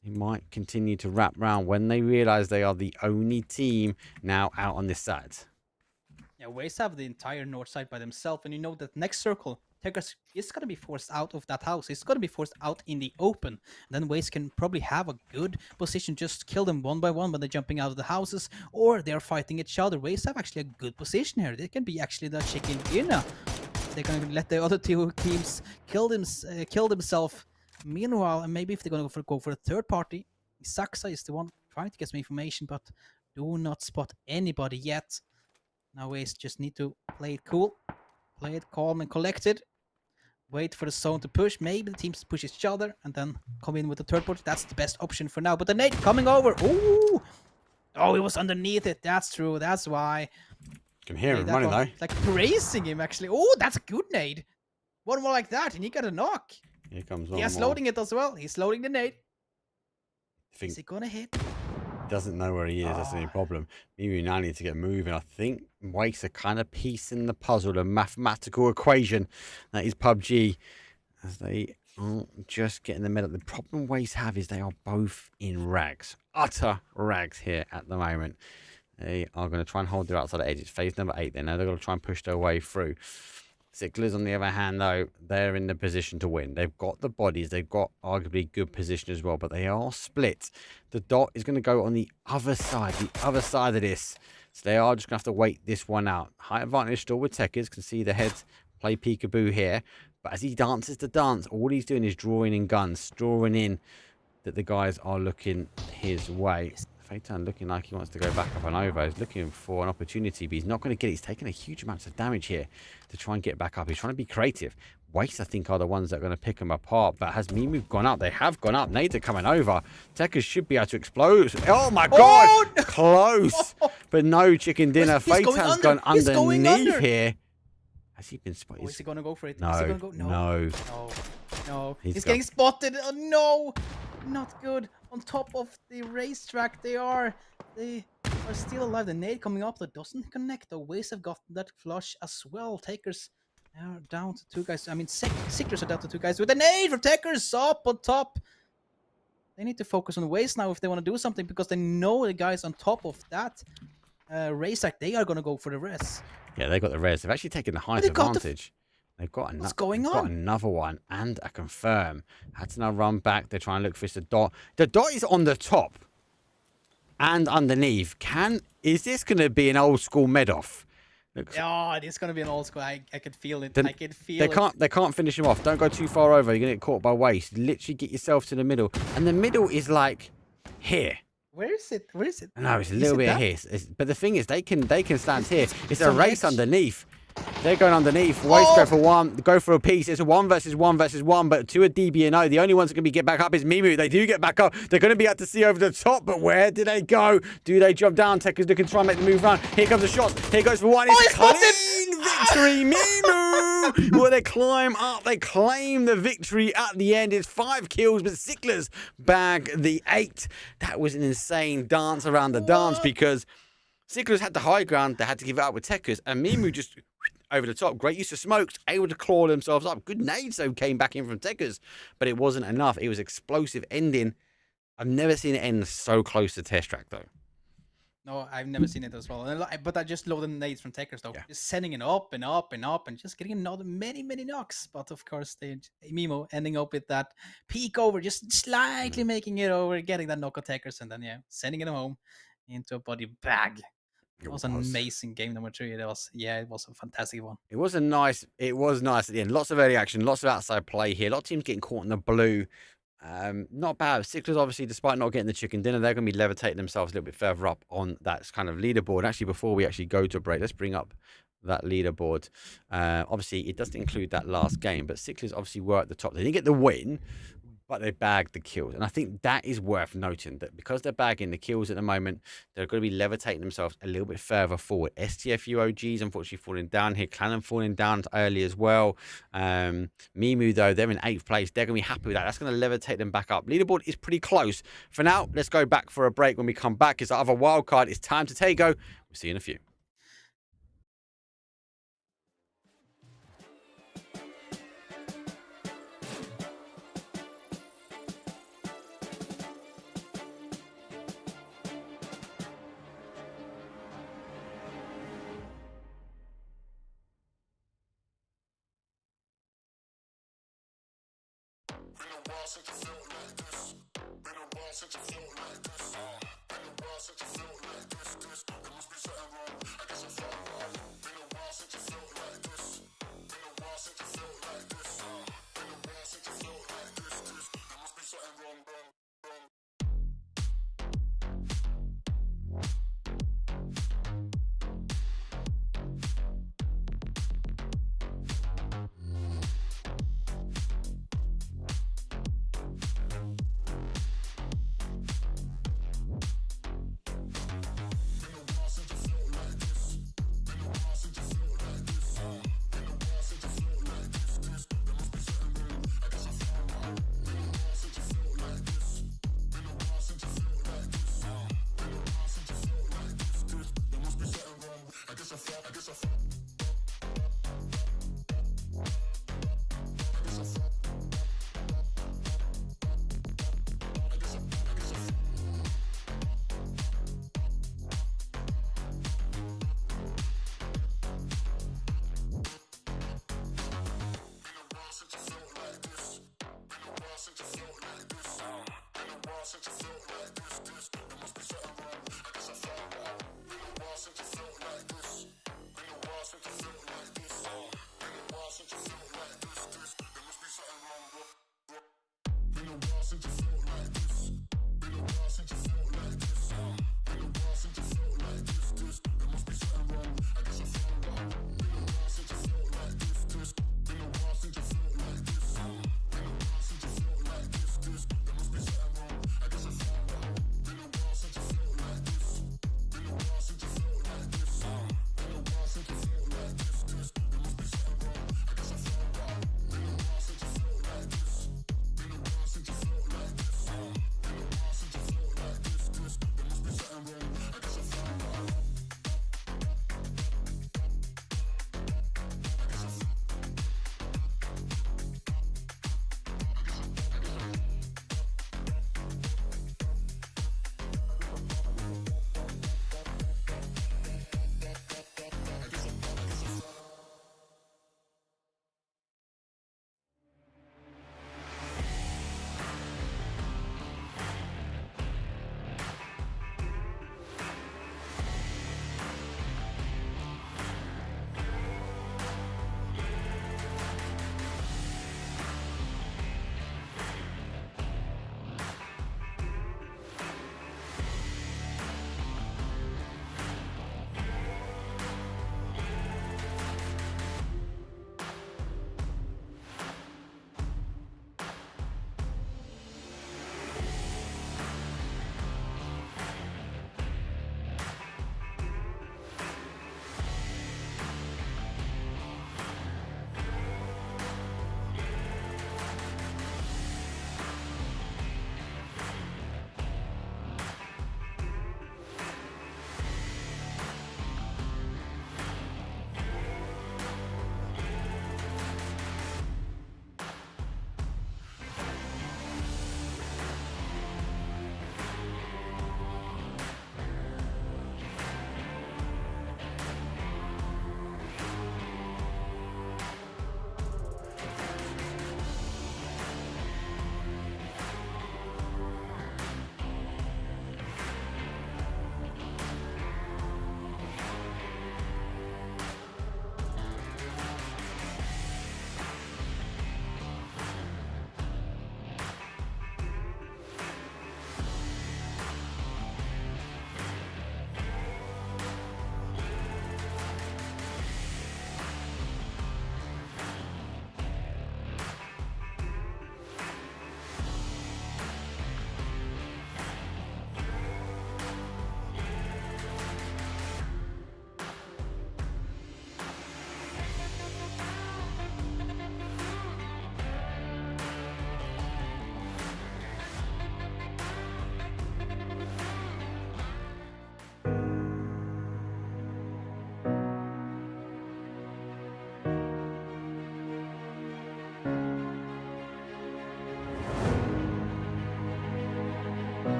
He might continue to wrap round when they realise they are the only team now out on this side. Yeah, Waze have the entire north side by themselves, and you know that next circle, Tekers is going to be forced out of that house. It's going to be forced out in the open. And then Waze can probably have a good position, just kill them one by one when they're jumping out of the houses, or they're fighting each other. Waze have actually a good position here. They can be actually the chicken dinner. They're going to let the other two teams kill themselves. Meanwhile, and maybe if they're going to go for a third party, Saxa is the one trying to get some information, but do not spot anybody yet. Now Waze just need to play it cool, play it calm and collected. Wait for the zone to push. Maybe the teams push each other and then come in with the third party. That's the best option for now. But the nade coming over. Ooh! Oh, it was underneath it. That's true. That's why. You can hear him running though. Like praising him actually. Oh, that's a good nade. One more like that and he got a knock. Here comes one. He's loading it as well. He's loading the nade. Is he gonna hit? He doesn't know where he is. That's the only problem. Maybe now need to get moving. I think Wake's a kind of piece in the puzzle, the mathematical equation that is PUBG, as they aren't just getting the middle. The problem Wake's have is they are both in rags, utter rags here at the moment. They are going to try and hold their outside edge. It's phase number 8. They know they're going to try and push their way through. Sicklers, on the other hand, though, they're in the position to win. They've got the bodies. They've got arguably good position as well, but they are split. The dot is going to go on the other side of this. So they are just going to have to wait this one out. High advantage still with Tekers. Can see the heads play peekaboo here. But as he dances the dance, all he's doing is drawing in guns, drawing in that the guys are looking his way. Phaeton looking like he wants to go back up and over. He's looking for an opportunity, but he's not going to get it. He's taking a huge amount of damage here to try and get back up. He's trying to be creative. Waste, I think, are the ones that are going to pick him apart. But has Mimu gone up? They have gone up. Nades are coming over. Tekers should be able to explode. Oh, my God. Oh, no. Close. But no chicken dinner. Phaeton's gone underneath here. Has he been spotted? Oh, is he going to go for it? No. Is he gonna go? No. No. He's getting spotted. Oh, no. Not good. On top of the racetrack, they are still alive. The nade coming up that doesn't connect. The Waves have gotten that flush as well. Tekers are down to 2 guys. I mean, Sicklers are down to 2 guys with a nade from Tekers up on top. They need to focus on the Waves now if they want to do something, because they know the guys on top of that Razak, they are gonna go for the res. Yeah, they got the res. They've actually taken the height they got the advantage. They've got What's going they've got on? another one and a confirm. Had to now run back. They're trying to look for the dot. The dot is on the top and underneath. Is this going to be an old school mid-off? Oh, it is gonna be an old school. I could feel it. Then I could feel it. They can't finish him off. Don't go too far over. You're gonna get caught by waist. Literally get yourself to the middle. And the middle is like here. Where is it? Where is it? No, it's a Is little it bit that? here. But the thing is, they can stand here. It's a on race edge. underneath. They're going underneath. Waste go for one. Go for a piece. It's a 1 versus 1 versus 1. But to a DBNO, the only ones that can get back up is Mimu. They do get back up. They're going to be able to see over the top. But where do they go? Do they jump down? Tekker's looking to try and make the move run. Here comes the shot. Here goes for one. It's clean victory. Mimu. Well, they climb up. They claim the victory at the end. It's 5 kills, but Sicklers bag the 8. That was an insane dance around the dance because Sicklers had the high ground. They had to give it up with Tekker's. And Mimu just over the top. Great use of smokes. Able to claw themselves up. Good nades, though, came back in from Tekker's. But it wasn't enough. It was explosive ending. I've never seen it end so close to Test Track, though. No, I've never seen it as well. But I just love the nades from Tekker's though. Yeah. Just sending it up and up and up and just getting another many knocks. But of course, Mimo ending up with that peek over, just slightly making it over, getting that knock on Tekker's, and then sending it home into a body bag. It was an amazing game number 3. It was a fantastic one. It was nice at the end. Lots of early action, lots of outside play here. A lot of teams getting caught in the blue. Not bad. Sicklers, obviously, despite not getting the chicken dinner, they're going to be levitating themselves a little bit further up on that kind of leaderboard. Actually, before we actually go to a break, let's bring up that leaderboard. Obviously, it doesn't include that last game, but Sicklers obviously were at the top. They didn't get the win, but they bagged the kills. And I think that is worth noting, that because they're bagging the kills at the moment, they're going to be levitating themselves a little bit further forward. STFU OGs, unfortunately, falling down here. Clannon falling down early as well. Mimu, though, they're in 8th place. They're going to be happy with that. That's going to levitate them back up. Leaderboard is pretty close. For now, let's go back for a break. When we come back, it's the other wild card. It's time to take go. We'll see you in a few. Been a while since I felt like this. Been a while since I felt like this. Been a while since I felt like this. There must be something wrong. I guess I felt wrong. Been a while since I felt like this. Been a while since I felt like this. Been a while since I felt like this. There must be something wrong. Been a while since I felt like this. Been a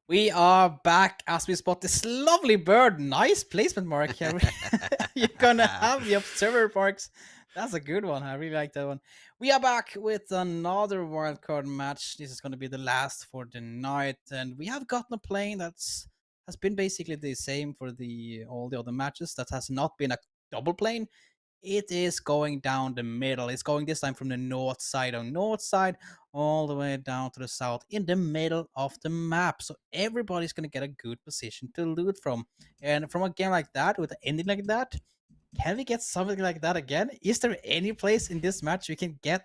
We are back as we spot this lovely bird. Nice placement, Mark. You're gonna have the observer marks. That's a good one. I really like that one. We are back with another wildcard match. This is gonna be the last for the night, and we have gotten a plane that's has been basically the same for the all the other matches. That has not been a double plane. It is going down the middle. It's going this time from the north side all the way down to the south in the middle of the map. So everybody's going to get a good position to loot from. And from a game like that, with an ending like that, can we get something like that again? Is there any place in this match we can get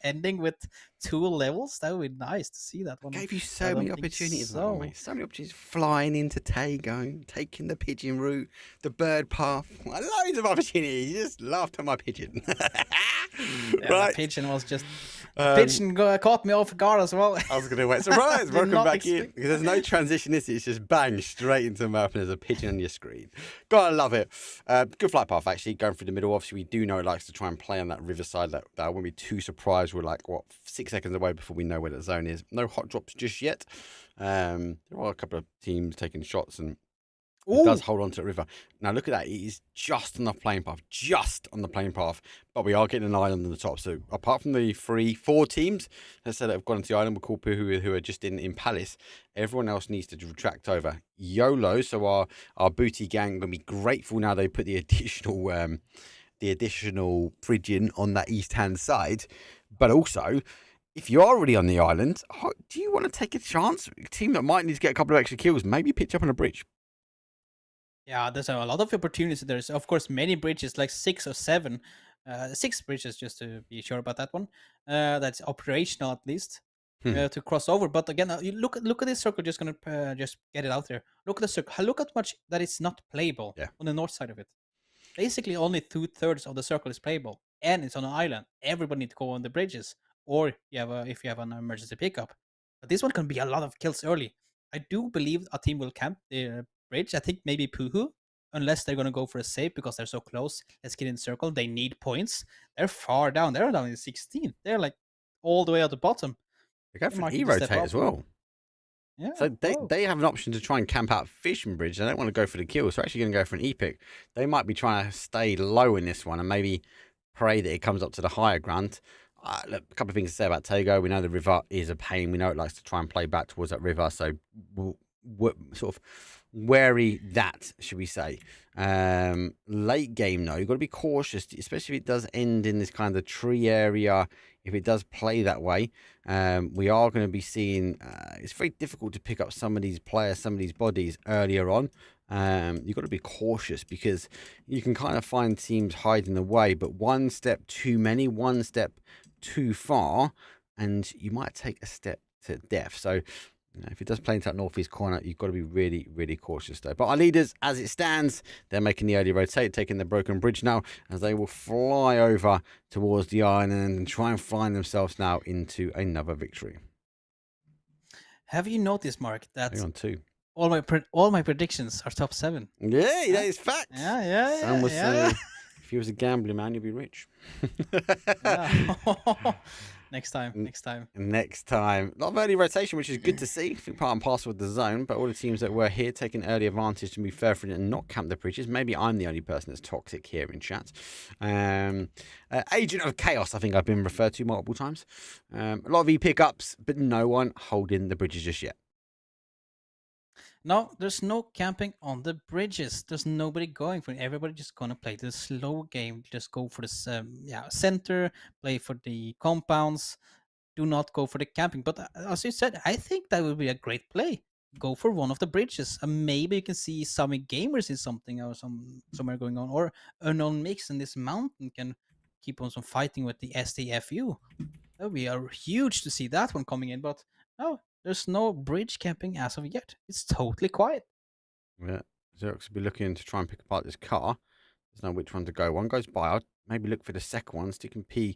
ending with 2 levels? That would be nice to see that one. Gave you so many opportunities, so many opportunities. Flying into Tago, taking the pigeon route, the bird path. Loads of opportunities. You just laughed at my pigeon. Right. The pigeon was just... pigeon caught me off guard as well. I was going to wait. Surprise! Welcome back in. Because there's no transition. It's just bang, straight into the map, and there's a pigeon on your screen. Gotta love it. Good flight path, actually, going through the middle. Obviously, we do know it likes to try and play on that riverside. That I wouldn't be too surprised. We're like, 6 seconds away before we know where the zone is. No hot drops just yet. There are a couple of teams taking shots, and it does hold on to the river. Now, look at that. It is just on the plane path. But we are getting an island on the top. So, apart from the 4 teams, let's say that have gone into the island, we'll call people who are just in Palace. Everyone else needs to retract over. YOLO, so our booty gang will be grateful now they put the additional bridging on that east-hand side. But also, if you're already on the island, do you want to take a chance? A team that might need to get a couple of extra kills, maybe pitch up on a bridge. Yeah, there's a lot of opportunities. There's, of course, many bridges, like 6 or 7. 6 bridges, just to be sure about that one. That's operational, at least, to cross over. But again, you look at this circle, just going to just get it out there. Look at the circle. Look at much that it's not playable on the north side of it. Basically, only 2/3 of the circle is playable. And it's on an island. Everybody needs to go on the bridges. Or if you have an emergency pickup. But this one can be a lot of kills early. I do believe a team will camp the bridge. I think maybe Puhu, unless they're going to go for a save because they're so close. Let's get in the circle. They need points. They're far down. They're down in 16. They're like all the way at the bottom. They go for an E-rotate as well. Yeah. So they have an option to try and camp out Fishing Bridge. They don't want to go for the kill. So they're actually going to go for an E-pick. They might be trying to stay low in this one and maybe pray that it comes up to the higher ground. Look, a couple of things to say about Tago. We know the river is a pain. We know it likes to try and play back towards that river. So we're sort of wary that, should we say. Late game, though, you've got to be cautious, especially if it does end in this kind of tree area. If it does play that way, we are going to be seeing it's very difficult to pick up some of these players, some of these bodies earlier on. You've got to be cautious because you can kind of find teams hiding away, but one step too many, one step too far, and you might take a step to death. So if it does play into that northeast corner, you've got to be really, really cautious though. But our leaders, as it stands, they're making the early rotate, taking the broken bridge now, as they will fly over towards the island and try and find themselves now into another victory. Have you noticed, Mark, that on 2. All my predictions are top 7? Yeah, that is fact. Yeah. Sam was saying, if you was a gambling man, you'd be rich. Next time. A lot of early rotation, which is good to see. I think part and parcel of the zone, but all the teams that were here taking early advantage to move further and not camp the bridges. Maybe I'm the only person that's toxic here in chat. Agent of Chaos, I think I've been referred to multiple times. A lot of E-pickups, but no one holding the bridges just yet. No, there's no camping on the bridges. There's nobody going for it. Everybody just gonna play the slow game. Just go for the center, play for the compounds. Do not go for the camping. But as you said, I think that would be a great play. Go for one of the bridges, and maybe you can see some gamers in something or somewhere going on, or unknown mix in this mountain can keep on some fighting with the STFU. That would be huge to see that one coming in. But no. There's no bridge camping as of yet. It's totally quiet. Yeah, Xerox will be looking to try and pick apart this car. There's no which one to go. One goes by. I'll maybe look for the second one. Stick and P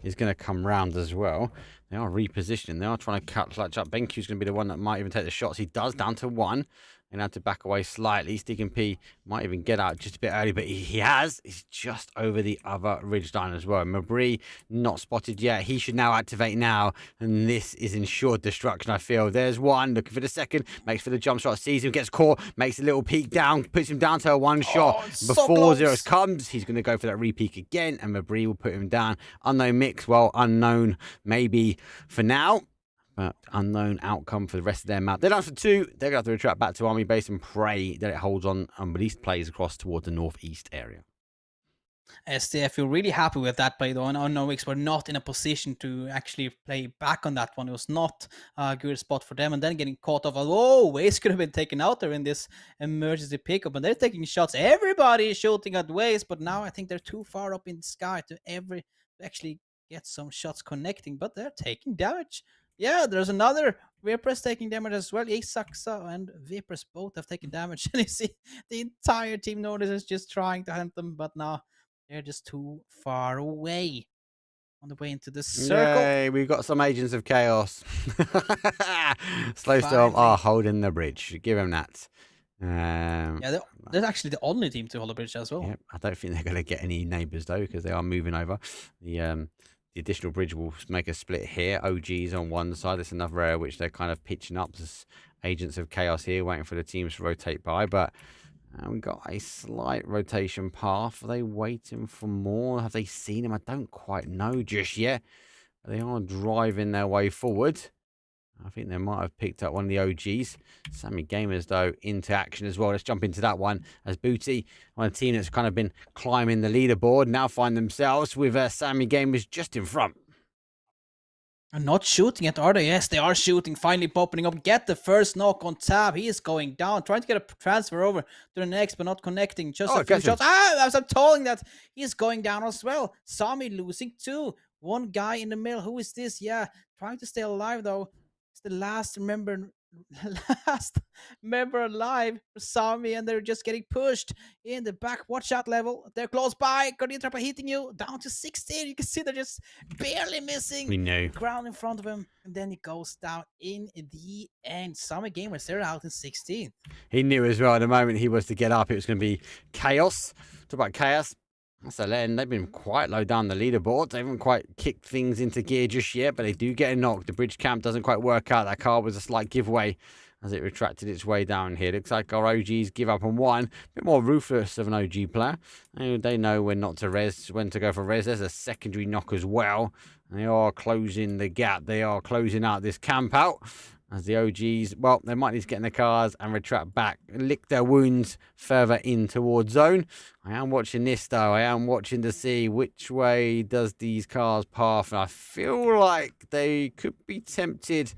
is going to come round as well. They are repositioning. They are trying to clutch up. BenQ's going to be the one that might even take the shots. He does, down to 1. and had to back away slightly. Sticking P might even get out just a bit early, but he has. He's just over the other ridge line as well. Mabry not spotted yet. He should now activate now, and this is ensured destruction, I feel. There's one, looking for the second, makes for the jump shot, sees him, gets caught, makes a little peek down, puts him down to a one shot. Before Zeros comes, he's going to go for that re-peek again, and Mabry will put him down. Unknown mix, well, unknown maybe for now. But unknown outcome for the rest of their map. They're down for 2. They're going to have to retract back to Army Base and pray that it holds on and at least plays across towards the northeast area. SDF, you're really happy with that play, though. And Unknown were not in a position to actually play back on that one. It was not a good spot for them. And then getting caught off. Oh, Waze could have been taken out there in this emergency pickup. And they're taking shots. Everybody is shooting at Waze. But now I think they're too far up in the sky to actually get some shots connecting. But they're taking damage. Yeah, there's another Vipers taking damage as well. Saksa and Vipers both have taken damage. And you see the entire team Nordic is just trying to hunt them. But now they're just too far away on the way into the circle. Yay, we've got some agents of chaos. Slowstorm are holding the bridge. Give them that. Yeah, they're actually the only team to hold the bridge as well. Yep, I don't think they're going to get any neighbours, though, because they are moving over. The additional bridge will make a split here. OG's on one side. There's another area which they're kind of pitching up. There's agents of chaos here waiting for the teams to rotate by. But we've got a slight rotation path. Are they waiting for more? Have they seen him? I don't quite know just yet. They are driving their way forward. I think they might have picked up one of the OGs. Sammy Gamers, though, into action as well. Let's jump into that one as Booty, on a team that's kind of been climbing the leaderboard, now find themselves with Sammy Gamers just in front. And not shooting at, are they? Yes, they are shooting. Finally popping up. Get the first knock on Tab. He is going down. Trying to get a transfer over to the next, but not connecting. Just a few shots. As I'm telling that, he's going down as well. Sami losing 2. One guy in the middle. Who is this? Yeah, trying to stay alive, though. It's the last member alive for Sami, and they're just getting pushed in the back. Watch out level. They're close by. Guardian Trapper hitting you down to 16. You can see they're just barely missing. We know. Ground in front of him, and then it goes down in the end. Sami Gamers, they're out in 16th. He knew as well, the moment he was to get up, it was going to be chaos. Talk about chaos. So then they've been quite low down the leaderboard. They haven't quite kicked things into gear just yet, but they do get a knock. The bridge camp doesn't quite work out. That car was a slight giveaway as it retracted its way down here. Looks like our OGs give up on one. A bit more ruthless of an OG player. They know when not to res, when to go for res. There's a secondary knock as well. They are closing the gap. They are closing out this camp out. As the OGs, well, they might need to get in their cars and retract back, lick their wounds further in towards zone. I am watching this, though. I am watching to see which way does these cars path. And I feel like they could be tempted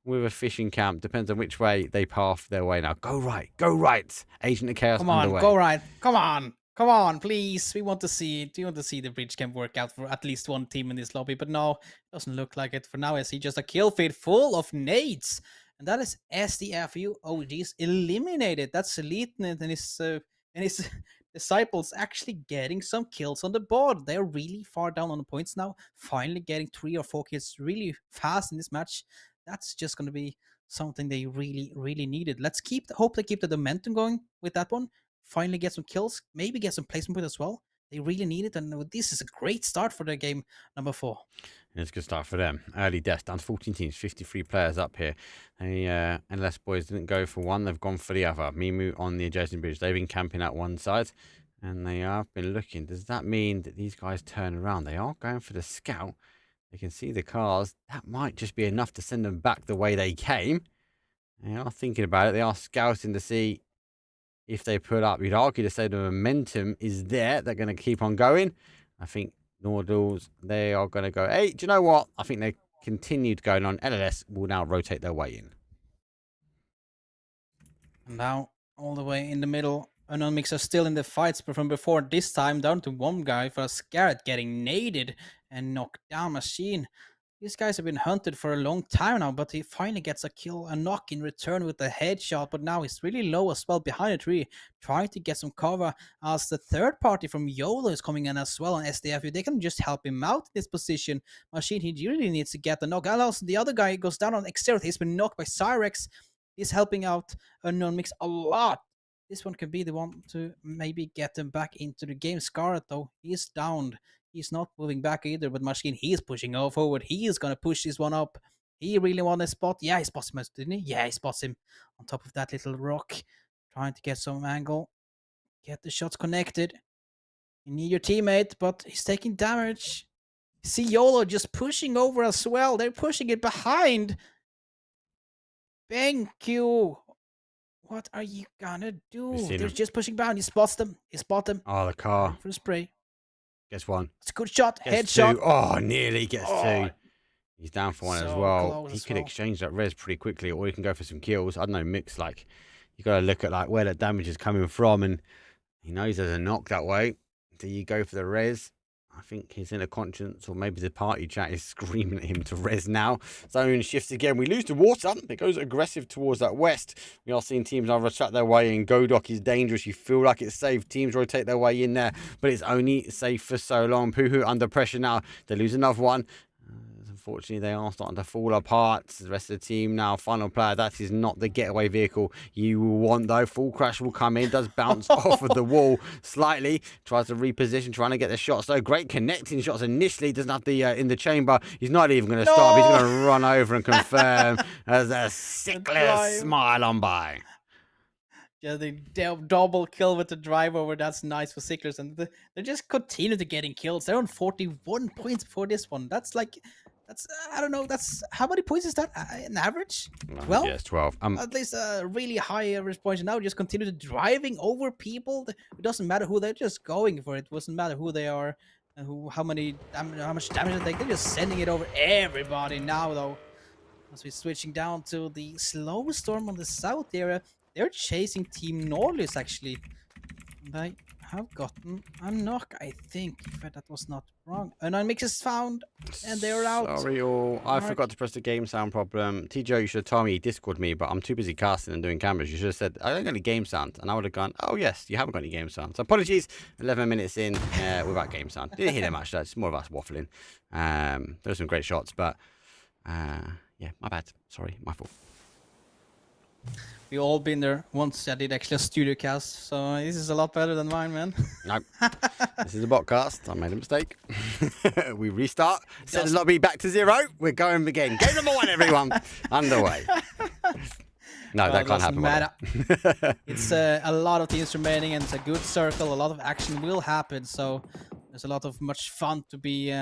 with a fishing camp. Depends on which way they path their way now. Go right. Go right. Agent of Chaos Come on, underway. go right. Come on. Come on, please. We want to see it. We want to see the bridge camp work out for at least one team in this lobby. But no, it doesn't look like it. For now, I see just a kill feed full of nades. And that is SDFU OGs eliminated. That's Lieutenant and his disciples actually getting some kills on the board. They're really far down on the points now. Finally getting 3 or 4 kills really fast in this match. That's just going to be something they really, really needed. Let's hope they keep the momentum going with that one. Finally get some kills, maybe get some placement point as well. They really need it, and this is a great start for their game number 4. It's a good start for them. Early deaths, down to 14 teams, 53 players up here. NLS boys didn't go for one, they've gone for the other. Mimu on the adjacent bridge. They've been camping out one side, and they have been looking. Does that mean that these guys turn around? They are going for the scout. They can see the cars. That might just be enough to send them back the way they came. They are thinking about it. They are scouting to see if they put up. You'd argue to say the momentum is there. They're going to keep on going. I think Nordals, they are going to go, hey, do you know what? I think they continued going on. LLS will now rotate their way in. And now, all the way in the middle, Unknown Mix are still in the fights from before. This time down to one guy for a Scarrett getting naded and knocked down Machine. These guys have been hunted for a long time now, but he finally gets a kill, a knock in return with a headshot, but now he's really low as well behind a tree, trying to get some cover as the third party from YOLO is coming in as well on SDFU. They can just help him out in this position. Machine, he really needs to get the knock. And also the other guy goes down on exterior. He's been knocked by Cyrex. He's helping out Unknown Mix a lot. This one could be the one to maybe get them back into the game. Scarlet, though, he's downed. He's not moving back either, but Machine, he is pushing forward. He is going to push this one up. He really won a spot. Yeah, he spots him, didn't he? Yeah, he spots him on top of that little rock. Trying to get some angle. Get the shots connected. You need your teammate, but he's taking damage. See YOLO just pushing over as well. They're pushing it behind. Thank you. What are you gonna do? They're just pushing behind. He spots them. He spots them. Oh, the car. For the spray. Gets one. It's a good shot. Gets Headshot. two. Oh, nearly gets two. He's down for one as well. He could well. exchange that res pretty quickly, or he can go for some kills. I don't know, Mix, like, you got to look at like where that damage is coming from, and he knows there's a knock that way. Do you go for the res? I think his inner conscience, or maybe the party chat, is screaming at him to res now. Zone shifts again. We lose the water. It goes aggressive towards that west. We are seeing teams either shut their way in. Godok is dangerous. You feel like it's safe. Teams rotate their way in there, but it's only safe for so long. Puhu under pressure now. They lose another one. Unfortunately, they are starting to fall apart. The rest of the team now, final player. That is not the getaway vehicle you will want, though. Full crash will come in. Does bounce off of the wall slightly. Tries to reposition, trying to get the shots, though. Great connecting shots initially. Doesn't have the in the chamber. He's not even going to stop. He's going to run over and confirm as a Sickler smile on by. Yeah, the double kill with the drive over. That's nice for Sicklers. And they just continue to getting kills. They're on 41 points before this one. That's like... That's, I don't know, that's, how many points is that in average? 12? Yes, 12. At least a really high average points. Now just continue to driving over people. It doesn't matter who, they're just going for it. It doesn't matter who they are and how much damage they take. They're just sending it over everybody now, though. As we're switching down to the slow storm on the south area, they're chasing Team Norlis, actually. They have gotten a knock, I think, if that was not wrong. Unknown Mix is found, and they're out. Sorry, all. I forgot to press the game sound problem. TJ, you should have told me, Discord me, but I'm too busy casting and doing cameras. You should have said, I don't got any game sound. And I would have gone, oh, yes, you haven't got any game sound. So apologies, 11 minutes in without game sound. Didn't hear that much, though. It's more of us waffling. There were some great shots, but yeah, my bad. Sorry, my fault. We all been there once. I did actually a studio cast, so this is a lot better than mine, man. Nope. This is a bot cast. I made a mistake. We restart. Set the lobby back to 0. We're going again. Game number 1, everyone. Underway. No, that can't happen. It's a lot of teams remaining, and it's a good circle. A lot of action will happen, so there's a lot of much fun to be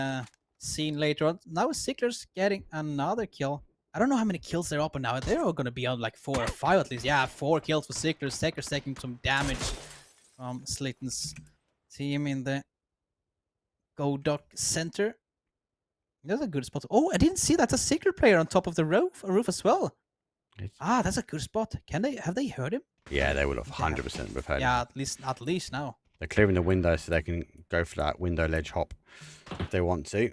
seen later on. Now Sickler's getting another kill. I don't know how many kills they're up on now. They're all going to be on like 4 or 5 at least. Yeah, 4 kills for Sickler. Sickler's taking some damage from Slayton's team in the Godok center. That's a good spot. Oh, I didn't see that's a Sickler player on top of the roof as well. That's a good spot. Have they heard him? Yeah, they will have 100% have heard him. Yeah, at least now. They're clearing the window so they can go for that window ledge hop if they want to.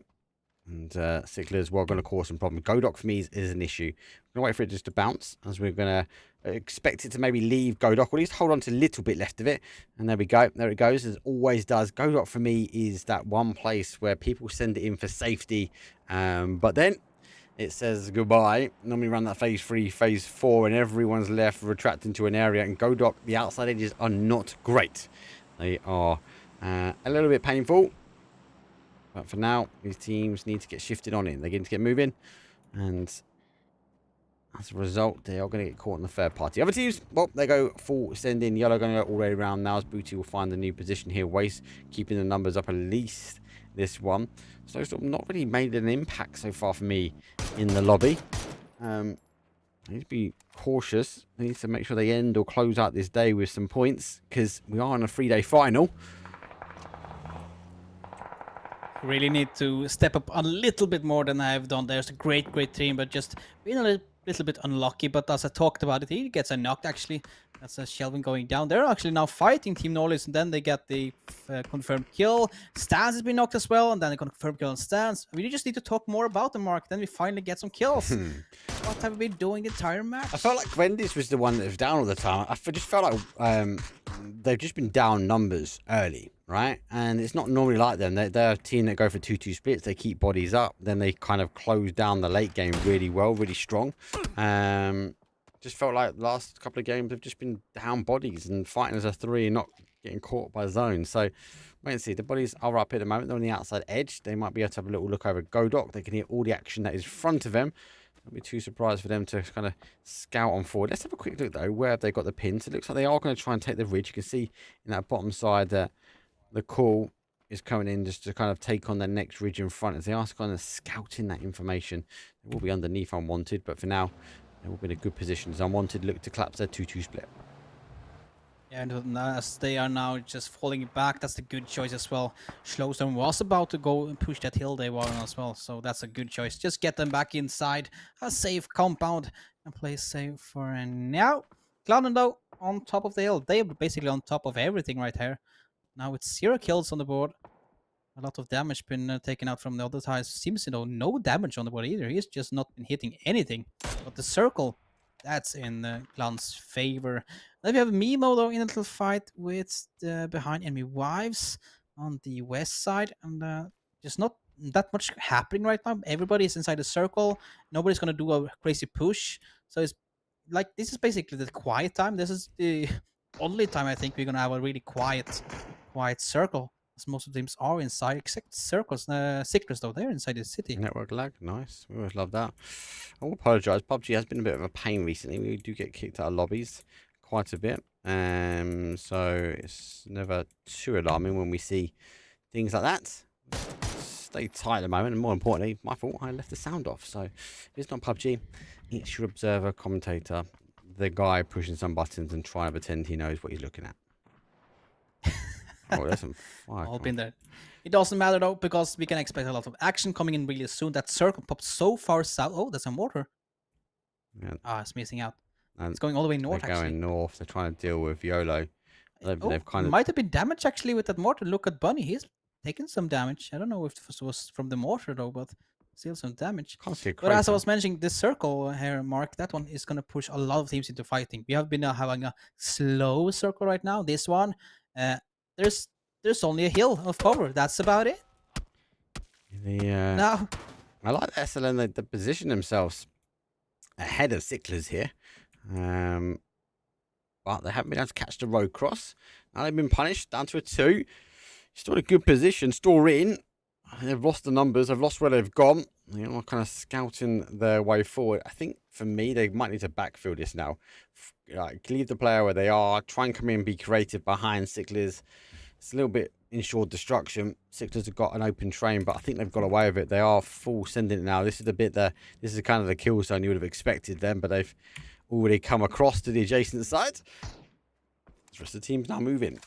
And Sickler as well going to cause some problems. Godok for me is an issue. I'm going to wait for it just to bounce, as we're going to expect it to maybe leave Godok, or at least hold on to a little bit left of it. And there we go. There it goes, as it always does. Godok for me is that one place where people send it in for safety, but then it says goodbye. Normally run that phase 3, phase 4, and everyone's left retract into an area. And Godok, the outside edges are not great. They are a little bit painful. But for now, these teams need to get shifted on in. They need to get moving. And as a result, they are going to get caught in the third party. Other teams, well, they go full send in. Yellow going to go all the way around now as Booty will find the new position here. Waste keeping the numbers up at least this one. So sort of not really made an impact so far for me in the lobby. They need to be cautious. They need to make sure they end or close out this day with some points, because we are on a 3-day final. Really need to step up a little bit more than I've done. There's a great team, but just being a little bit unlucky. But as I talked about it, he gets a knocked actually. That's a Shelvin going down. They're actually now fighting Team Norlis, and then they get the confirmed kill. Stans has been knocked as well, and then a confirmed kill on Stans. We just need to talk more about the Mark. Then we finally get some kills. What have we been doing the entire match? I felt like Gwendis was the one that was down all the time. I just felt like they've just been down numbers early, right? And it's not normally like them. They're a team that go for 2-2 splits. They keep bodies up. Then they kind of close down the late game really well, really strong. just felt like the last couple of games they've just been down bodies and fighting as a 3 and not getting caught by zone. So wait and see. The bodies are up at the moment. They're on the outside edge. They might be able to have a little look over Godok. They can hear all the action that is in front of them. Don't be too surprised for them to kind of scout on forward. Let's have a quick look, though, where have they got the pins. It looks like they are going to try and take the ridge. You can see in that bottom side that the call is coming in just to kind of take on the next ridge in front. As they are kind of scouting that information, they will be underneath unwanted, but for now, they will be in a good position. As unwanted look to collapse their 2-2 split. Yeah, and as they are now just falling back, that's a good choice as well. Slowstone was about to go and push that hill they were on as well, so that's a good choice. Just get them back inside a safe compound and play safe for now. Clouden, though, on top of the hill. They're basically on top of everything right here. Now it's 0 kills on the board. A lot of damage been taken out from the other side. Seems, no damage on the board either. He's just not been hitting anything. But the circle, that's in Clown's favor. Then we have Mimo, though, in a little fight with the behind enemy wives on the west side. And just not that much happening right now. Everybody's inside the circle. Nobody's going to do a crazy push. So it's like, this is basically the quiet time. This is the only time I think we're going to have a really quiet circle. As most of the teams are inside, except Circles. Sicklers, though, they're inside the city. Network lag, nice. We always love that. I will apologise. PUBG has been a bit of a pain recently. We do get kicked out of lobbies quite a bit. So it's never too alarming when we see things like that. Stay tight at the moment, and more importantly, my fault, I left the sound off. So if it's not PUBG, it's your observer, commentator, the guy pushing some buttons and trying to pretend he knows what he's looking at. Oh, there's some fire. All been there. It doesn't matter, though, because we can expect a lot of action coming in really soon. That circle popped so far south. Oh, there's some water. Yeah. It's missing out. And it's going all the way north, they're going actually. north. They're trying to deal with YOLO. They've kind of... might have been damage, actually, with that mortar. Look at Bunny. He's taken some damage. I don't know if it was from the mortar, though, but still some damage. Can't see a but as I crater. was mentioning, this circle here, Mark, that one is going to push a lot of teams into fighting. We have been having a slow circle right now. This one, there's only a hill of cover. That's about it. Now, I like the SLN. They position themselves ahead of Sicklers here. But they haven't been able to catch the road cross. Now they've been punished down to a 2. Still in a good position. Still in. They've lost the numbers. They've lost where they've gone. They're kind of scouting their way forward. I think for me, they might need to backfill this now. Like, leave the player where they are. Try and come in and be creative behind Sicklers. It's a little bit ensured destruction. Sicklers have got an open train, but I think they've got away with it. They are full sending it now. This is the bit that this is kind of the kill zone you would have expected them, but they've already come across to the adjacent side. The rest of the team's now moving.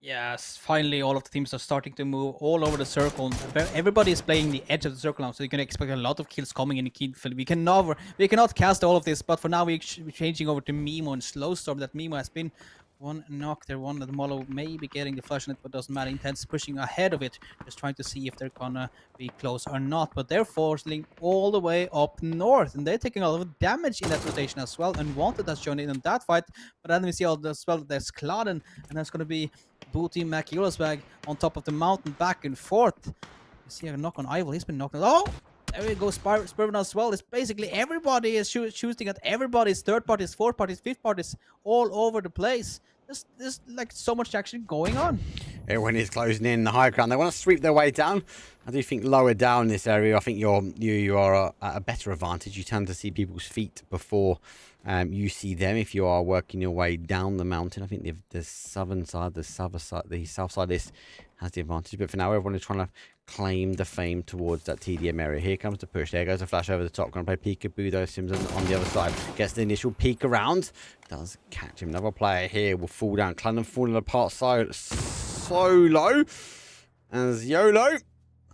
yes, finally all of the teams are starting to move all over the circle. Everybody is playing the edge of the circle now, so you can expect a lot of kills coming in the kill field. We cannot cast all of this, but for now we're changing over to Mimo and Slowstorm. That Mimo has been one knock there, one that Molo may be getting the flash on it, but doesn't matter. Intense pushing ahead of it, just trying to see if they're gonna be close or not. But they're forcing all the way up north, and they're taking a lot of damage in that rotation as well. And Wanted has joined in that fight, but then we see all as well there's Kladen, and that's gonna be Booty Macioloswag on top of the mountain, back and forth. You see a knock on Ival, he's been knocked out. Oh! There we go, Spurvin as well. It's basically everybody is shooting at everybody's third parties, fourth parties, fifth parties, all over the place. There's like so much action going on. Everyone is closing in the high ground. They want to sweep their way down. I do think lower down this area, I think you are at a better advantage. You tend to see people's feet before you see them if you are working your way down the mountain. I think the southern side, the south side this has the advantage. But for now, everyone is trying to claim the fame towards that TDM area. Here comes the push. There goes a flash over the top. Going to play peekaboo though. Sims on the other side. Gets the initial peek around. Does catch him. Another player here will fall down. Clannan falling apart so low. As YOLO.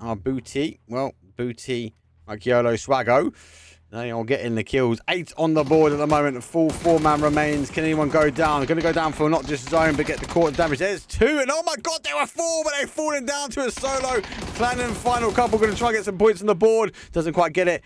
Our Booty. Well, Booty like YOLO Swaggo. They are getting the kills. 8 on the board at the moment. Full 4-man remains. Can anyone go down? They're going to go down for not just zone, but get the court damage. There's 2, and oh my god, there were 4, but they've fallen down to a solo. Clannan, final couple, going to try and get some points on the board. Doesn't quite get it.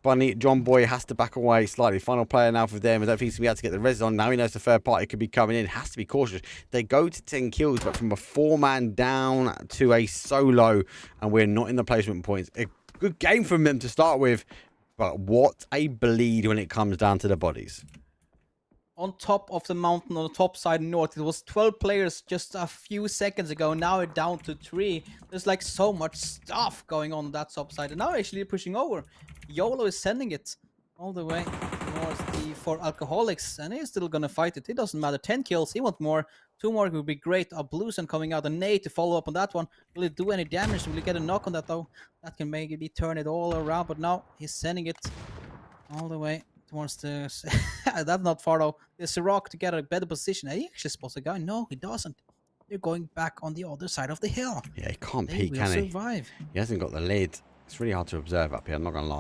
Bunny, John Boy has to back away slightly. Final player now for them. I don't think he's going to be able to get the res on. Now he knows the third party could be coming in. Has to be cautious. They go to 10 kills, but from a 4-man down to a solo, and we're not in the placement points. A good game from them to start with. But what a bleed when it comes down to the bodies. On top of the mountain, on the top side north, it was 12 players just a few seconds ago. Now it's down to 3. There's like so much stuff going on that top side. And now actually pushing over. YOLO is sending it all the way towards the 4 alcoholics. And he's still gonna fight it. It doesn't matter. 10 kills. He wants more. 2 more would be great. A Blueson coming out. A nade to follow up on that one. Will it do any damage? Will he get a knock on that though? That can maybe turn it all around. But now he's sending it all the way towards the... That's not far though. There's Ciroc to get a better position. He actually spots a guy. No, he doesn't. They're going back on the other side of the hill. Yeah, he can't They peek, will can he? survive. He hasn't got the lid. It's really hard to observe up here, I'm not going to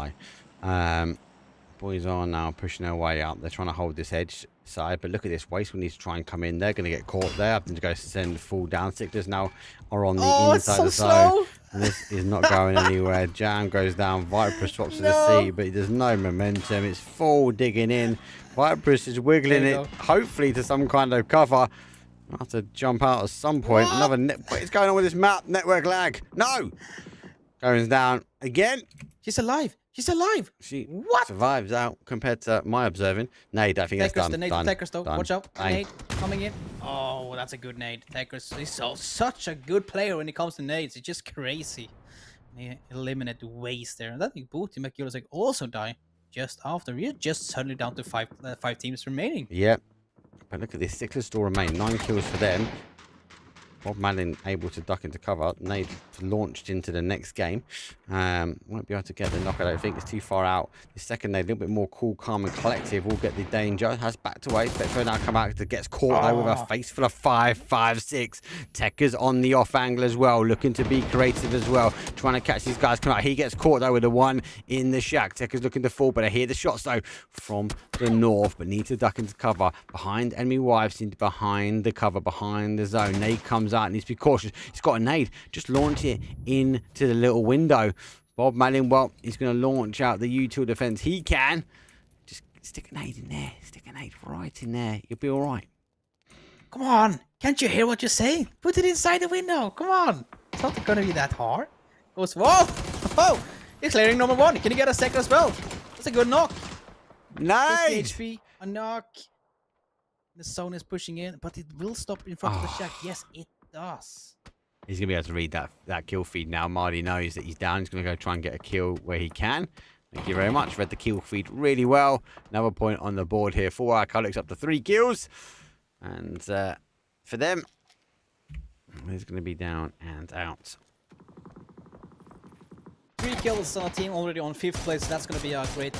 lie. Boys are now pushing their way up. They're trying to hold this edge side. But look at this. Waste will need to try and come in. They're going to get caught there. Having to go send full down. Sicklers now are on the inside of the zone. And this is not going anywhere. Jam goes down. Viper swaps to the sea, but there's no momentum. It's full digging in. Viper is wiggling it, hopefully to some kind of cover. I'll have to jump out at some point. What is going on with this map? Network lag. No! Goes down again. She's alive. She's alive. She survives out compared to my observing. Nade, I think that's done. The nade done. Takers though. Done. Watch out. Bang. Nade coming in. Oh, that's a good nade. Takers. He's such a good player when it comes to nades. He's just crazy. He eliminated Waste there. And that Booty McGillis also die just after. We're just suddenly down to five teams remaining. Yep. But look at this. Sicklers still remain. 9 kills for them. Bob Malin able to duck into cover. Nade launched into the next game. Won't be able to get the knock, I don't think. It's too far out. The second nade, a little bit more cool, calm, and collective. Will get the danger. Has backed away. Spectre now come out. Gets caught though with a face full of 5-5-6. Tekker's on the off angle as well. Looking to be creative as well. Trying to catch these guys come out. He gets caught though with the one in the shack. Tekker's looking to fall, but I hear the shots though from the north. But need to duck into cover. Behind enemy wives, behind the cover, behind the zone. Nade comes out. Needs to be cautious. He's got a nade. Just launch it into the little window. Bob Malin, well, he's going to launch out the util defense. He can. Just stick a nade in there. Stick a nade right in there. You'll be all right. Come on. Can't you hear what you're saying? Put it inside the window. Come on. It's not going to be that hard. Goes, whoa. Whoa. He's clearing number 1. Can you get a second as well? That's a good knock. Nade. 50 HP. A knock. The zone is pushing in, but it will stop in front of the shack. Yes, it does. He's going to be able to read that kill feed now. Marty knows that he's down. He's going to go try and get a kill where he can. Thank you very much. Read the kill feed really well. Another point on the board here. 4 alcoholics up to 3 kills. And for them, he's going to be down and out. 3 kills on a team already on 5th place. That's going to be a great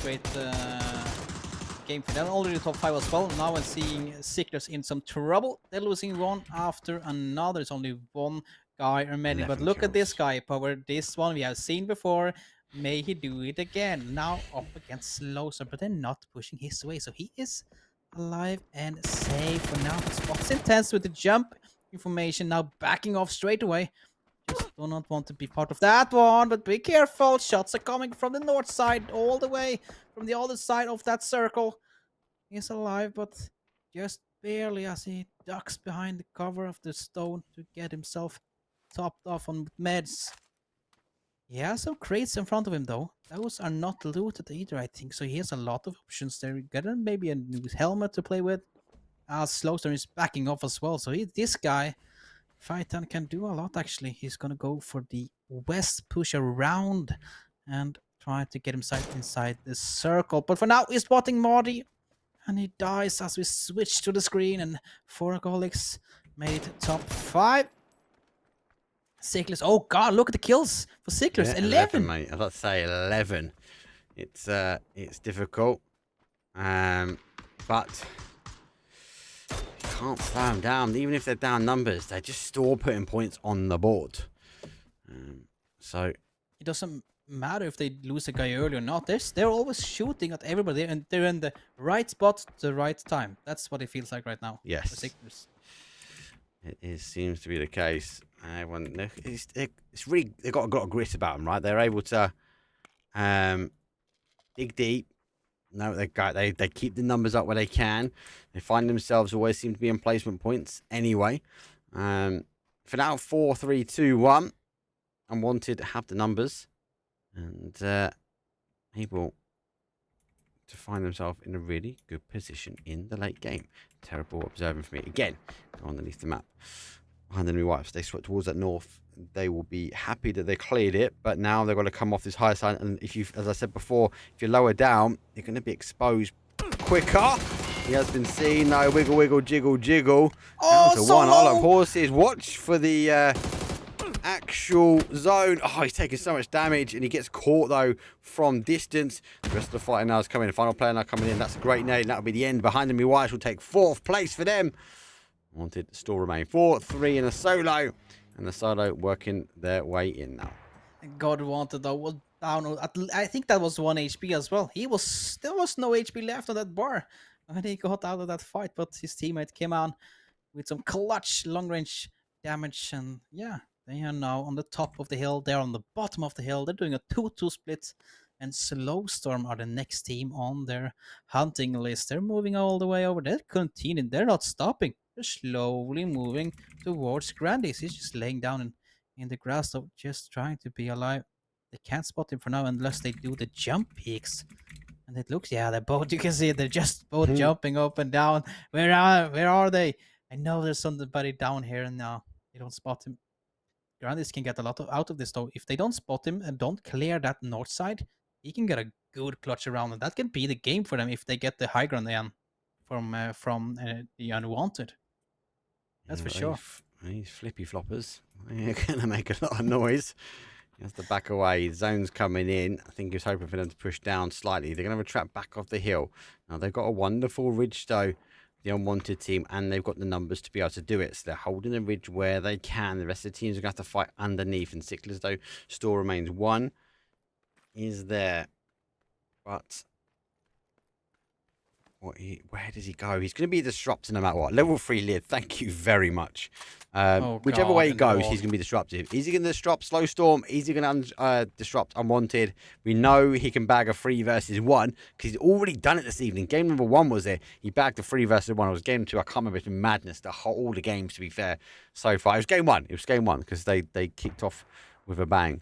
game for them. Already top 5 as well. Now I'm seeing Sicklers in some trouble. They're losing one after another. It's only one guy remaining. But look at this guy. Power. This one we have seen before. May he do it again. Now up against Slowser, but they're not pushing his way. So he is alive and safe for now. Spots intense with the jump information. Now backing off straight away. Just do not want to be part of that one, but be careful. Shots are coming from the north side all the way from the other side of that circle. He's alive, but just barely as he ducks behind the cover of the stone to get himself topped off on meds. He has some crates in front of him, though. Those are not looted either, I think. So he has a lot of options there. Got maybe a new helmet to play with. Slowster is backing off as well. So this guy, Fightan, can do a lot, actually. He's going to go for the west push around and try to get himself inside the circle. But for now, he's spotting Marty. And he dies as we switch to the screen. And 4 alcoholics made it top 5. Sicklers. Oh, God, look at the kills for Sicklers. Yeah, 11. mate. I'd like to say 11. It's difficult. But you can't slow them down. Even if they're down numbers, they just store putting points on the board. So it doesn't matter if they lose a guy early or not. They're always shooting at everybody, and they're in the right spot at the right time. That's what it feels like right now. yes, For Sicklers. it seems to be the case. Everyone, it's really, they've got a lot of grit about them, right? They're able to dig deep. No, they keep the numbers up where they can. They find themselves always seem to be in placement points anyway. For now, 4, 3, 2, 1. Unwanted have the numbers, and able to find themselves in a really good position in the late game. Terrible observing for me. Again, go underneath the map. Behind enemy wipes, they sweat towards that north. They will be happy that they cleared it, but now they've got to come off this higher side. And if you, as I said before, if you're lower down, you're going to be exposed quicker. He has been seen. No, wiggle, wiggle, jiggle, jiggle. Oh, down to so one. Hold low. on, horses. Watch for the actual zone. Oh, he's taking so much damage, and he gets caught though from distance. The rest of the fighting now is coming in. Final player now coming in. That's a great nade. That'll be the end. Behind him, White will take 4th place for them. Wanted still remain 4, 3 in a solo, and the solo working their way in now. God Wanted though was down. I think that was 1 HP as well. There was no HP left on that bar when he got out of that fight, but his teammate came on with some clutch long range damage, and yeah, they are now on the top of the hill. They're on the bottom of the hill. They're doing a 2-2 split, and Slowstorm are the next team on their hunting list. They're moving all the way over. They're continuing. They're not stopping. They're slowly moving towards Grandis. He's just laying down in the grass, so just trying to be alive. They can't spot him for now unless they do the jump peaks. And it looks, yeah, they're both, you can see they're just both jumping up and down. Where are they? I know there's somebody down here, and now they don't spot him. Grandis can get a lot out of this though. If they don't spot him and don't clear that north side, he can get a good clutch around, and that can be the game for them if they get the high ground again from the Unwanted. That's for sure. These flippy floppers, they're going to make a lot of noise. He has to back away. Zone's coming in. I think he's hoping for them to push down slightly. They're going to retract back off the hill. Now, they've got a wonderful ridge, though, the Unwanted team, and they've got the numbers to be able to do it. So they're holding the ridge where they can. The rest of the teams are going to have to fight underneath. And Sicklers, though, still remains 1 is there. But where does he go? He's going to be disruptive no matter what. Level 3 lid, thank you very much. Whichever way he goes, he's going to be disruptive. Is he going to disrupt Slowstorm? Is he going to disrupt Unwanted? We know he can bag a 3 versus 1 because he's already done it this evening. Game number 1 was there. He bagged a 3 versus 1. It was game 2. I can't remember. It's been madness. All the games, to be fair, so far. It was game 1. It was game 1 because they kicked off with a bang.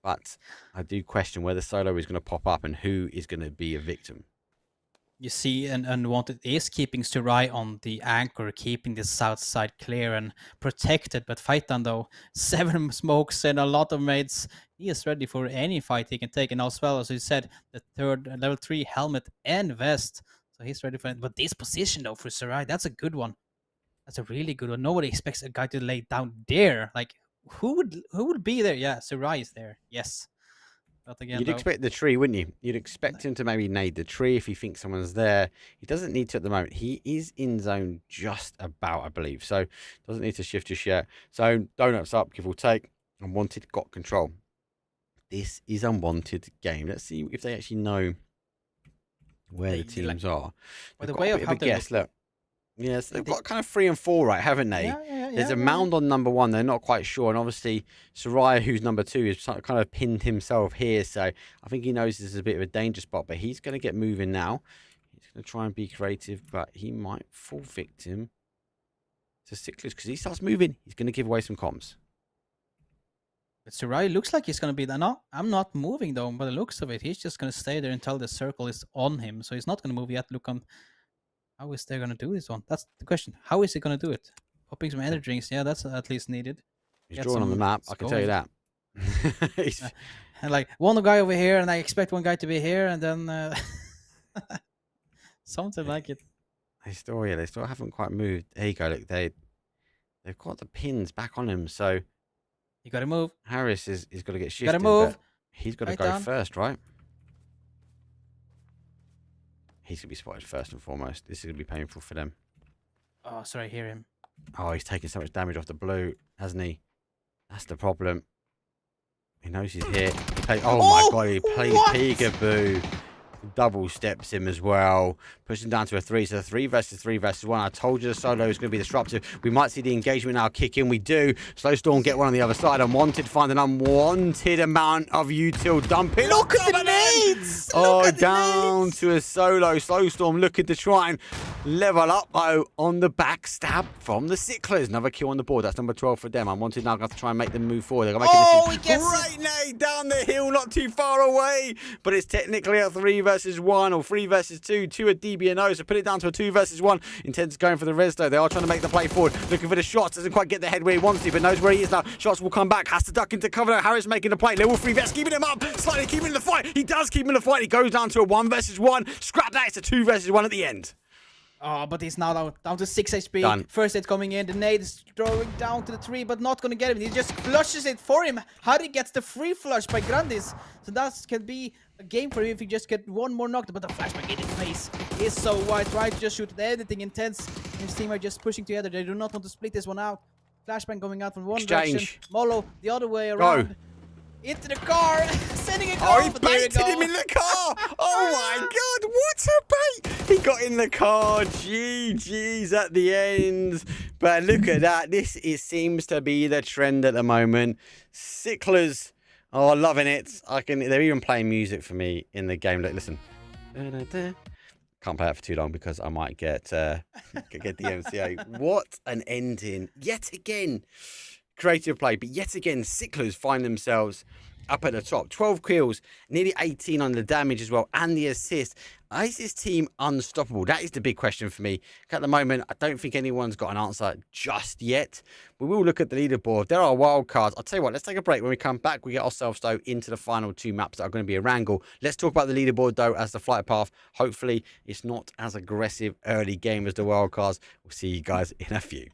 But I do question whether Solo is going to pop up and who is going to be a victim. You see, an Unwanted is keeping Surai on the anchor, keeping the south side clear and protected. But Faitan, though, 7 smokes and a lot of mates. He is ready for any fight he can take. And as well, as you said, the 3rd level 3 helmet and vest. So he's ready for it. But this position, though, for Surai, that's a good one. That's a really good one. Nobody expects a guy to lay down there. Like, who would be there? Yeah, Surai is there. Yes. But again, you'd expect the tree, wouldn't you? You'd expect him to maybe nade the tree if he thinks someone's there. He doesn't need to at the moment. He is in zone just about, I believe. So doesn't need to shift just yet. So donuts up, give or take. Unwanted got control. This is Unwanted game. Let's see if they actually know where the teams are. Well, the way of how they guess, look. Yes, they've got kind of 3 and 4, right, haven't they? There's a mound on number 1. They're not quite sure. And obviously, Soraya, who's number 2, has kind of pinned himself here. So I think he knows this is a bit of a danger spot. But he's going to get moving now. He's going to try and be creative. But he might fall victim to Sicklers because he starts moving. He's going to give away some comms. But Soraya looks like he's going to be there. No, I'm not moving, though, by the looks of it. He's just going to stay there until the circle is on him. So he's not going to move yet. Look on. How is they going to do this one? That's the question. How is he going to do it? Popping some energy drinks. Yeah, that's at least needed. He's drawing on the map. I can tell you that. And like one guy over here, and I expect one guy to be here, and then something like it. They still haven't quite moved. There you go. Look, they've got the pins back on him. So you got to move. Harris is got to get shifted. Got to move. He's got to go first, right? He's going to be spotted first and foremost. This is going to be painful for them. Oh, sorry, I hear him. Oh, he's taking so much damage off the blue, hasn't he? That's the problem. He knows he's here. Oh my god, he plays peekaboo. Double steps him as well. Push him down to a 3. So 3 versus 3 versus 1. I told you the solo is going to be disruptive. We might see the engagement now kick in. We do. Slowstorm get one on the other side. Unwanted find an unwanted amount of util dumping. Look at the nades! Oh, down to a solo. Slowstorm looking to try and level up, though, on the backstab from the Sicklers. Another kill on the board. That's number 12 for them. I'm wanting now to try and make them move forward. They're making this great nade down the hill, not too far away. But it's technically a 3 versus 1 or 3 versus 2. 2 at DB&O, so put it down to a 2 versus 1. Intends going for the res, though. They are trying to make the play forward. Looking for the shots. Doesn't quite get the head where he wants to, but knows where he is now. Shots will come back. Has to duck into cover. Harris making the play. Level 3 vest, keeping him up. Slightly keeping in the fight. He does keep him in the fight. He goes down to a 1 versus 1. Scrap that. It's a 2 versus 1 at the end. Oh, but he's now down to 6 HP. Done. First hit coming in. The nade is throwing down to the 3, but not going to get him. He just flushes it for him. Harry gets the free flush by Grandis. So that can be a game for him if he just get one more knocked. But the flashback in his face is so wide. Try to just shoot anything intense. His team are just pushing together. They do not want to split this one out. Flashbang coming out from one direction. Molo the other way around. Go. Into the car. Sending a Oh, car. he baited him in the car. Oh, my God. What a bait. He got in the car. GG's at the end. But look at that. This seems to be the trend at the moment. Sicklers are loving it. They're even playing music for me in the game. Like, listen. Can't play it for too long because I might get the MCA. What an ending. Yet again. Creative play, but yet again, Sicklers find themselves up at the top. 12 kills, nearly 18 on the damage as well, and the assist. Is this team unstoppable? That is the big question for me. At the moment, I don't think anyone's got an answer just yet. We will look at the leaderboard. There are wild cards. I'll tell you what, let's take a break. When we come back, we get ourselves, though, into the final 2 maps that are going to be a wrangle. Let's talk about the leaderboard, though, as the flight path. Hopefully, it's not as aggressive early game as the wild cards. We'll see you guys in a few.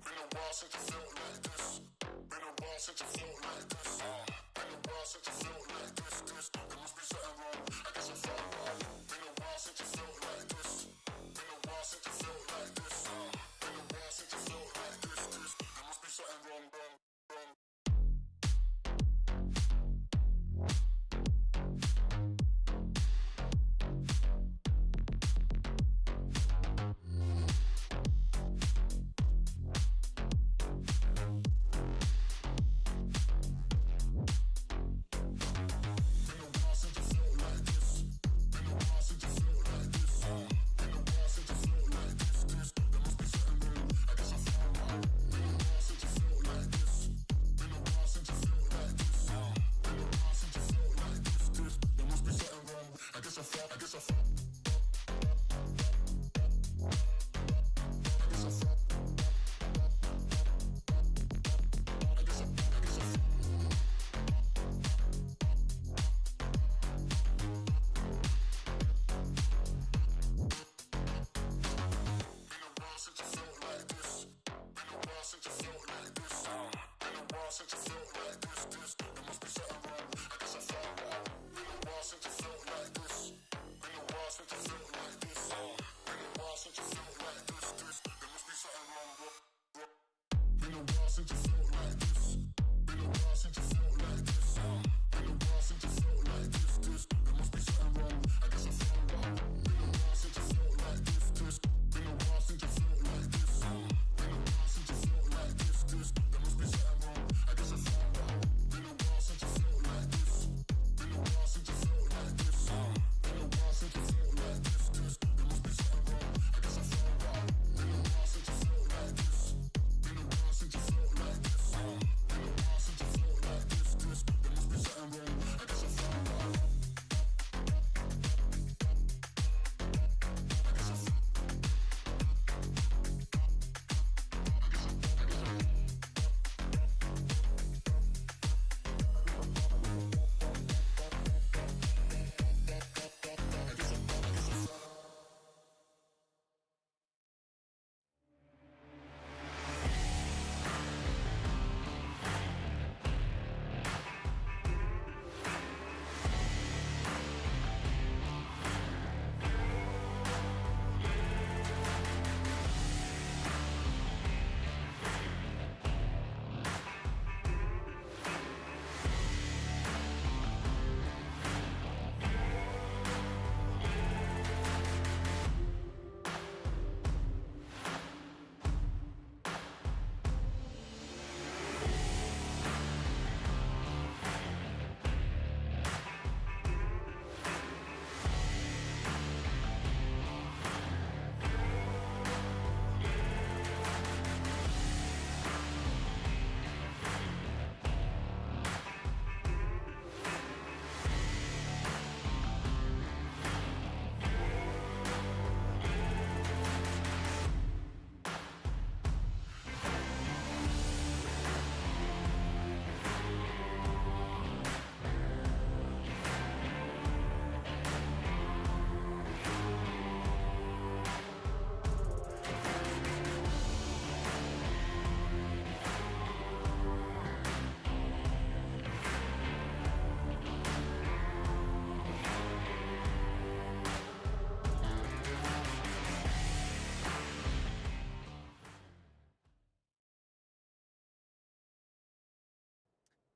Been a while since I felt like this. Been a while since I felt like this. Been a while since I felt like this. There must be something wrong. I guess I felt wrong. Been a while since I felt like this. Been a while since I felt like this. Been a while since I felt like this. There must be something wrong.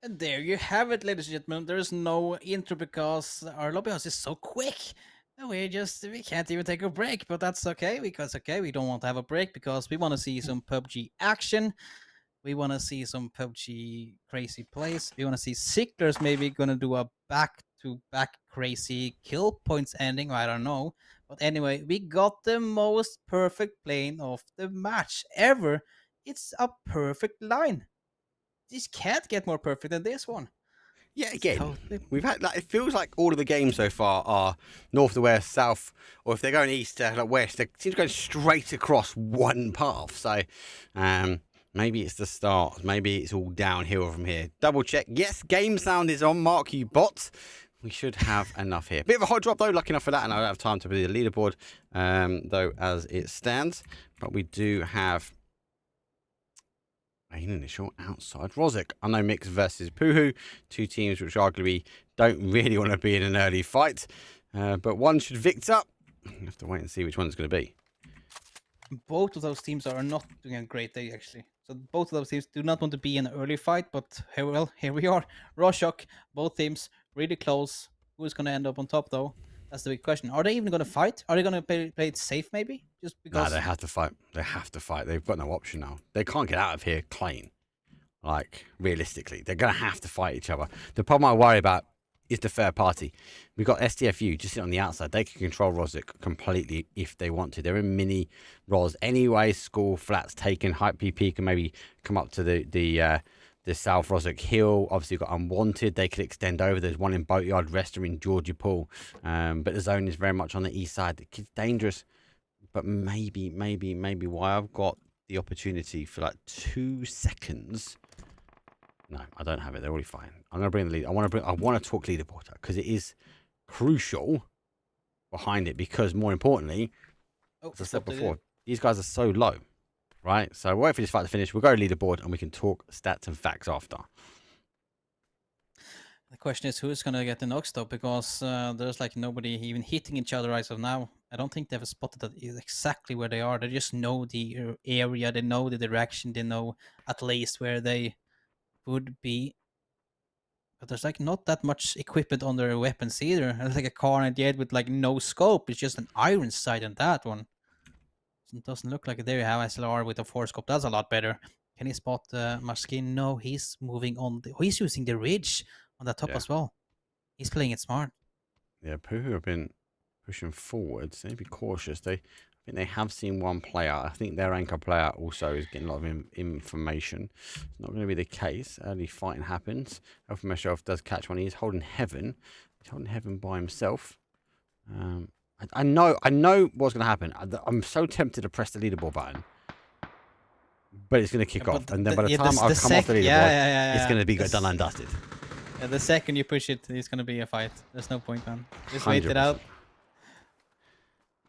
And there you have it, ladies and gentlemen. There's no intro because our lobby house is so quick. We can't even take a break, but that's okay because we don't want to have a break because we want to see some PUBG action. We want to see some PUBG crazy plays. We want to see Sicklers maybe gonna do a back-to-back crazy kill points ending. I don't know, but anyway, we got the most perfect plane of the match ever. It's a perfect line. This can't get more perfect than this one. Yeah, again, we've had like, it feels like all of the games so far are north to west, south, or if they're going east to like west, they seem to go straight across one path. So maybe it's the start, maybe it's all downhill from here. Double check. Yes, game sound is on. Mark, you bot. We should have enough here. Bit of a hot drop though, lucky enough for that, and I don't have time to be the leaderboard though as it stands. But we do have an initial outside Rosic. I know Mix versus Puhu, two teams which arguably don't really want to be in an early fight, but one should Victor. You have to wait and see which one it's going to be. Both of those teams are not doing a great day, actually. So both of those teams do not want to be in an early fight, but here we are. Rorschach, both teams really close. Who's going to end up on top, though? That's the big question. Are they even going to fight? Are they going to play it safe, maybe? Just because? Nah, they have to fight. They have to fight. They've got no option now. They can't get out of here clean. Like, realistically. They're going to have to fight each other. The problem I worry about is the third party. We've got SDFU just sitting on the outside. They can control Rosic completely if they want to. They're in mini Ros anyway. School flats taken. Hype PP can maybe come up to the South Rosic Hill. Obviously, you've got Unwanted. They could extend over. There's one in Boatyard, Rester in Georgia Pool. But the zone is very much on the east side. It's dangerous. But maybe why I've got the opportunity for like 2 seconds. No, I don't have it. They're already fine. I'm gonna bring the lead. I want to talk leaderboard because it is crucial behind it. Because more importantly, as I said before, these guys are so low, right? So we'll wait for this fight to finish. We'll go leaderboard and we can talk stats and facts after. The question is who's gonna get the knocks though, because there's like nobody even hitting each other as of now. I don't think they've spotted that exactly where they are. They just know the area, they know the direction, they know at least where they would be. But there's like not that much equipment on their weapons either. There's like a car in the head with like no scope. It's just an iron sight on that one. It doesn't look like it. There you have SLR with a 4-scope. That's a lot better. Can he spot Maskin? No, he's moving on. He's using the ridge on the top as well. He's playing it smart. Yeah, Puhu have been pushing forwards. They need to be cautious. I think they have seen one player. I think their anchor player also is getting a lot of information. It's not going to be the case. Early fighting happens. Alpha Meshoff does catch one. He's holding Heaven. He's holding Heaven by himself. I know what's going to happen. I'm so tempted to press the leaderboard button. But it's going to kick off. And then by the time I come off the leaderboard, it's going to be done and dusted. The second you push it, it's going to be a fight. There's no point, man. Just wait it out.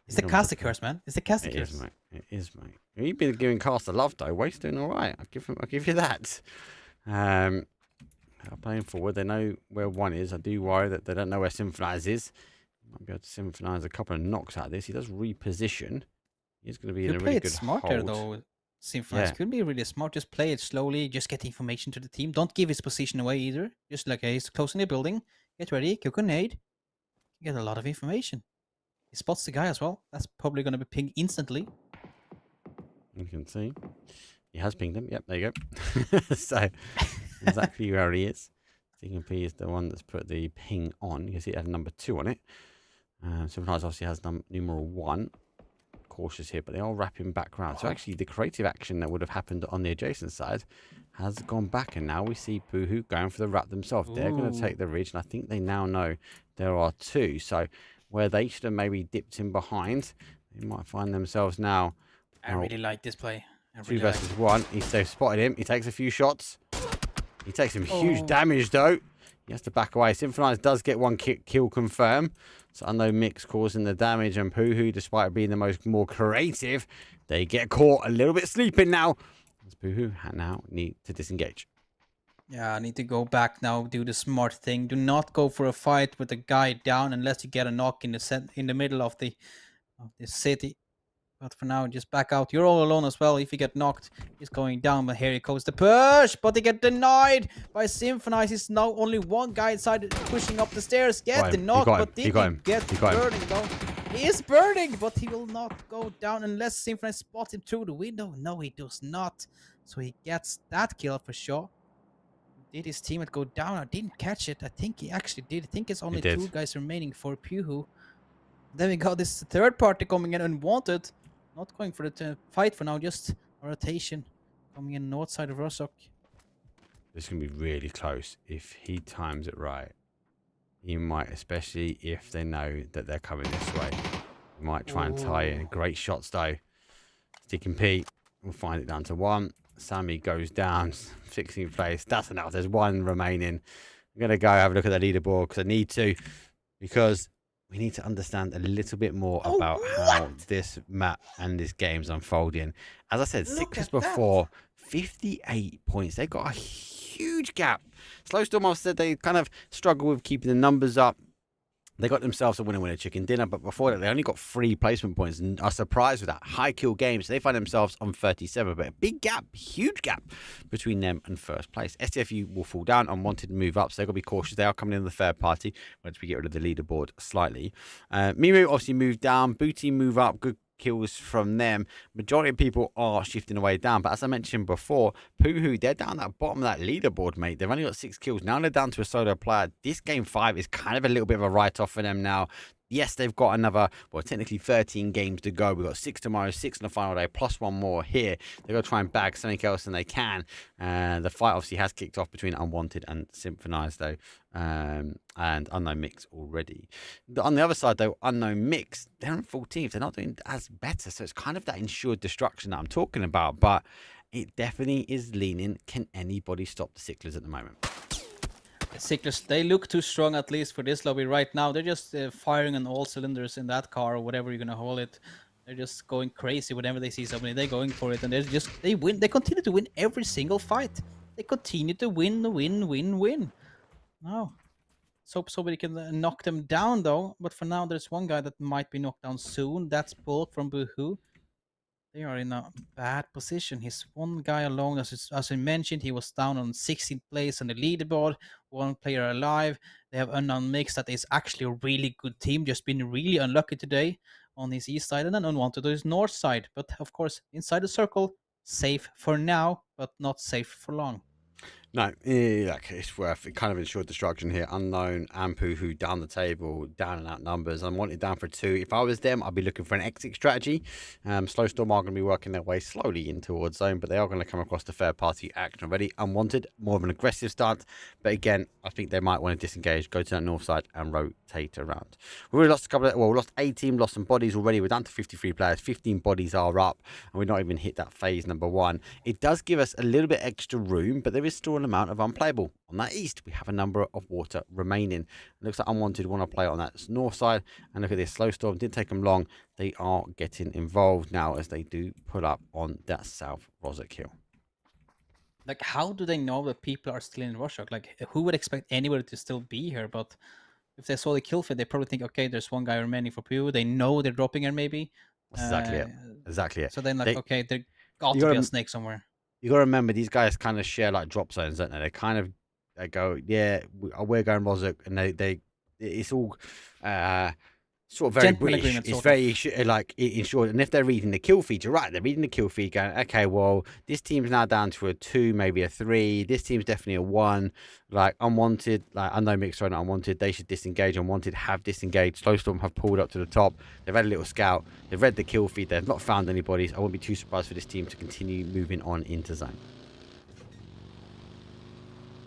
It's the caster curse, man. It's the caster curse. It is, mate. It is, mate. You've been giving caster love, though. Wade's doing all right. I'll give you that. They're playing forward. They know where one is. I do worry that they don't know where Symphonize is. Might be able to Symphonize a couple of knocks out of this. He does reposition. He's going to be in a really good smarter, hold. though. Symphonize could be really smart. Just play it slowly. Just get information to the team. Don't give his position away either. Just like, hey, he's close in the building. Get ready. Kill grenade. You get a lot of information. He spots the guy as well. That's probably going to be pinged instantly. You can see. He has pinged him. Yep, there you go. So, exactly where he is. CMP is the one that's put the ping on. You can see it has number 2 on it. Symphonize obviously has numeral 1. Cautious here, but they are wrapping back round. So actually the creative action that would have happened on the adjacent side has gone back, and now we see Puhu going for the wrap themselves. They're going to take the ridge, and I think they now know there are 2. So where they should have maybe dipped in behind, they might find themselves now. I really like this play. 2 versus 1. They've spotted him. He takes a few shots. He takes some huge damage though. He has to back away. Symphonize does get one kill confirmed. So Unknown Mix causing the damage, and Puhu, despite being the more creative, they get caught a little bit sleeping now. As Puhu now need to disengage. Yeah, I need to go back now, do the smart thing. Do not go for a fight with the guy down unless you get a knock in the middle of the city. But for now, just back out. You're all alone as well. If you get knocked, he's going down. But here he goes the push. But they get denied by Symphonize. It's now only one guy inside pushing up the stairs. Get the knock. But did he get burning though? He is burning, but he will not go down unless Symphonize spots him through the window. No, he does not. So he gets that kill for sure. Did his teammate go down? I didn't catch it. I think he actually did. I think it's only 2 guys remaining for Puhu. Then we got this third party coming in unwanted. Not going for the fight for now, just a rotation coming in north side of Rosok. This is going to be really close. If he times it right, he might, especially if they know that they're coming this way, he might try and tie in. Great shots though. Stick and Pete will find it down to 1. Sammy goes down, 16th place. That's enough. There's 1 remaining. I'm going to go have a look at the leaderboard because I need to, because we need to understand a little bit more about how this map and this game's unfolding. As I said, Sickless before, 58 points. They got a huge gap. Slowstorm, I've said they kind of struggle with keeping the numbers up. They got themselves a winner chicken dinner, but before that, they only got 3 placement points and are surprised with that. High kill game, so they find themselves on 37, but a big gap, huge gap between them and first place. STFU will fall down, Unwanted move up, so they've got to be cautious. They are coming in the third party once we get rid of the leaderboard slightly. Mimu obviously moved down, Booty move up, good kills from them. Majority of people are shifting away down, but as I mentioned before, Puhu, they're down at the bottom of that leaderboard, mate. They've only got 6 kills. Now they're down to a solo player. This game 5 is kind of a little bit of a write-off for them now. Yes, they've got another, well, technically 13 games to go. We've got 6 tomorrow, 6 on the final day, plus 1 more here. They've got to try and bag something else than they can. The fight obviously has kicked off between Unwanted and Symphonize, though, and Unknown Mix already. On the other side, though, Unknown Mix, they're on 14th. They're not doing as better, so it's kind of that ensured destruction that I'm talking about, but it definitely is leaning. Can anybody stop the Sicklers at the moment? Sicklers, they look too strong, at least for this lobby right now. They're just firing on all cylinders in that car, or whatever you're gonna call it. They're just going crazy whenever they see somebody. They're going for it, and they win. They continue to win every single fight. They continue to win. No, so somebody can knock them down though. But for now, there's one guy that might be knocked down soon. That's Bulk from Boohoo. They are in a bad position. He's one guy alone. As I mentioned, he was down on 16th place on the leaderboard. 1 player alive. They have Unknown Mix that is actually a really good team. Just been really unlucky today on his east side, and then Unwanted on his north side. But of course, inside the circle, safe for now, but not safe for long. No, it's worth it. Kind of ensured destruction here. Unknown and Puhu down the table, down and out numbers. Unwanted down for 2. If I was them, I'd be looking for an exit strategy. Slowstorm are going to be working their way slowly in towards zone, but they are going to come across the third party action already. Unwanted, more of an aggressive stance, but again, I think they might want to disengage, go to that north side and rotate around. We already lost we lost 18, lost some bodies already. We're down to 53 players. 15 bodies are up, and we're not even hit that phase number 1. It does give us a little bit extra room, but there is still an amount of unplayable. On that east, we have a number of water remaining. It looks like Unwanted want to play on that north side. And look at this, Slowstorm didn't take them long. They are getting involved now as they do pull up on that south Rosok hill. Like, how do they know that people are still in Rosok? Like, who would expect anybody to still be here? But if they saw the kill feed, they probably think, okay, there's one guy remaining for Pew. They know they're dropping her, maybe. Exactly it. So then, like, okay, there got to be a snake somewhere. You got to remember, these guys kind of share like drop zones, don't they? They go, yeah, we're going Rosok, and it's all sort of very British. It's very like ensured. And if they're reading the kill feed, you're right. They're reading the kill feed, going, okay, well, this team's now down to a 2, maybe a 3. This team's definitely a 1. Like Unwanted, like Unknown Mix, sorry, not Unwanted. They should disengage. Unwanted have disengaged. Slowstorm have pulled up to the top. They've had a little scout. They've read the kill feed. They've not found anybody. I wouldn't be too surprised for this team to continue moving on into zone.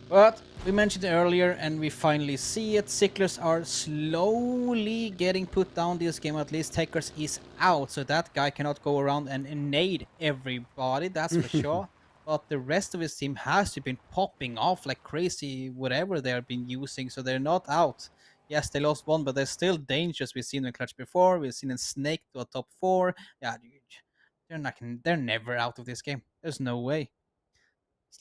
But we mentioned it earlier, and we finally see it. Sicklers are slowly getting put down this game. At least Techers is out, so that guy cannot go around and nade everybody, that's for sure. But the rest of his team has been popping off like crazy, whatever they have been using, so they're not out. Yes, they lost 1, but they're still dangerous. We've seen them clutch before. We've seen them snake to a top 4. Yeah, they're never out of this game. There's no way.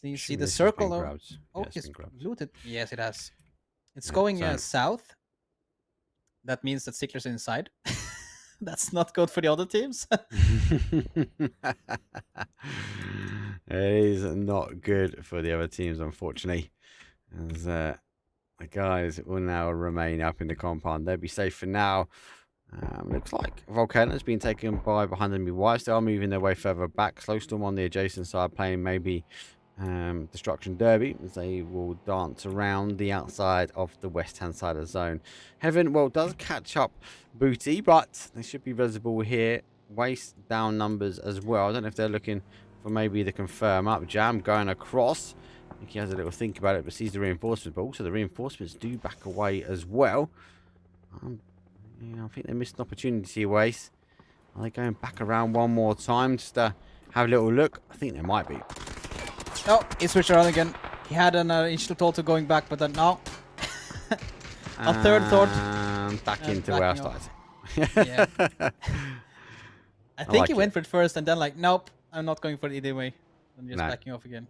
You see the circle though. Oh, it's looted. Yes, it has. It's going south. That means that Sicklers are inside. That's not good for the other teams. It is not good for the other teams, unfortunately. As the guys will now remain up in the compound. They'll be safe for now. Looks like Volcano's been taken by behind enemy wires. They are moving their way further back. Slowstorm on the adjacent side playing maybe Destruction Derby as they will dance around the outside of the west hand side of the zone. Heaven, well, does catch up Booty, but they should be visible here. Waste down numbers as well. I don't know if they're looking for maybe the confirm up. Jam going across. I think he has a little think about it, but sees the reinforcements. But also the reinforcements do back away as well. Yeah, I think they missed an opportunity here, Waste. Are they going back around one more time just to have a little look? I think they might be. No, he switched around again. He had an initial thought of going back, but then no. A third thought. Back into where I started. Yeah. I think like he went for it first and then like, nope, I'm not going for it either way. I'm just No. backing off again.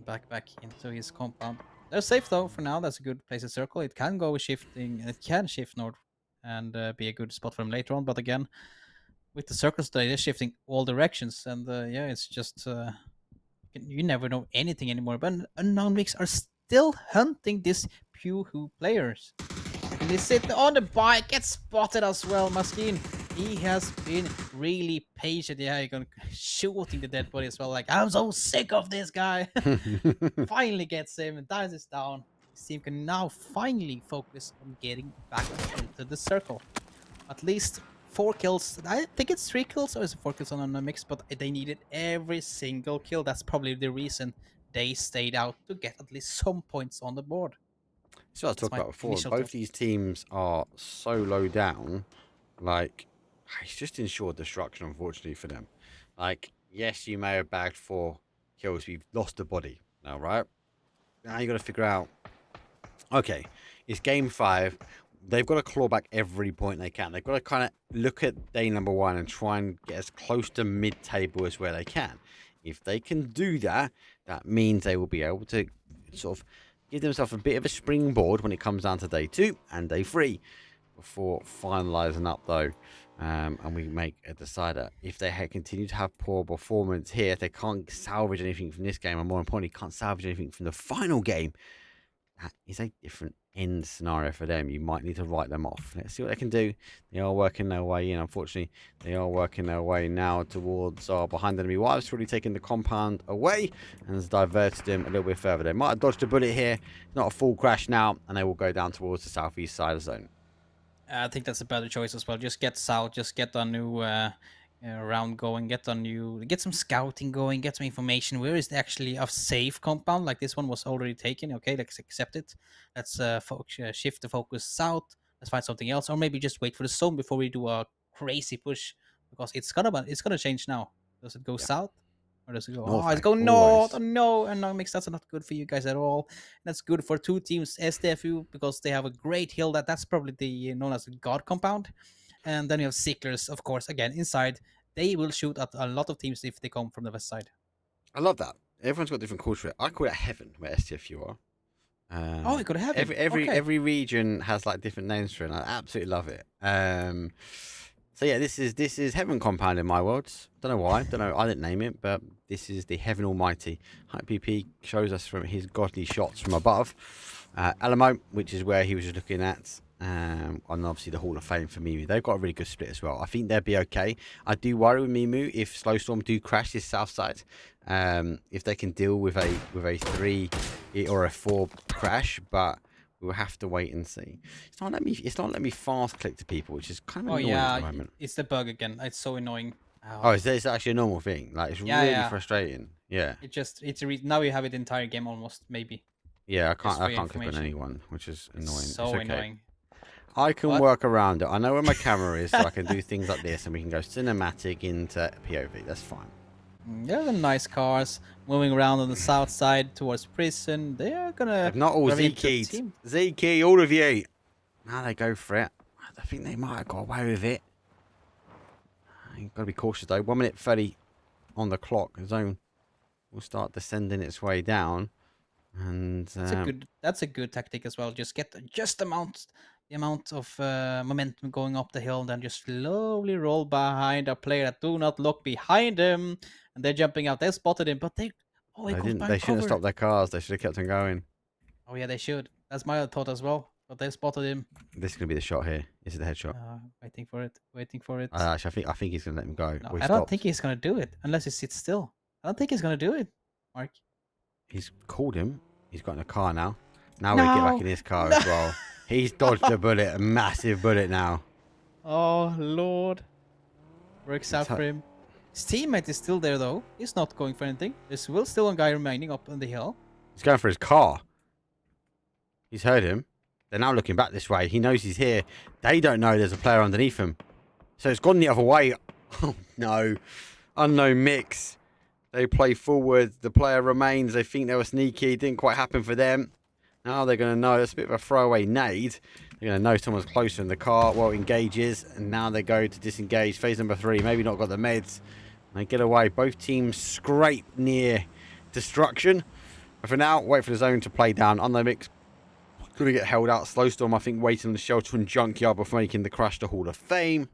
Back into his compound. They're safe though for now. That's a good place to circle. It can go shifting. It can shift north and be a good spot for him later on. But again, with the circles today, they're shifting all directions. And yeah, it's just... you never know anything anymore. But unknown mix are still hunting these Pew players. And they sit on the bike, get spotted as well. Maskeen, he has been really patient. Yeah, you're gonna shooting the dead body as well. Like, I'm so sick of this guy. Finally gets him and dies this down. His team can now finally focus on getting back into the circle. At least 4 kills. I think it's 3 kills or is it 4 kills on a mix, but they needed every single kill. That's probably the reason they stayed out to get at least some points on the board. So I was talking about before. Both these teams are so low down. Like, it's just ensured destruction, unfortunately, for them. Like, yes, you may have bagged 4 kills. We've lost a body now, right? Now you got to figure out, okay, it's game 5. They've got to claw back every point they can. They've got to kind of look at day number 1 and try and get as close to mid-table as where they can. If they can do that, that means they will be able to sort of give themselves a bit of a springboard when it comes down to day 2 and day 3 before finalising up, though. And we make a decider. If they continue to have poor performance here, if they can't salvage anything from this game, and more importantly, can't salvage anything from the final game, that is a different end scenario for them. You might need to write them off. Let's see what they can do. They are working their way in. Unfortunately, they are working their way now towards our behind enemy wives, really taking the compound away and has diverted them a little bit further. They might have dodged a bullet here. Not a full crash now, and they will go down towards the southeast side of the zone. I think that's a better choice as well. Just get south, just get a new round going, get some scouting going, get some information. Where is actually a safe compound? Like this one was already taken. Okay, let's accept it. Let's shift the focus south. Let's find something else, or maybe just wait for the zone before we do a crazy push because it's gonna change now. Does it go south? Or does it go? North, It's going north. Oh, no, and no mix. That's not good for you guys at all. That's good for 2 teams, SDFU, because they have a great hill. That's probably the known as the God compound. And then you have Sicklers, of course, again inside. They will shoot at a lot of teams if they come from the west side. I love that. Everyone's got different calls for it. I call it heaven where STFU are. Oh, you could have it. Every region has like different names for it. And I absolutely love it. So yeah, this is Heaven Compound in my words. Don't know why. Don't know. I didn't name it, but this is the Heaven Almighty. Hype PP shows us from his godly shots from above. Alamo, which is where he was just looking at. And obviously the Hall of Fame for Mimu. They've got a really good split as well. I think they'll be okay. I do worry with Mimu if Slowstorm do crash this south side. If they can deal with a 3 or a 4 crash, but we'll have to wait and see. It's not letting me fast click to people, which is kind of annoying at the moment. It's the bug again. It's so annoying. Oh, it's actually a normal thing. Like it's really frustrating. Yeah. Now you have it the entire game almost, maybe. Yeah, I can't click on anyone, which is annoying. So it's okay. annoying. I can work around it. I know where my camera is, so I can do things like this, and we can go cinematic into POV. That's fine. Yeah, the nice cars moving around on the south side towards prison. They are gonna. If not all Z-keyed. Z-key, all of you. Now they go for it. I think they might have got away with it. You've got to be cautious though. 1 minute 30 on the clock. The zone will start descending its way down, and that's a good tactic as well. Just get just amount the amount of momentum going up the hill, and then just slowly roll behind a player that do not look behind him, and they're jumping out. They spotted him, but he They goes didn't. behind They shouldn't have cover. stopped their cars. They should have kept on going. Oh yeah, they should. That's my thought as well. But they spotted him. This is gonna be the shot here. This is the headshot. Waiting for it. Waiting for it. Actually, I think he's gonna let him go. No, Or he I don't stopped. think he's gonna do it unless he sits still. I don't think he's gonna do it, Mark. He's called him. He's got in a car now. Now we get back in his car as well. He's dodged a bullet, a massive bullet now. Oh Lord. Works out for him. His teammate is still there though. He's not going for anything. There's still a guy remaining up on the hill. He's going for his car. He's heard him. They're now looking back this way. He knows he's here. They don't know there's a player underneath him. So it's gone the other way. Oh no. Unknown mix. They play forward. The player remains. They think they were sneaky. Didn't quite happen for them. Now they're going to know. That's a bit of a throwaway nade. They're going to know someone's closer in the car. Well, engages. And now they go to disengage. Phase number 3. Maybe not got the meds. And they get away. Both teams scrape near destruction. But for now, wait for the zone to play down. Unknown mix. Going to get held out. Slowstorm, I think, waiting on the shelter and junkyard before making the crash to Hall of Fame.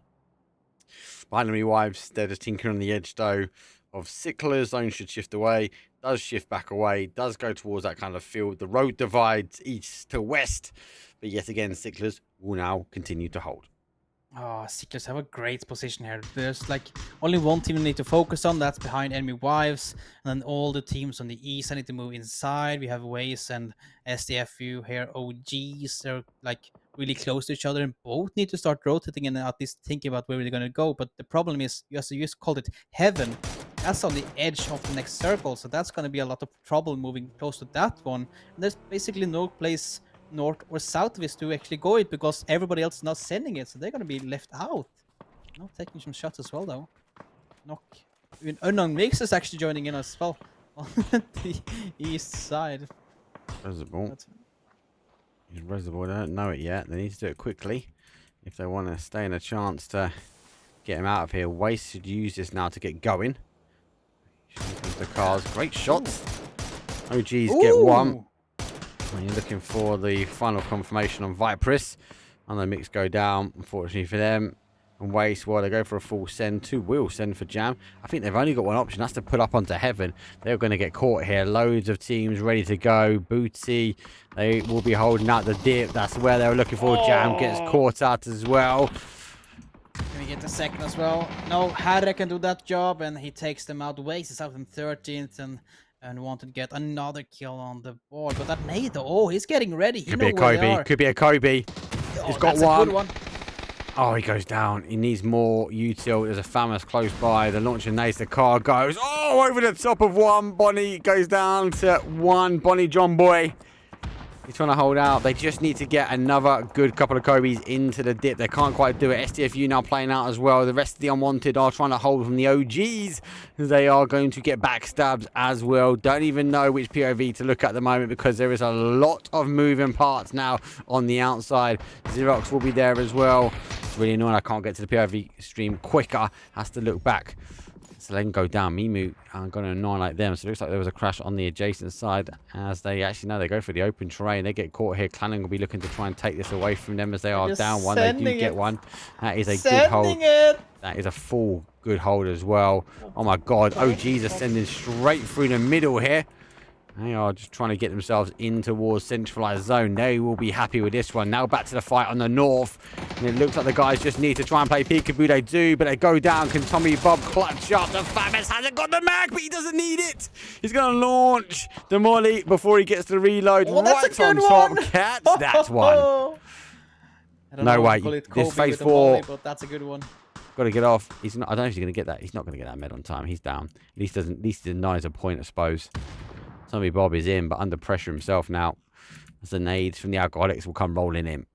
Behind enemy wives, they're just tinkering on the edge, though, of Sicklers. Zone should shift away. Does shift back away. Does go towards that kind of field. The road divides east to west. But yet again, Sicklers will now continue to hold. Oh, Seekers have a great position here. There's like only one team we need to focus on. That's behind enemy wives. And then all the teams on the east, I need to move inside. We have Waze and SDFU here. OGs, they're like really close to each other and both need to start rotating and at least thinking about where we're going to go. But the problem is, you just called it heaven. That's on the edge of the next circle. So that's going to be a lot of trouble moving close to that one. And there's basically no place north or southwest to actually go it because everybody else is not sending it, so they're going to be left out. No, taking some shots as well though. Knock. Even Unknown Mix is actually joining in as well on the east side. Reservoir. Reservoir, they don't know it yet. They need to do it quickly if they want to stay in a chance to get him out of here. Waste should use this now to get going. The cars, great shots. OGs get one. And you're looking for the final confirmation on Viperus. And the mix go down, unfortunately for them. And Waste, well, they go for a full send. 2 will send for Jam. I think they've only got one option. That's to pull up onto Heaven. They're going to get caught here. Loads of teams ready to go. Bootsy, they will be holding out the dip. That's where they were looking for. Jam gets caught out as well. Can we get the second as well? No, Harry can do that job, and he takes them out. Waste is out in 13th, and wanted to get another kill on the board. But that nade, oh, he's getting ready. Could be a Kobe. Could be a Kobe. He's got one. Oh, he goes down. He needs more util. There's a Famous close by. The launcher nades. The car goes. Oh, over the top of one. Bonnie goes down to 1. Bonnie John Boy. He's trying to hold out. They just need to get another good couple of Kobe's into the dip. They can't quite do it. STFU now playing out as well. The rest of the Unwanted are trying to hold from the OGs. They are going to get backstabbed as well. Don't even know which POV to look at the moment because there is a lot of moving parts now on the outside. Xerox will be there as well. It's really annoying. I can't get to the POV stream quicker. Has to look back. So they can go down. Mimu and going to annihilate them. So it looks like there was a crash on the adjacent side as they actually know they go for the open terrain. They get caught here. Clanning will be looking to try and take this away from them as they are down one. They do get one. That is a good hold. That is a full good hold as well. Oh my god. OGs are sending straight through the middle here. They are just trying to get themselves in towards centralized zone. They will be happy with this one. Now back to the fight on the north. And it looks like the guys just need to try and play peekaboo. They do, but they go down. Can Tommy Bob clutch up? The Famous hasn't got the mag, but he doesn't need it. He's going to launch the molly before he gets the reload. Right on top. Catch that one. No way. This phase 4. But that's a good one. Got to get off. He's not. I don't know if he's going to get that. He's not going to get that med on time. He's down. At least he denies a point, I suppose. Tommy Bob is in, but under pressure himself now. As the nades from the Alcoholics will come rolling in.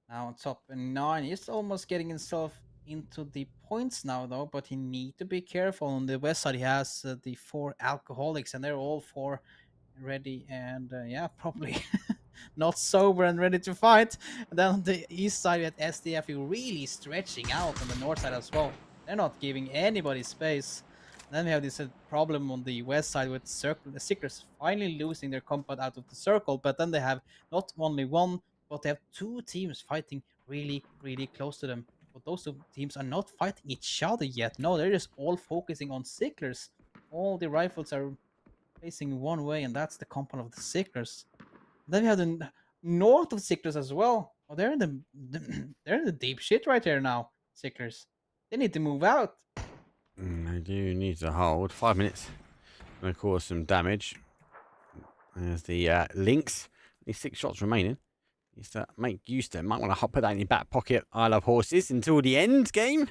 Now on top 9. He's almost getting himself into the points now, though. But he need to be careful. On the west side, he has the 4 Alcoholics, and they're all 4 ready and, yeah, probably not sober and ready to fight. And then on the east side, we had SDF really stretching out on the north side as well. They're not giving anybody space. Then we have this problem on the west side with the Seekers finally losing their compound out of the circle, but then they have not only 1 but they have two teams fighting really, really close to them. But those two teams are not fighting each other yet. No, they're just all focusing on Sicklers. All the rifles are facing one way, and that's the compound of the Sicklers. Then we have the north of Sicklers as well. Oh, they're in they're in the deep shit right there now. Sicklers, they need to move out. They do need to hold 5 minutes. Going to cause some damage. There's the Lynx. Only 6 shots remaining. Needs to make use of them. Might want to put that in your back pocket. I love horses until the end game.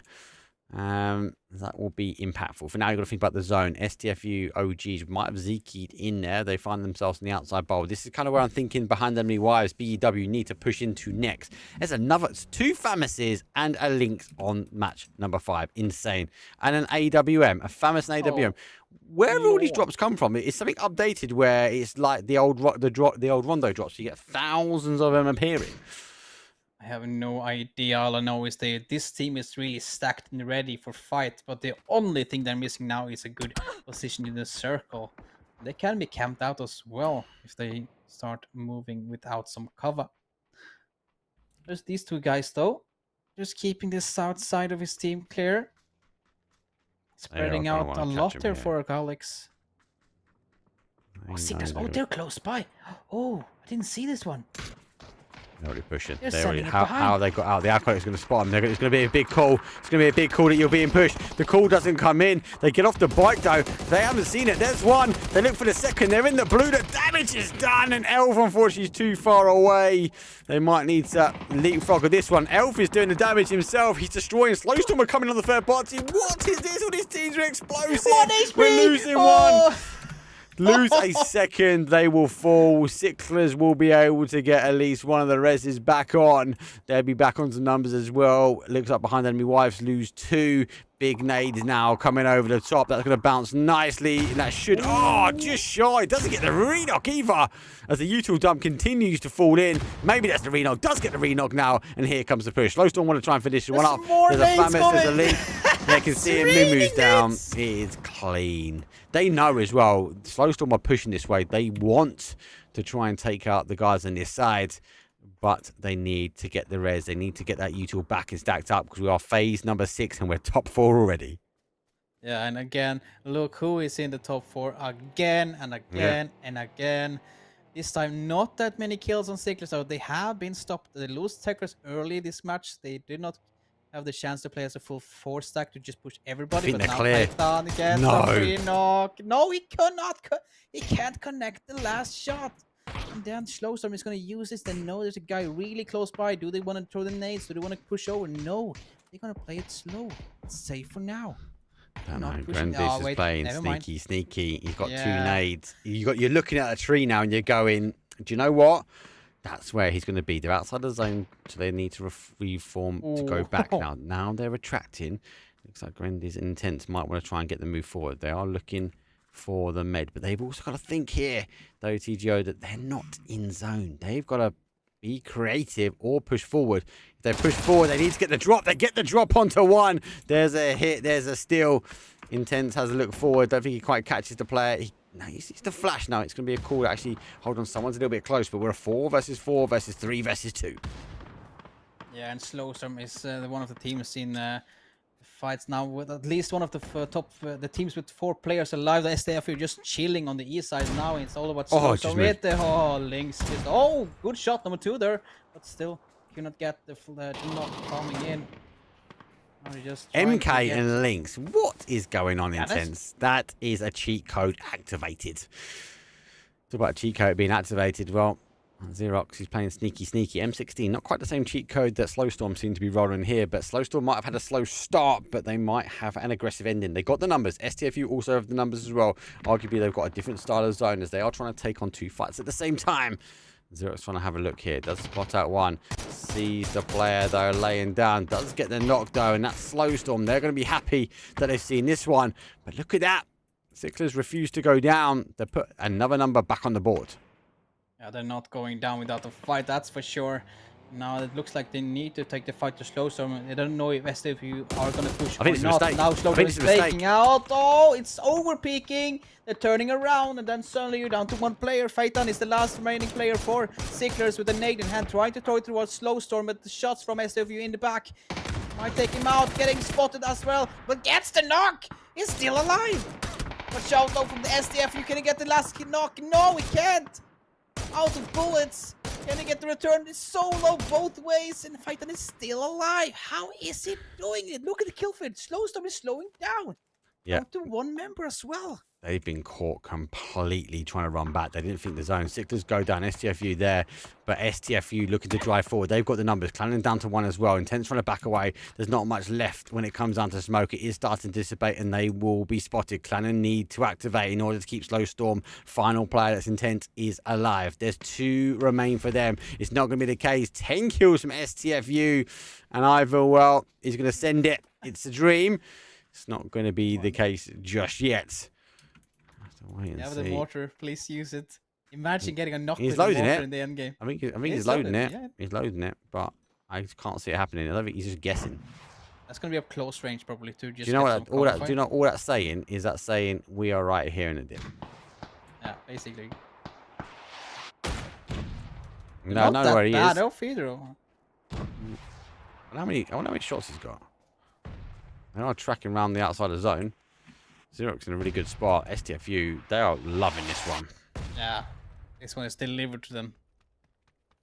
That will be impactful. For now, you've got to think about the zone. STFU OGs might have Zeki'd in there. They find themselves in the outside bowl. This is kind of where I'm thinking behind enemy wives. BEW need to push into next. There's another 2 Famises and a Lynx on match number 5. Insane. And an AWM. A Famis and AWM. Where have all these drops come from? Is something updated where it's like the old Rondo drops? You get thousands of them appearing. I have no idea. All I know is this team is really stacked and ready for fight, but the only thing they're missing now is a good position in the circle. They can be camped out as well if they start moving without some cover. There's these 2 guys though, just keeping the south side of his team clear. Spreading out a lot there for Alex. Oh, Sicklers. Oh, they're close by. Oh, I didn't see this one. They're already pushing. They're already, how they got out. The Alcoholic is going to spot them. It's going to be a big call. It's going to be a big call that you're being pushed. The call doesn't come in. They get off the bike though. They haven't seen it. There's one. They look for the second. They're in the blue. The damage is done. And Elf, unfortunately, is too far away. They might need to leapfrog of this one. Elf is doing the damage himself. He's destroying. Slowstorm are coming on the third party. What is this? All these teams are explosive. We're losing one. Lose a second, they will fall. Sicklers will be able to get at least one of the reses back on. They'll be back on some numbers as well. Looks like behind enemy wives lose 2. Big nades now coming over the top. That's going to bounce nicely. That should... Oh, just shy. Doesn't get the reknock either. As the util dump continues to fall in. Maybe that's the reknock. Does get the reknock now. And here comes the push. Slowstorm want to try and finish one up. There's a Famis, there's a Link. They can see him. Mumu's down. It is clean. They know as well. Slowstorm are pushing this way. They want to try and take out the guys on this side. But they need to get the res. They need to get that util back and stacked up because we are phase number 6 and we're top 4 already. Yeah, and again, look who is in the top 4 again and again and again. This time, not that many kills on Sicklers, so they have been stopped. They lose Techers early this match. They did not have the chance to play as a full 4 stack to just push everybody. I think but they're now clear. Again, No. No, he cannot. He can't connect the last shot. And then Slowstorm is going to use this. They know there's a guy really close by. Do they want to throw the nades? Do they want to push over? No. They're going to play it slow. It's safe for now. Don't know. Grandis is playing sneaky. He's got 2 nades. You're looking at a tree now and you're going, do you know what? That's where he's going to be. They're outside the zone, so they need to reform to go back now. Now they're retracting. Looks like Grandis and Intense might want to try and get the move forward. They are looking for the med, but they've also got to think here, though, TGO, that they're not in zone. They've got to be creative or push forward. If they push forward, they need to get the drop. They get the drop onto 1. There's a hit. There's a steal. Intense has a look forward. Don't think he quite catches the player. No, he's the flash now. It's going to be a call to actually hold on. Someone's a little bit close, but we're a 4 versus 4 versus 3 versus 2. Yeah, and Slowstorm is one of the teams in fights now with at least one of the the teams with 4 players alive. The STF are just chilling on the east side now. It's all about Slowstorm. Lynx just good shot number 2 there, but still cannot get the knock coming in. MK and Lynx, what is going on, Intense? That is a cheat code activated. Talk about a cheat code being activated. Well, Xerox is playing sneaky. M16, not quite the same cheat code that Slowstorm seemed to be rolling here, but Slowstorm might have had a slow start, but they might have an aggressive ending. They got the numbers. STFU also have the numbers as well. Arguably, they've got a different style of zone as they are trying to take on 2 fights at the same time. Xerox trying to have a look here. Does spot out 1. Sees the player, though, laying down. Does get the knock, though, and that's Slowstorm. They're going to be happy that they've seen this one. But look at that. Sicklers refuse to go down. They put another number back on the board. Yeah, they're not going down without a fight, that's for sure. Now it looks like they need to take the fight to Slowstorm. I don't know if SDFU are going to push I think or it's a not. mistake. Now I think Slowstorm it's is a mistake. faking out. Oh, it's over peaking. They're turning around, and then suddenly you're down to one player. Phaeton is the last remaining player for Sicklers with a nade in hand, trying to throw it towards Slowstorm, but the shots from SDFU in the back might take him out, getting spotted as well, but gets the knock. He's still alive. Watch out though from the SDFU. Can he get the last knock? No, he can't. Out of bullets. Can he get the return? It's so low both ways, and Phaeton is still alive. How is he doing it? Look at the kill feed. Slowstorm is slowing down. Yeah. Down to one member as well. They've been caught completely trying to run back. They didn't think the zone. Sicklers go down. STFU there, but STFU looking to drive forward. They've got the numbers. Clannon down to 1 as well. Intense trying to back away. There's not much left when it comes down to smoke. It is starting to dissipate, and they will be spotted. Clannon need to activate in order to keep Slowstorm. Final player that's Intense is alive. There's 2 remain for them. It's not going to be the case. 10 kills from STFU, and Ivor, well, is going to send it. It's a dream. It's not going to be the case just yet. Wait and Yeah, see. the mortar, please use it. Imagine getting a knock He's with the loading mortar it. in the end game. I think he's He's loading loaded, it. yeah. He's loading it, but I just can't see it happening. I don't think he's just guessing. That's gonna be up close range probably too. Just Do you know get what? some All cover that. fight. Do you know all that's saying is that saying we are right here in the dip. Yeah, basically. No, Not no, that where he bad is. off either. Though. I wonder how many shots he's got. They are tracking around the outside of the zone. Xerox in a really good spot. STFU, they are loving this one. Yeah, this one is delivered to them.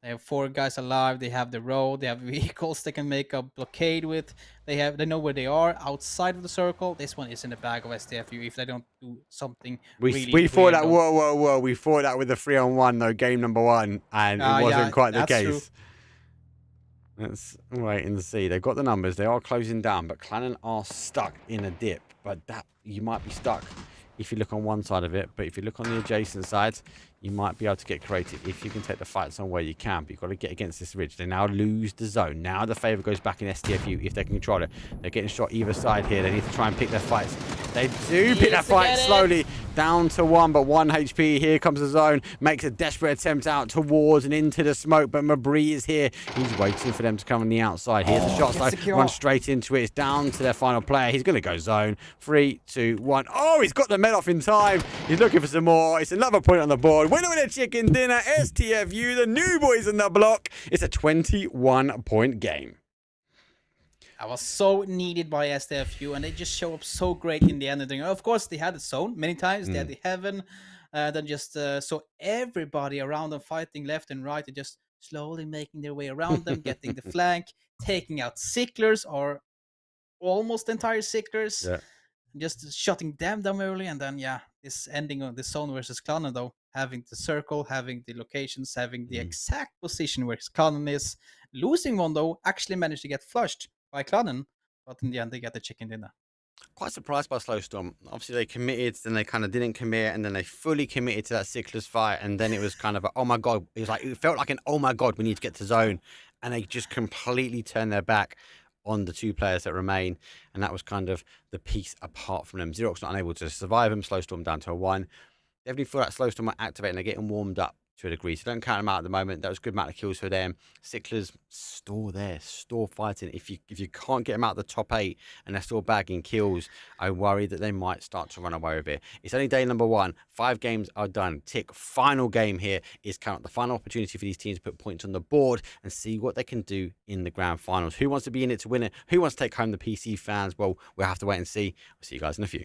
They have 4 guys alive. They have the road. They have vehicles they can make a blockade with. They know where they are outside of the circle. This one is in the bag of STFU if they don't do something. We thought that. Whoa! We thought that with the 3-on-1 though, game number 1, and it wasn't quite the case. True. Let's wait and see. They've got the numbers. They are closing down, but Clannon are stuck in a dip. But that you might be stuck if you look on one side of it. But if you look on the adjacent sides, you might be able to get creative if you can take the fight somewhere you can. But you've got to get against this ridge. They now lose the zone. Now the favour goes back in STFU if they can control it. They're getting shot either side here. They need to try and pick their fights. They do pick their fight slowly. Down to 1, but 1 HP. Here comes the zone. Makes a desperate attempt out towards and into the smoke, but Mabry is here. He's waiting for them to come on the outside. Here's the shot slide. Run straight into it. It's down to their final player. He's going to go zone. 3, 2, 1. Oh, he's got the med off in time. He's looking for some more. It's another point on the board. Winner with a chicken dinner. STFU, the new boys on the block. It's a 21-point game. I was so needed by STFU, and they just show up so great in the end. Of course, they had the zone many times. They had the heaven. Then just saw everybody around them fighting left and right, and just slowly making their way around them, getting the flank, taking out Sicklers or almost entire Sicklers. Yeah. Just shutting them down early, and then this ending on the zone versus Clannon though, having the circle, having the locations, having the exact position where Clannon is. Losing one though, actually managed to get flushed by Clannon, but in the end they got the chicken dinner. Quite surprised by Slowstorm. Obviously they committed, then they kind of didn't commit, and then they fully committed to that Sicklers fight, and then it was kind of a, oh my god, it felt like an oh my god, we need to get to zone, and they just completely turned their back on the 2 players that remain, and that was kind of the piece apart from them. Xerox not unable to survive him. Slowstorm down to a 1. Definitely feel like Slowstorm might activate, and they're getting warmed up to a degree, so don't count them out at the moment. That was a good amount of kills for them. Sicklers store fighting. If you can't get them out of the top 8 and they're still bagging kills, I worry that they might start to run away with it. It's only day number 1. 5 games are done. Tick. Final game here is count the final opportunity for these teams to put points on the board and see what they can do in the grand finals. Who wants to be in it to win it? Who wants to take home the PC fans? Well, we'll have to wait and see. We'll see you guys in a few.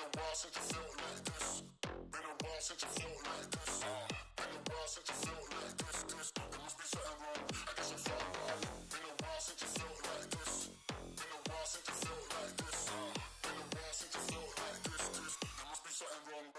a while since you felt like this. Been a while since you felt like this. Been a while since you felt like this. There must be something wrong. I guess I'm fine. Been a while since you felt like this. Been a while since you felt like this. Been a while since you felt like this. There must be something wrong.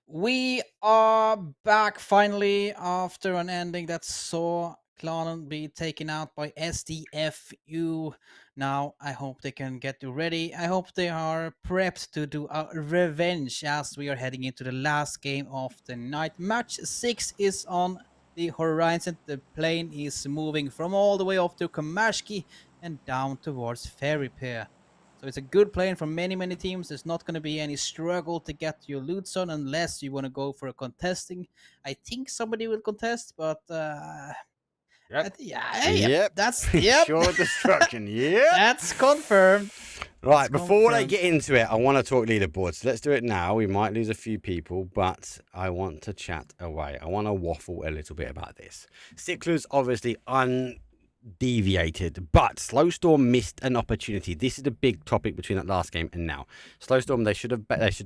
We are back finally after an ending that saw Klanen be taken out by SDFU. Now, I hope they can get ready. I hope they are prepped to do a revenge as we are heading into the last game of the night. Match 6 is on the horizon. The plane is moving from all the way off to Kamashki and down towards Ferry Pier. So it's a good plane for many, many teams. There's not going to be any struggle to get your loots on unless you want to go for a contesting. I think somebody will contest, but Yep. That's Sure destruction. Yep. That's confirmed. Right, That's before I confirmed. get into it, I want to talk leaderboards. Let's do it now. We might lose a few people, but I want to chat away. I want to waffle a little bit about this. Sticklers obviously undeviated, but Slowstorm missed an opportunity. This is the big topic between that last game and now. Slowstorm, they should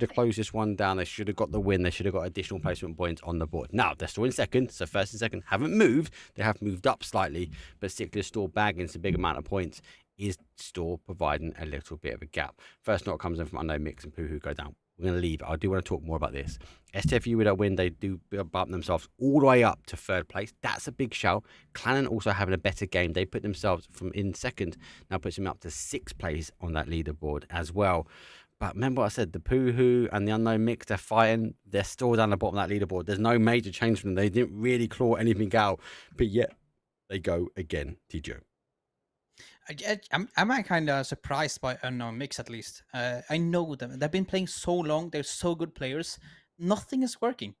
have closed this one down. They should have got the win. They should have got additional placement points on the board. Now they're still in second, so first and second haven't moved. They have moved up slightly, but Sticklers still bagging some big amount of points. Is still providing a little bit of a gap. First knock comes in from Unknown Mix and Pooh go down. We're going to leave it. I do want to talk more about this. STFU with a win, they do bump themselves all the way up to third place. That's a big shout. Clannen also having a better game. They put themselves from in second, now puts them up to sixth place on that leaderboard as well. But remember what I said, the Pooh and the Unknown Mix, they're fighting. They're still down the bottom of that leaderboard. There's no major change from them. They didn't really claw anything out, but yet they go again, TJ. I'm kind of surprised by Unknown Mix, at least. I know them. They've been playing so long. They're so good players. Nothing is working.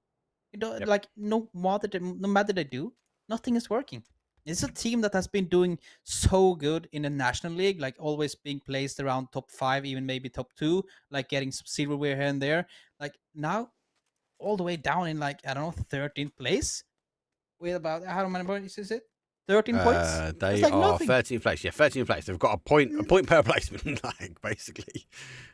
You know, like no matter they do, nothing is working. It's a team that has been doing so good in the National League, like always being placed around top 5, even maybe top 2, like getting some silverware here and there. Like now, all the way down in like, I don't know, 13th place with about, how many points is it? 13 points? They like are nothing. 13th place. Yeah, 13th place. They've got a point per placement, like basically.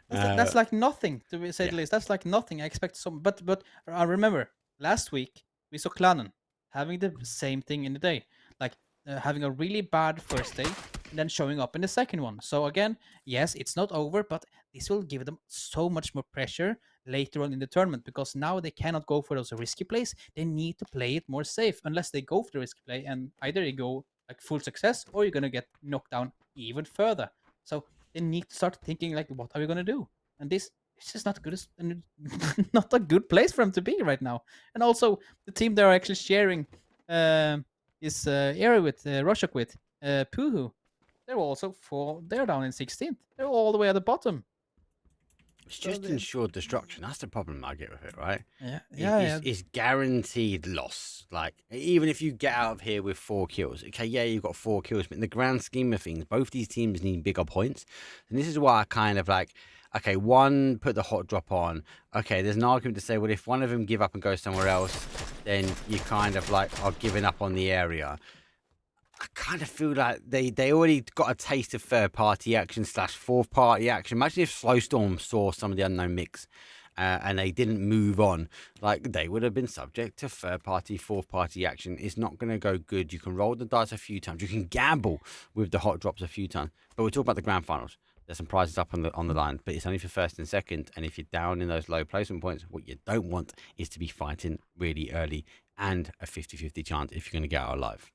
That's like nothing, to say the least. That's like nothing. I expect some, but I remember last week we saw Klanen having the same thing in the day, like having a really bad first day and then showing up in the second one. So again, yes, it's not over, but this will give them so much more pressure later on in the tournament because now they cannot go for those risky plays. They need to play it more safe unless they go for the risky play and either you go like full success or you're gonna get knocked down even further. So they need to start thinking like, what are we gonna do? And this is just not good, not a good place for them to be right now. And also the team they are actually sharing is area with Roshok with Puhu. They're also they're down in 16th. They're all the way at the bottom. It's just ensured destruction. That's the problem I get with it, right? Yeah. It's guaranteed loss. Like, even if you get out of here with 4 kills, okay, yeah, you've got 4 kills, but in the grand scheme of things, both these teams need bigger points. And this is why I kind of like, okay, one, put the hot drop on. Okay, there's an argument to say, well, if one of them give up and go somewhere else, then you kind of like are giving up on the area. I kind of feel like they already got a taste of third-party action / fourth-party action. Imagine if Slowstorm saw some of the unknown mix and they didn't move on. Like, they would have been subject to third-party, fourth-party action. It's not going to go good. You can roll the dice a few times. You can gamble with the hot drops a few times. But we're talking about the grand finals. There's some prizes up on the line, but it's only for first and second. And if you're down in those low placement points, what you don't want is to be fighting really early and a 50-50 chance if you're going to get out alive.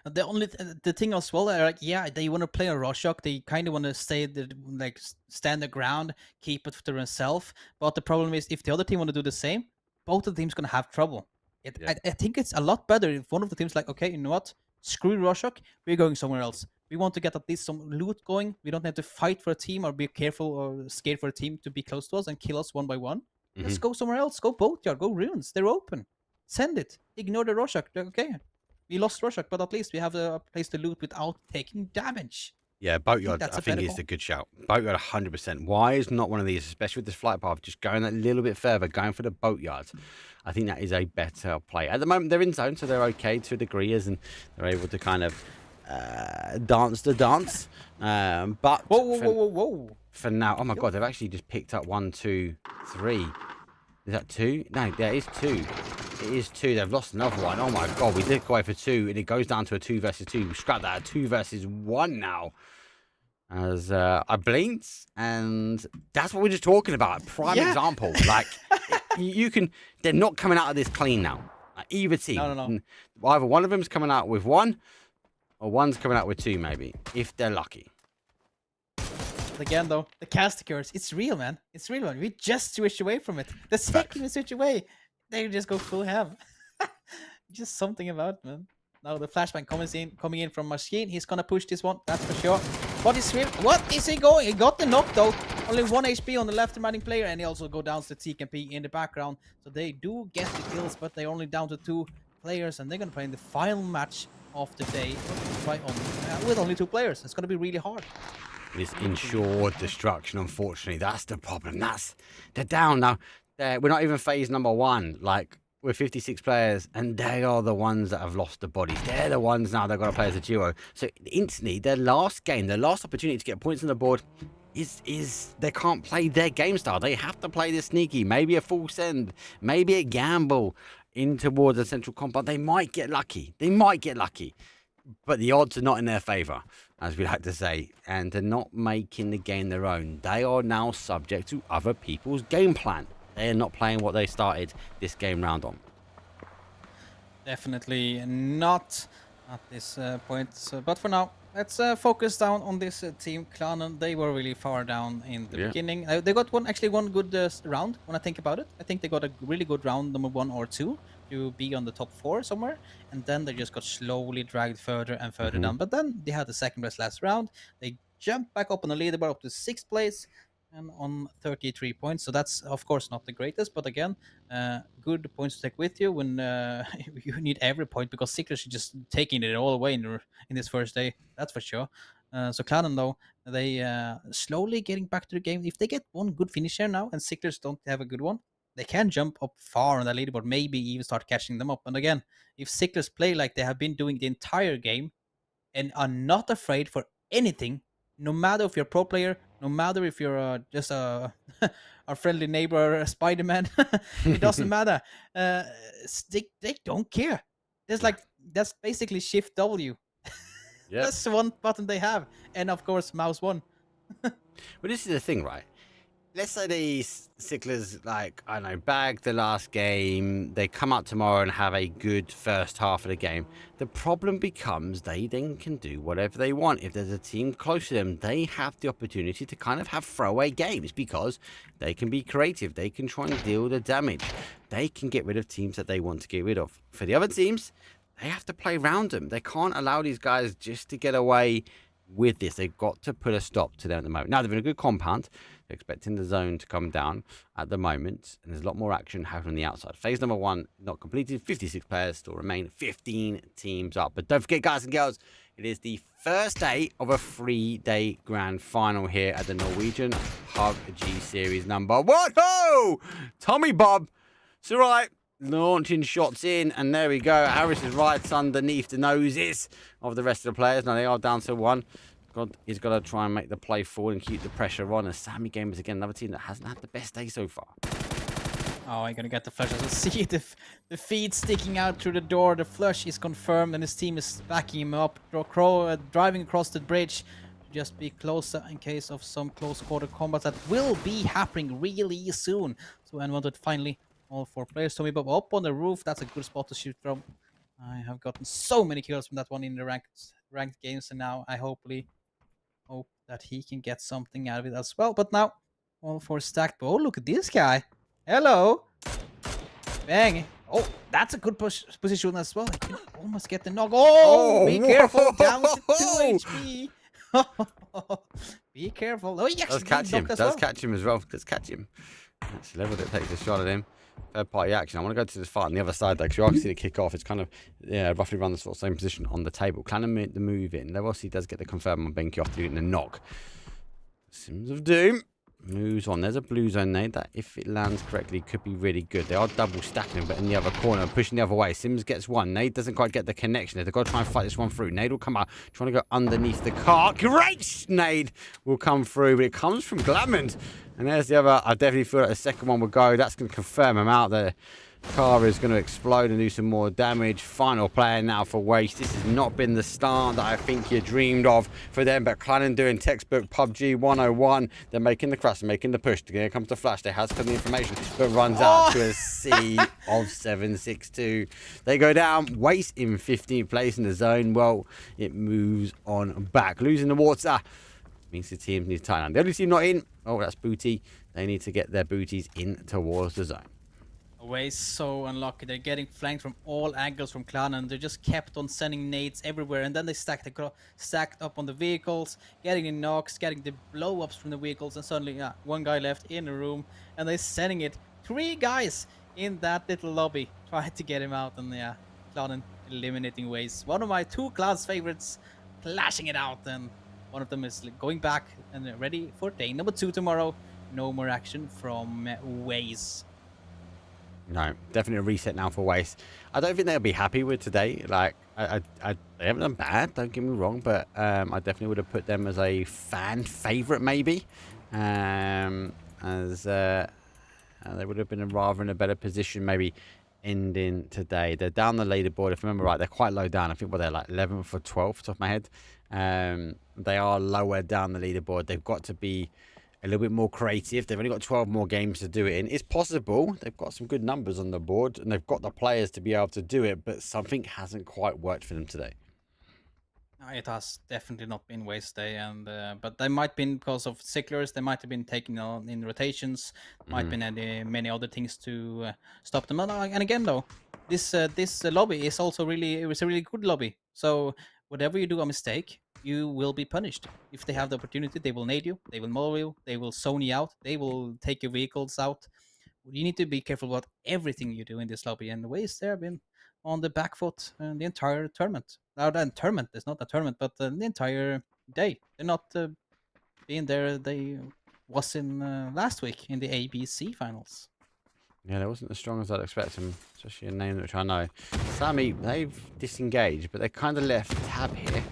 The thing as well, like, yeah, they want to play a Rorschach. They kind of want to stand the ground, keep it to themselves. But the problem is, if the other team want to do the same, both of the teams gonna have trouble. I think it's a lot better if one of the teams like, okay, you know what, screw Rorschach, we're going somewhere else. We want to get at least some loot going. We don't have to fight for a team or be careful or scared for a team to be close to us and kill us one by one. Let's go somewhere else. Go Boatyard. Go Ruins. They're open. Send it. Ignore the Rorschach. Okay. We lost Rorschach, but at least we have a place to loot without taking damage. Yeah, Boatyard, I think is a good shout. Boatyard, 100%. Why is not one of these, especially with this flight path, just going a little bit further, going for the Boatyards? I think that is a better play. At the moment, they're in zone, so they're okay to a degree, and they're able to kind of dance the dance. But whoa. For now, oh my God, they've actually just picked up 1, 2, 3. Is that 2? No, there is 2. It is 2. They've lost another one. Oh my God, we did go away for 2, and it goes down to a 2 versus 2. Scrap that, 2 versus 1 now. As I blinked, and that's what we're just talking about. Prime example. Like, you can. They're not coming out of this clean now. Like, either team. No. Either one of them's coming out with 1, or one's coming out with 2, maybe, if they're lucky. Again, though, the caster curse, it's real, man. It's real, man. We just switch away from it. The second we switch away, they just go full ham. Just something about it, man. Now the flashbang coming in from Machine. He's gonna push this one, that's for sure. What is he going? He got the knock, though. Only 1 HP on the left remaining player, and he also go down to TKP in the background. So they do get the kills, but they're only down to 2 players, and they're gonna play in the final match of the day with only 2 players. It's gonna be really hard. This ensured destruction, unfortunately. That's the problem. They're down now. We're not even phase number 1. Like, we're 56 players, and they are the ones that have lost the bodies. They're the ones now that got to play as a duo. So instantly, their last game, their last opportunity to get points on the board is they can't play their game style. They have to play this sneaky, maybe a full send, maybe a gamble in towards a central compound. They might get lucky. But the odds are not in their favor, as we like to say, and they're not making the game their own. They are now subject to other people's game plan. They are not playing what they started this game round on. Definitely not at this point. But for now, let's focus down on this team. Klanen, they were really far down in the beginning. They got one good round when I think about it. I think they got a really good round, number 1 or 2, to be on the top 4 somewhere. And then they just got slowly dragged further and further down. But then they had the second best last round. They jumped back up on the leaderboard up to 6th place. And on 33 points, so that's of course not the greatest, but again, good points to take with you when you need every point, because Sicklers is just taking it all away in this first day, that's for sure. So Klanen, though, they slowly getting back to the game. If they get one good finish here now, and Sicklers don't have a good one, they can jump up far on the leaderboard, maybe even start catching them up. And again, if Sicklers play like they have been doing the entire game and are not afraid for anything, no matter if you're a pro player, no matter if you're just a friendly neighbor, Spider-Man, it doesn't matter. They don't care. That's basically Shift W. Yep. That's the one button they have, and of course mouse 1. Well, this is the thing, right? Let's say these Sicklers, like, I don't know, bag the last game, they come out tomorrow and have a good first half of the game. The problem becomes they then can do whatever they want. If there's a team close to them, they have the opportunity to kind of have throwaway games, because they can be creative. They can try and deal the damage. They can get rid of teams that they want to get rid of. For the other teams, they have to play around them. They can't allow these guys just to get away with this. They've got to put a stop to them at the moment. Now, they're in a good compound. Expecting the zone to come down at the moment, and there's a lot more action happening on the outside. Phase number 1 not completed. 56 players still remain. 15 teams up. But don't forget, guys and girls, it is the first day of a 3-day grand final here at the Norwegian PUBG series number 1. Oh, Tommy Bob, it's all right. Launching shots in, and there we go. Harris is right underneath the noses of the rest of the players. Now they are down to 1. He's got to try and make the play forward and keep the pressure on. And Sammy Gamers, again, another team that hasn't had the best day so far. Oh, I'm gonna get the flush. I see the feet sticking out through the door. The flush is confirmed, and his team is backing him up. Driving across the bridge to just be closer in case of some close quarter combat that will be happening really soon. So I wanted finally all 4 players. Tommy Bob up on the roof. That's a good spot to shoot from. I have gotten so many kills from that one in the ranked games, and now I hope that he can get something out of it as well. But now, all 4 stacked. Oh, look at this guy. Hello. Bang. Oh, that's a good position as well. I can almost get the knock. Oh, be careful. Down to 2 HP. Be careful. Oh, he actually catch him. Does catch him as well. Does catch him. That's level that takes a shot at him. Third party action. I want to go to this fight on the other side though, because you obviously the kick off. It's kind of roughly run the sort of same position on the table. Clannan made the move in. There obviously does get the confirm on Benki after doing the knock. Sims of Doom moves on. There's a blue zone nade that, if it lands correctly, could be really good. They are double stacking, but in the other corner, pushing the other way. Sims gets one. Nade doesn't quite get the connection. They've got to try and fight this one through. Nade will come out, trying to go underneath the car. Great nade will come through, but it comes from Glamond. And there's the other. I definitely feel like the second one will go. That's going to confirm him out there. Car is going to explode and do some more damage. Final player now for Waste. This has not been the start that I think you dreamed of for them, but Clannan doing textbook PUBG 101. They're making the cross, they're making the push. Here comes the flash. They has got the information, but runs out to a sea of 762. They go down. Waste in 15th place in the zone. Well, it moves on back. Losing the water means the teams need to tie down. The only team not in, oh, that's Booty. They need to get their booties in towards the zone. Always so unlucky. They're getting flanked from all angles from Clan, and they just kept on sending nades everywhere. And then they stacked up on the vehicles, getting the knocks, getting the blow-ups from the vehicles. And suddenly, one guy left in the room, and they're sending it. 3 guys in that little lobby tried to get him out, and Clan eliminating Waze. One of my 2 Clan's favorites, clashing it out, and one of them is going back and ready for day number 2 tomorrow. No more action from Waze. No, definitely a reset now for Waste. I don't think they'll be happy with today. Like, they haven't done bad, don't get me wrong, but I definitely would have put them as a fan favorite, maybe. As they would have been rather in a better position, maybe ending today. They're down the leaderboard. If I remember right, they're quite low down. I think they're like 11th or 12th, top of my head. They are lower down the leaderboard. They've got to be a little bit more creative. They've only got 12 more games to do it in. It's possible. They've got some good numbers on the board, and they've got the players to be able to do it, but something hasn't quite worked for them today. It has definitely not been Waste Day, and but they might have been because of sicklers. They might have been taken on in rotations. Might have been many other things to stop them. And again, though, this lobby is also a really good lobby. So whatever you do a mistake, you will be punished. If they have the opportunity, they will nade you, they will maul you, they will zone you out, they will take your vehicles out. You need to be careful about everything you do in this lobby, and the Waste there have been on the back foot the entire tournament. Now, the tournament is not a tournament, but the entire day. They're not being there. They was in last week in the ABC finals. Yeah, they wasn't as strong as I'd expect them, especially a name which I know. Sammy, they've disengaged, but they kind of left Tab here.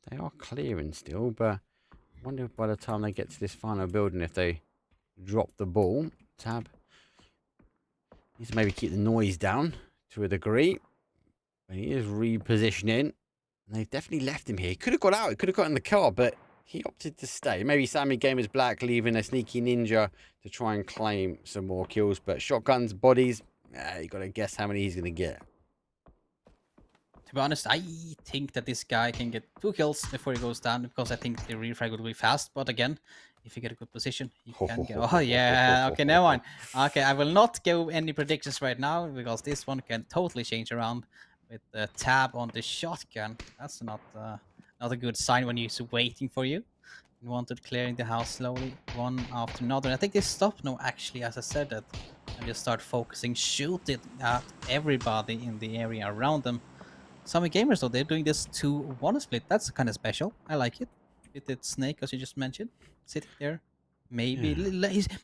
They are clearing still, but I wonder if by the time they get to this final building, if they drop the ball. Tab needs to maybe keep the noise down to a degree. But he is repositioning. And they've definitely left him here. He could have got out. He could have got in the car, but he opted to stay. Maybe Sammy Gamers Black leaving a sneaky ninja to try and claim some more kills. But shotguns, bodies, you got to guess how many he's going to get. To be honest, I think that this guy can get 2 kills before he goes down, because I think the refrag will be fast. But again, if you get a good position, he can get... Oh, yeah. Okay, never mind. Okay, I will not give any predictions right now, because this one can totally change around with the Tab on the shotgun. That's not a good sign when he's waiting for you. wanted clearing the house slowly, one after another. I think they stopped now, actually, as I said that, and just start focusing, shooting at everybody in the area around them. Some gamers, though, they're doing this 2-1 split. That's kind of special. I like it. With that Snake, as you just mentioned, sitting there. Maybe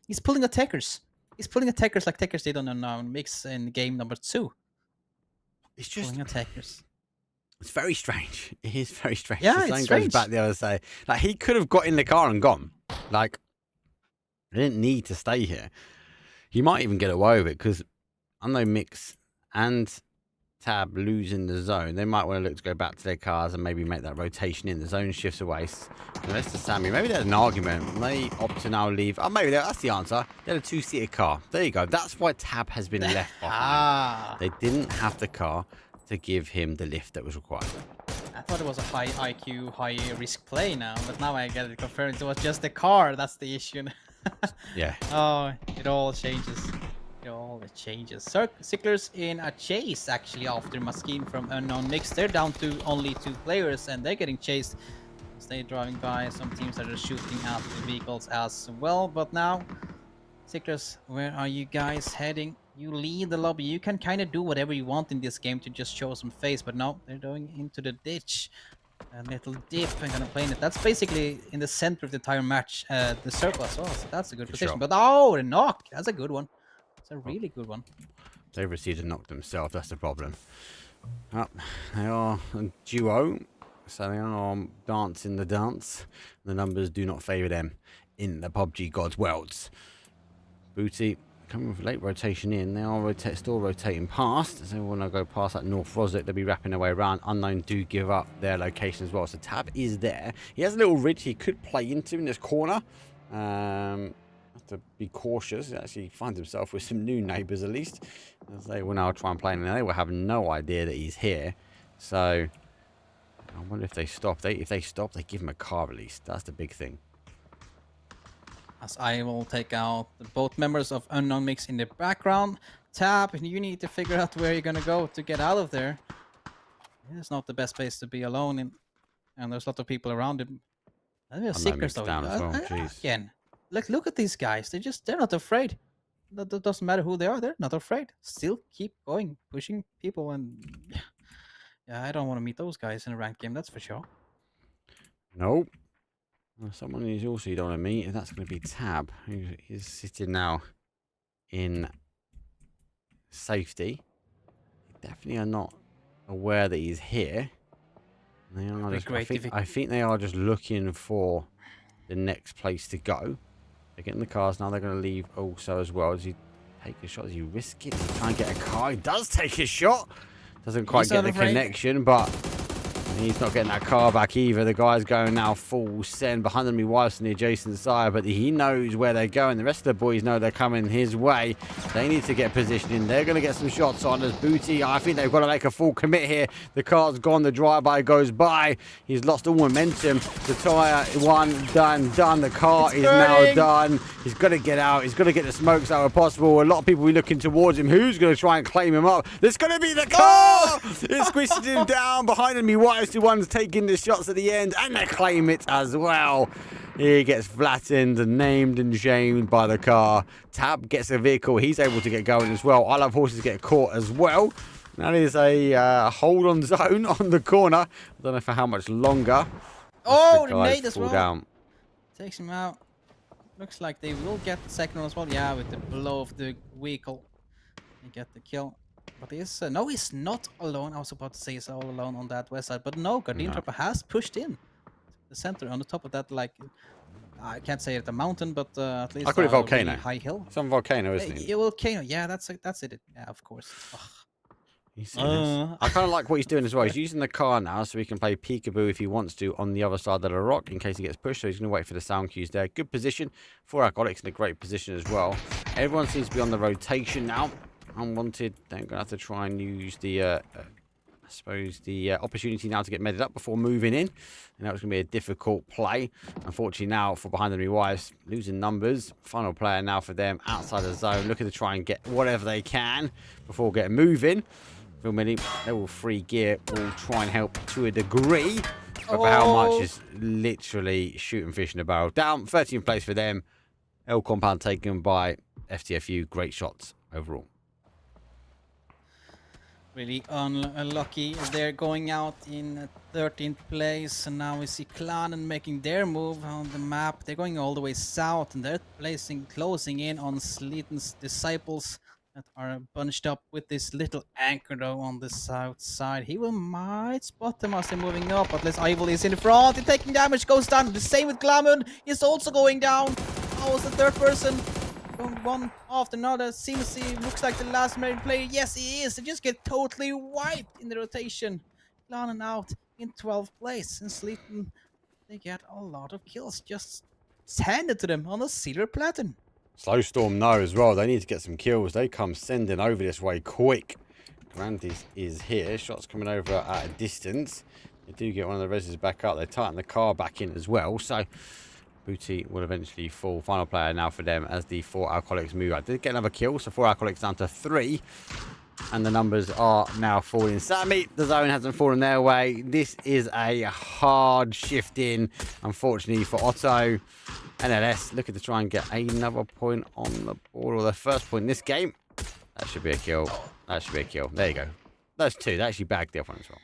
he's pulling attackers. He's pulling attackers like attackers did on a mix in game number 2. It's just Pulling attackers. It's very strange. It is very strange. Yeah, the it's same strange. goes back the other side. Like, he could have got in the car and gone. Like, he didn't need to stay here. He might even get away with it because unknown Mix and Tab losing the zone. They might want to look to go back to their cars and maybe make that rotation in. The zone shifts away. The rest of Sammy, maybe they had an argument. They opt to now leave. Oh, maybe that's the answer. They had a 2-seater car. There you go. That's why Tab has been left behind. They didn't have the car to give him the lift that was required. I thought it was a high IQ, high risk play now, but now I get it confirmed. It was just the car. That's the issue. Yeah. Oh, it all changes. It all changes. Sicklers in a chase, actually, after Maskeen from Unknown Mix. They're down to only 2 players, and they're getting chased as they're driving by. Some teams are just shooting at the vehicles as well. But now, Sicklers, where are you guys heading? You lead the lobby. You can kind of do whatever you want in this game to just show some face, but no, they're going into the ditch. A little dip and gonna play in it. That's basically in the center of the entire match. The circle as well, so that's a good position. Sure. But oh, the knock! That's a good one. It's a really good one. They've received a knock themselves. That's the problem. They are a duo, so they are dancing the dance. The numbers do not favour them in the PUBG God's worlds. Booty coming with late rotation in. They are still rotating past. So when I go past that North Roswick, they'll be wrapping their way around. Unknown do give up their location as well. So Tab is there. He has a little ridge he could play into in this corner. Have to be cautious. He actually finds himself with some new neighbours at least. As they will now try and play, and they will have no idea that he's here. So I wonder if they stop. If they stop, they give him a car release. That's the big thing. As I will take out both members of Unknown Mix in the background. Tab, you need to figure out where you're gonna go to get out of there. It's not the best place to be alone in, and there's a lot of people around him. They're Seekers though. Down as well. Jeez. Again, look at these guys. They're not afraid. That doesn't matter who they are. They're not afraid. Still keep going, pushing people, and yeah, I don't want to meet those guys in a ranked game. That's for sure. Nope. Well, someone who's also you don't want to meet, and that's going to be Tab, who is sitting now in safety. They definitely are not aware that he's here. They are just, I think they are just looking for the next place to go. They're getting the cars now. They're going to leave also as well. Does he take a shot? Does he risk it? Does he try and get a car? He does take a shot. Doesn't quite get the connection, but he's not getting that car back either. The guy's going now full send behind them. He wipes on the adjacent side, but he knows where they're going. The rest of the boys know they're coming his way. They need to get positioning. They're going to get some shots on as Booty. I think they've got to make a full commit here. The car's gone. The drive-by goes by. He's lost all momentum. The tyre, one, done. The car is now done. He's got to get out. He's got to get the smokes out if possible. A lot of people will be looking towards him. Who's going to try and claim him up? There's going to be the car! It squishes him down. Behind him, he wipes the ones taking the shots at the end, and they claim it as well. He gets flattened and named and shamed by the car. Tab gets a vehicle. He's able to get going as well. I Love Horses get caught as well. That is a hold-on zone on the corner. I don't know for how much longer. Oh, the nade as well. Down. Takes him out. Looks like they will get the second one as well. Yeah, with the blow of the vehicle. They get the kill. But he's, no, he's not alone. I was about to say he's all alone on that west side. But no, Guardian Trapper has pushed in the center on the top of that, like, I can't say it's a mountain, but at least I call it volcano. Really high hill. It's on volcano, isn't it? A volcano, yeah, that's it. Yeah, of course. I kind of like what he's doing as well. He's using the car now so he can play peekaboo if he wants to on the other side of the rock in case he gets pushed. So he's going to wait for the sound cues there. Good position for Alcoholics, in a great position as well. Everyone seems to be on the rotation now. Unwanted. They're going to have to try and use the, I suppose, the opportunity now to get medded up before moving in. And that was going to be a difficult play. Unfortunately now for Behind Enemy Wives, losing numbers. Final player now for them outside the zone. Looking to try and get whatever they can before getting moving. Phil Millie, level 3 gear will try and help to a degree. for how much is literally shooting fish in a barrel. Down 13th place for them. L compound taken by FTFU. Great shots overall. Really unlucky. They're going out in 13th place, and now we see Klanen making their move on the map. They're going all the way south, and they're closing in on Sleaton's disciples that are bunched up with this little anchor though on the south side. He might spot them as they're moving up, but Ival is in the front. He's taking damage, goes down. The same with Glamund. He's also going down. Oh, it's the third person. Going one after another. Seems he looks like the last married player. Yes, he is. They just get totally wiped in the rotation. Klanen out in 12th place. And Sleaton, they get a lot of kills just handed to them on a silver platinum. Slowstorm know as well. They need to get some kills. They come sending over this way quick. Grandis is here. Shots coming over at a distance. They do get one of the reses back up. They tighten the car back in as well. So Booty will eventually fall. Final player now for them as the 4 alcoholics move out. Did get another kill, so 4 alcoholics down to 3. And the numbers are now falling. Sammy, the zone hasn't fallen their way. This is a hard shift in, unfortunately, for Otto. NLS looking to try and get another point on the board, or their first point in this game. That should be a kill. That should be a kill. There you go. That's 2. They actually bagged the other one as well.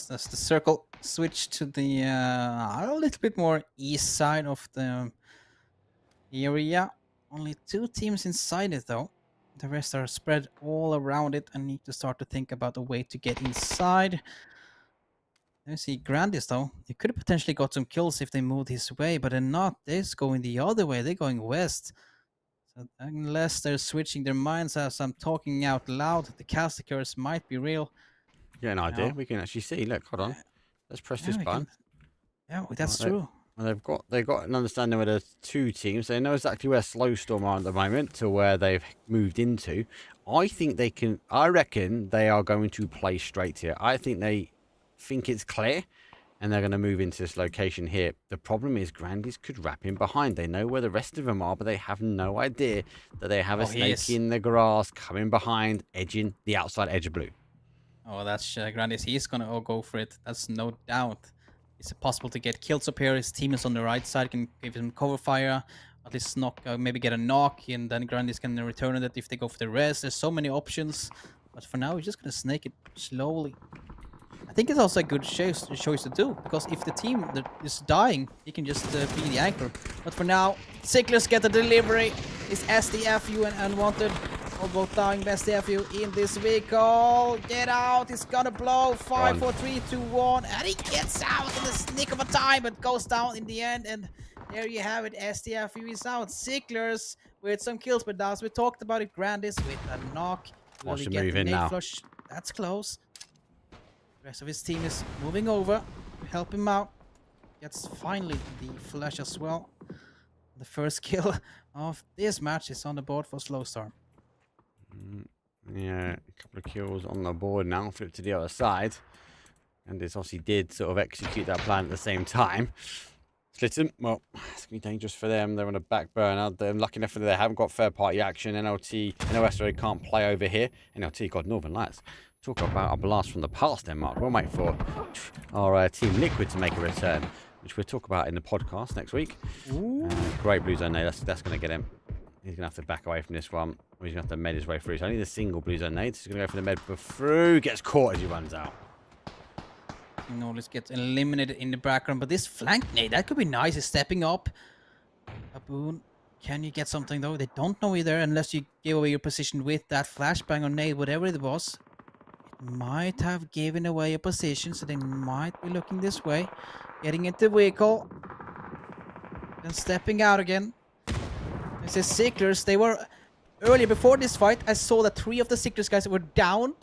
That's the circle. Switch to the a little bit more east side of the area. Only 2 teams inside it though. The rest are spread all around it and need to start to think about a way to get inside. Let me see Grandis though. They could have potentially got some kills if they moved his way, but they're not. They're going the other way. They're going west. So unless they're switching their minds as I'm talking out loud, the caster curse might be real. Yeah, an idea. We can actually see. Look, hold on. Let's press this button. Yeah, that's true. And they've got an understanding where there's 2 teams. They know exactly where Slowstorm are at the moment to where they've moved into. I reckon they are going to play straight here. I think they think it's clear and they're going to move into this location here. The problem is Grandis could wrap in behind. They know where the rest of them are, but they have no idea that they have a snake in the grass coming behind, edging the outside edge of blue. Oh, that's Grandis. He's going to go for it. That's no doubt. Is it possible to get kills up here? His team is on the right side, can give him cover fire, at least knock, maybe get a knock, and then Grandis can return it if they go for the rest. There's so many options, but for now, he's just going to snake it slowly. I think it's also a good choice to do, because if the team that is dying, he can just be the anchor. But for now, Sicklers get the delivery. It's SDFU and Unwanted. All both dying by SDFU in this vehicle. Get out, it's gonna blow. 5, 4, 3, 2, 1. And he gets out in the nick of a time, but goes down in the end. And there you have it, SDFU is out. Sicklers with some kills, but as we talked about it, Grandis with a knock. Watch him move in now. Flush? That's close. The rest of his team is moving over to help him out. Gets finally the flash as well. The first kill of this match is on the board for Slowstorm. Yeah, a couple of kills on the board now. Flip to the other side. And this obviously did sort of execute that plan at the same time. Slitten, well, it's going to be dangerous for them. They're on a back burner. They're lucky enough that they haven't got third party action. NLT, NOS sorry, can't play over here. NLT got Northern Lights. Talk about a blast from the past then, Mark. We'll wait for our Team Liquid to make a return, which we'll talk about in the podcast next week. Great blue zone nade. That's going to get him. He's going to have to back away from this one. Or he's going to have to med his way through. So I need a single blue zone nade. So he's going to go for the med through. Gets caught as he runs out. Knowles gets eliminated in the background. But this flank nade, that could be nice. He's stepping up. Baboon, can you get something though? They don't know either unless you give away your position with that flashbang or nade, whatever it was. It might have given away a position, so they might be looking this way. Getting into the vehicle. Then stepping out again. This is Sicklers. They were earlier before this fight. I saw that 3 of the Sicklers guys were down.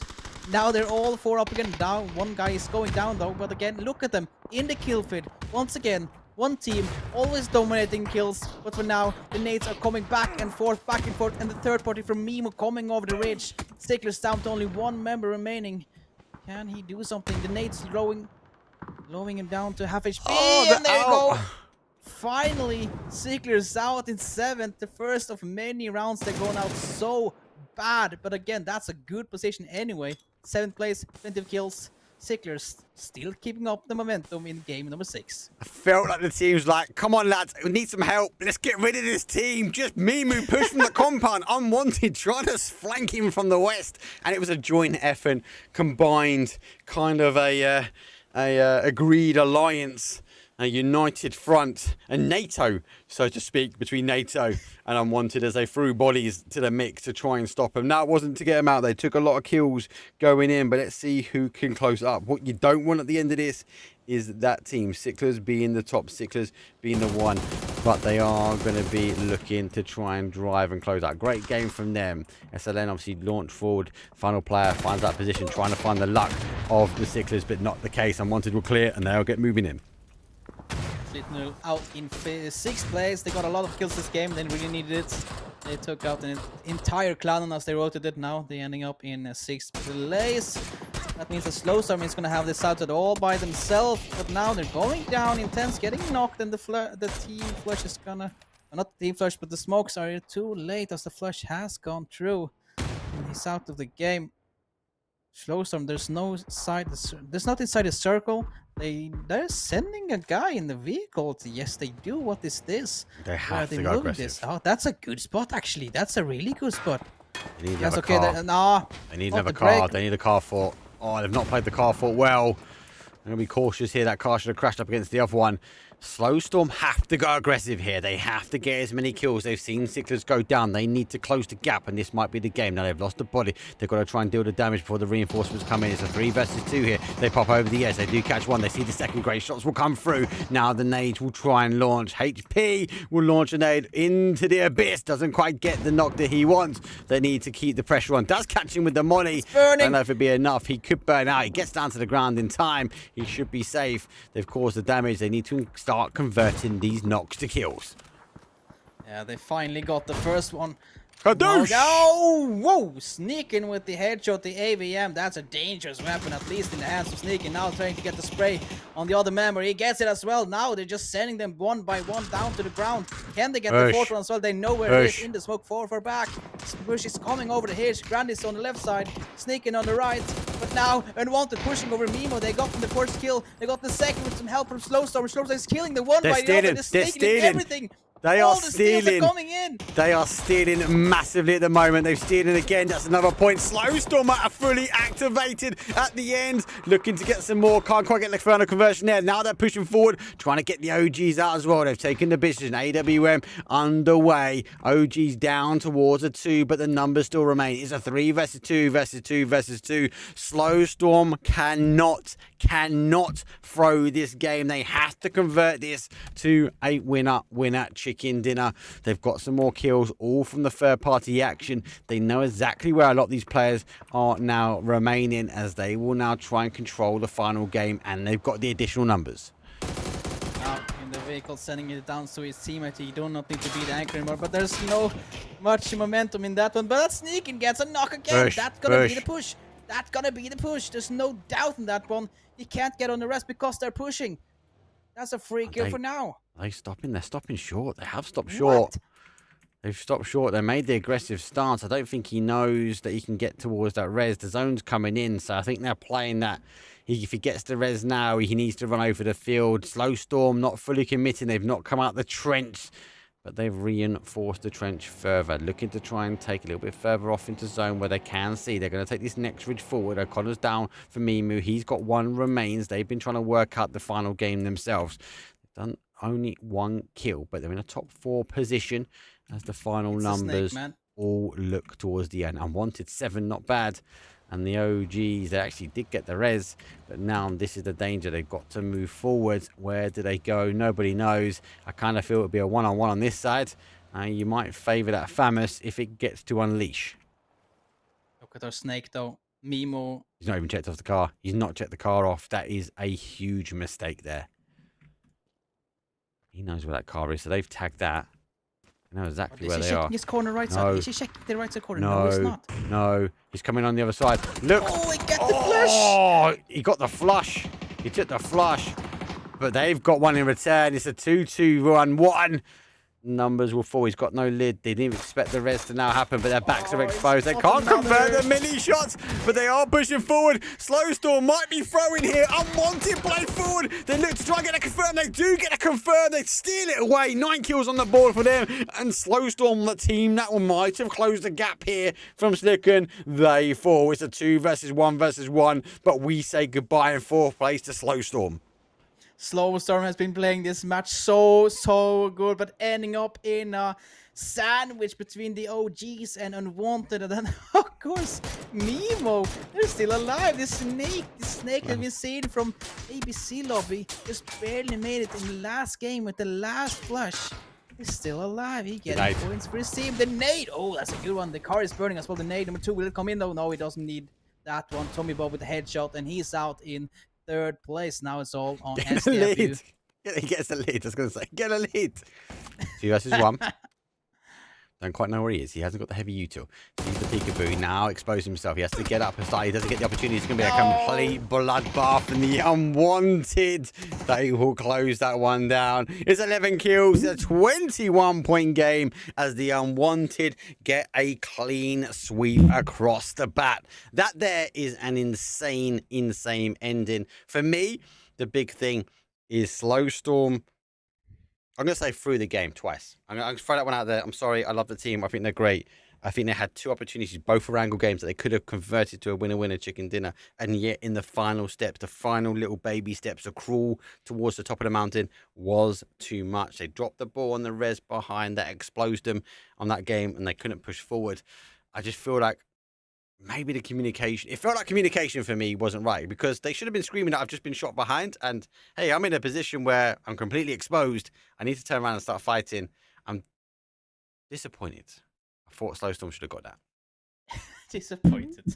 Now they're all 4 up again. Down. One guy is going down though. But again, look at them in the kill feed. Once again, one team always dominating kills. But for now, the nades are coming back and forth, and the third party from Mimo coming over the ridge. Sicklers down to only 1 member remaining. Can he do something? The nades lowering him down to half HP. Oh, and there you go. Finally, Sicklers out in 7th, the first of many rounds. They're going out so bad, but again, that's a good position anyway. 7th place, plenty of kills. Sickler's still keeping up the momentum in game number 6. I felt like the team's like, come on, lads, we need some help. Let's get rid of this team. Just Mimu push from the compound. Unwanted, trying to flank him from the west. And it was a joint effort, combined kind of a agreed alliance, a united front, a NATO, so to speak, between NATO and Unwanted as they threw bodies to the mix to try and stop him. Now, it wasn't to get him out. They took a lot of kills going in, but let's see who can close up. What you don't want at the end of this is that team, Sicklers being the top, Sicklers being the one, but they are going to be looking to try and drive and close out. Great game from them. SLN obviously launched forward. Final player finds that position, trying to find the luck of the Sicklers, but not the case. Unwanted will clear, and they'll get moving in. Slitnul out in 6th place. They got a lot of kills this game. They really needed it. They took out an entire clan as they rotated it. Now they're ending up in 6th place. That means that Slowstorm is going to have this out all by themselves. But now they're going down in 10s, getting knocked, and the team flush is gonna... not the team flush, but the smokes are too late as the flush has gone through. And he's out of the game. Slowstorm, there's no side. There's not inside the circle. They're sending a guy in the vehicle. Yes, they do. What is this? They have to go aggressive. This? Oh, that's a good spot, actually. That's a really good spot. They need That's another okay. car. They need another car. They need a car fort. Oh, they've not played the car fort well. I'm going to be cautious here. That car should have crashed up against the other one. Slowstorm have to go aggressive here. They have to get as many kills. They've seen Sicklers go down. They need to close the gap, and this might be the game. Now they've lost the body. They've got to try and deal the damage before the reinforcements come in. It's a 3 versus 2 here. They pop over the edge. They do catch one. They see the second. Great shots will come through. Now the nades will try and launch. HP will launch a nade into the abyss. Doesn't quite get the knock that he wants. They need to keep the pressure on. Does catch him with the molly. I don't know if it'd be enough. He could burn out. He gets down to the ground in time. He should be safe. They've caused the damage. They need to start converting these knocks to kills. Yeah, they finally got the first one. Kadoosh! Oh, whoa! Sneaking with the headshot, the AVM. That's a dangerous weapon, at least in the hands of Sneaking. Now trying to get the spray on the other member. He gets it as well. Now they're just sending them one by one down to the ground. Can they get the fourth one as well? They know where it is in the smoke. Forward for back. Bush is coming over the hedge. Grandis on the left side. Sneaking on the right. But now, Unwanted pushing over Mimo. They got the first kill. They got the second with some help from Slowstorm. Slowstorm is killing the one by the other. They're stealing everything. They are stealing. Coming in. They are stealing massively at the moment. They've stealing again. That's another point. Slowstorm are fully activated at the end. Looking to get some more. Can't quite get the final conversion there. Now they're pushing forward. Trying to get the OGs out as well. They've taken the position. AWM underway. OGs down towards a 2, but the numbers still remain. It's a 3 versus 2 versus 2 versus 2. Slowstorm cannot throw this game. They have to convert this to a winner chicken dinner. They've got some more kills, all from the third party action. They know exactly where a lot of these players are now remaining, as they will now try and control the final game, and they've got the additional numbers. Now in the vehicle, sending it down to his teammate. He do not need to be the anchor anymore, but there's no much momentum in that one. But that Sneaking gets a knock again. That's gonna be the push. That's gonna be the push. There's no doubt in that one. He can't get on the rest because they're pushing. That's a free kill for now. They're stopping short. They have stopped short. They've stopped short. They made the aggressive stance. I don't think he knows that he can get towards that res. The zone's coming in, so I think they're playing that. If he gets the res now, he needs to run over the field. Slowstorm not fully committing. They've not come out the trench, but they've reinforced the trench further, looking to try and take a little bit further off into zone where they can see. They're going to take this next ridge forward. O'Connor's down for Mimu. He's got 1 remains. They've been trying to work out the final game themselves. They've done only 1 kill, but they're in a top 4 position as the final numbers all look towards the end. Unwanted 7, not bad. And the OGs, they actually did get the res, but now this is the danger. They've got to move forward. Where do they go? Nobody knows. I kind of feel it'll be a one-on-one on this side. You might favour that Famous if it gets to unleash. Look at our Snake, though. Mimo. He's not even checked off the car. He's not checked the car off. That is a huge mistake there. He knows where that car is, so they've tagged that. They know exactly where they are. His corner right side. Is he checking the right side corner? No, he's not. No, he's coming on the other side. Look! Oh, he got the flush! Oh, he got the flush. He took the flush. But they've got one in return. It's a 2-2-1-1. numbers will fall. He's got no lid. They didn't even expect the rest to now happen, but their backs are he's exposed. They got can't convert another. the mini shots, but they are pushing forward. Slowstorm might be throwing here. Unwanted play forward. They look to try and get a confirm. They do get a confirm. They steal it away. 9 kills on the board for them. And Slowstorm, the team that might have closed the gap here from Slicken, they fall. It's a 2 versus 1 versus 1, but we say goodbye in 4th place to Slowstorm. Slowstorm has been playing this match so good, but ending up in a sandwich between the OGs and Unwanted, and then of course Nemo, they're still alive. This snake that we've seen from ABC lobby just barely made it in the last game with the last flush. He's still alive. He gets points for his team. The nade. Oh, that's a good one. The car is burning as well. The nade number 2 will it come in though? No, he doesn't need that one. Tommy Bob with the headshot, and he's out in 3rd place. Now it's all on SDFU. He gets a lead. I was going to say, get a lead. 2 versus 1. Don't quite know where he is. He hasn't got the heavy util. Sees the peekaboo. Now exposing himself. He has to get up and start. He doesn't get the opportunity. It's going to be a complete bloodbath. And the Unwanted, they will close that one down. It's 11 kills. It's a 21-point game as the Unwanted get a clean sweep across the bat. That there is an insane ending. For me, the big thing is Slowstorm. I'm going to say through the game twice. I'm going to throw that one out there. I'm sorry. I love the team. I think they're great. I think they had 2 opportunities, both were angle games that they could have converted to a winner-winner chicken dinner. And yet in the final steps, the final little baby steps, the crawl towards the top of the mountain was too much. They dropped the ball on the res behind. That exposed them on that game and they couldn't push forward. I just feel like maybe the communication, it felt like communication for me wasn't right because they should have been screaming that I've just been shot behind and hey, I'm in a position where I'm completely exposed. I need to turn around and start fighting. I'm disappointed. I thought Slowstorm should have got that. Disappointed.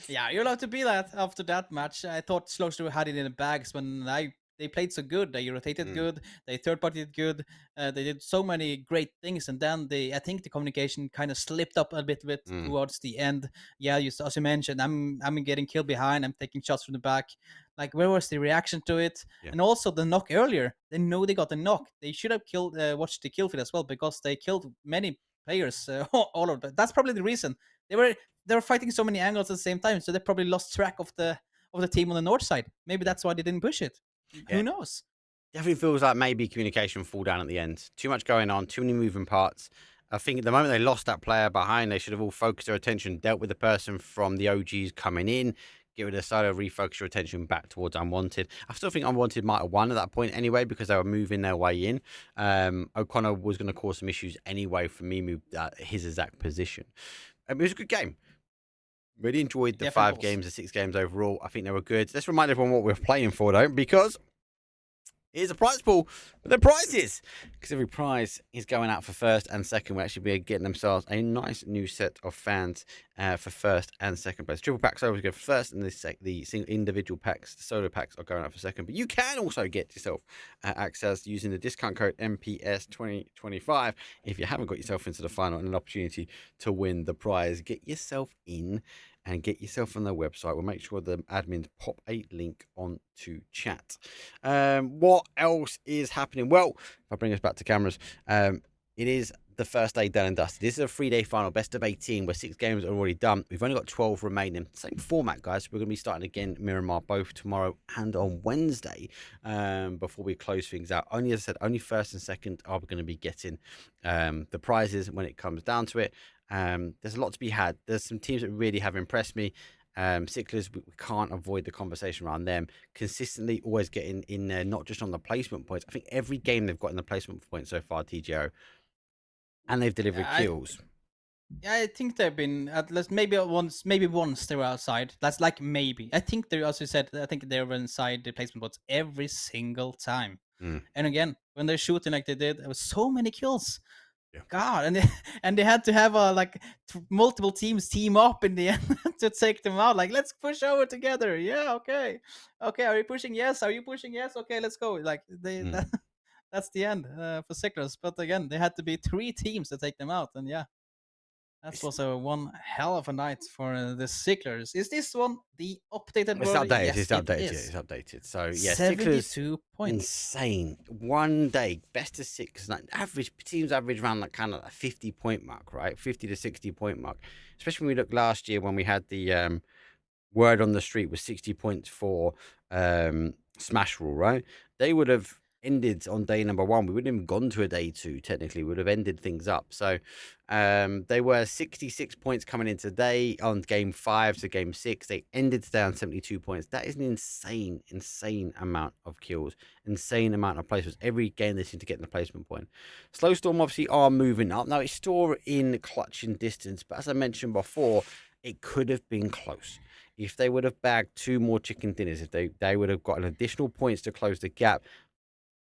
Yeah, you're allowed to be that after that match. I thought Slowstorm had it in the bags when they played so good. They rotated good. They third-partied good. They did so many great things, and then I think the communication kind of slipped up a bit towards the end. Yeah, as you mentioned, I'm getting killed behind. I'm taking shots from the back. Like, where was the reaction to it? Yeah. And also the knock earlier. They know they got the knock. They should have watched the kill feed as well because they killed many players. All of them. That's probably the reason they were fighting so many angles at the same time. So they probably lost track of the team on the north side. Maybe that's why they didn't push it. Yeah. Who knows? Definitely feels like maybe communication fall down at the end. Too much going on, too many moving parts. I think at the moment they lost that player behind, they should have all focused their attention, dealt with the person from the OGs coming in, get rid of the solo, refocus your attention back towards Unwanted. I still think Unwanted might have won at that point anyway because they were moving their way in. O'Connor was going to cause some issues anyway for me, his exact position. It was a good game. Really enjoyed the 5 games and 6 games overall. I think they were good. Let's remind everyone what we're playing for, though, because here's a prize pool. But the prizes, because every prize is going out for 1st and 2nd. We'll actually be getting themselves a nice new set of fans for 1st and 2nd place. Triple packs always go for 1st, and the single individual packs, the solo packs, are going out for 2nd. But you can also get yourself access using the discount code MPS2025 if you haven't got yourself into the final and an opportunity to win the prize. Get yourself in and get yourself on their website. We'll make sure the admins pop a link onto chat. What else is happening? Well, if I bring us back to cameras, it is the first day done and dusted. This is a 3-day final, best of 18, where 6 games are already done. We've only got 12 remaining. Same format, guys. We're going to be starting again, Miramar, both tomorrow and on Wednesday before we close things out. Only, as I said, only 1st and 2nd are going to be getting the prizes when it comes down to it. There's a lot to be had. There's some teams that really have impressed me. Sicklers, we can't avoid the conversation around them. Consistently always getting in there, not just on the placement points. I think every game they've got in the placement points so far, TGO, and they've delivered kills. I think they've been at least maybe once they were outside. That's like maybe. I think they, as you said, I think they were inside the placement points every single time. And again, when they're shooting like they did, there was so many kills. Yeah. God, and they had to have multiple teams team up in the end to take them out. Like, let's push over together. Yeah, okay. Are you pushing? Yes. Are you pushing? Yes. Okay, let's go. Like that's the end for Sicklers. But again, they had to be 3 teams to take them out, and yeah, That was a one hell of a night for the Sicklers. Is this one the updated It's version? updated. Yes, It's it updated. is. Yeah, it's updated. So yeah, Sicklers 72 points. insane. One day, best of 6. Like average teams average around like kind of like 50-point mark, right? 50 to 60-point mark. Especially when we looked last year when we had the word on the street was 60 points for Smash Rule, right? They would have ended on day number 1. We wouldn't have gone to a day 2, technically. We would have ended things up. So they were 66 points coming in today on game 5 to game 6. They ended today on 72 points. That is an insane amount of kills, insane amount of placements. Every game they seem to get in the placement point. Slowstorm obviously are moving up. Now it's still in clutch and distance, but as I mentioned before, it could have been close. If they would have bagged 2 more chicken dinners, if they would have gotten additional points to close the gap.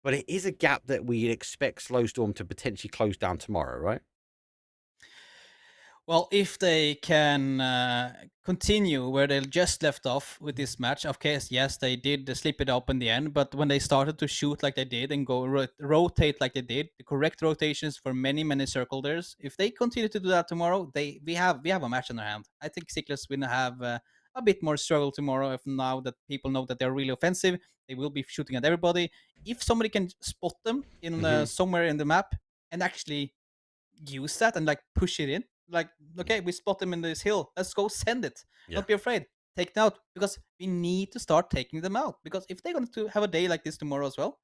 But it is a gap that we expect Slowstorm to potentially close down tomorrow, right? Well, if they can continue where they just left off with this match, of course, yes, they did slip it up in the end. But when they started to shoot like they did and go rotate like they did, the correct rotations for many circlers. If they continue to do that tomorrow, we have a match in their hand. I think Sicklers will have a bit more struggle tomorrow. If now that people know that they're really offensive, they will be shooting at everybody. If somebody can spot them in somewhere in the map and actually use that and like push it in, like, okay, we spot them in this hill, let's go send it. Don't be afraid, take them out, because we need to start taking them out, because if they're going to have a day like this tomorrow as well,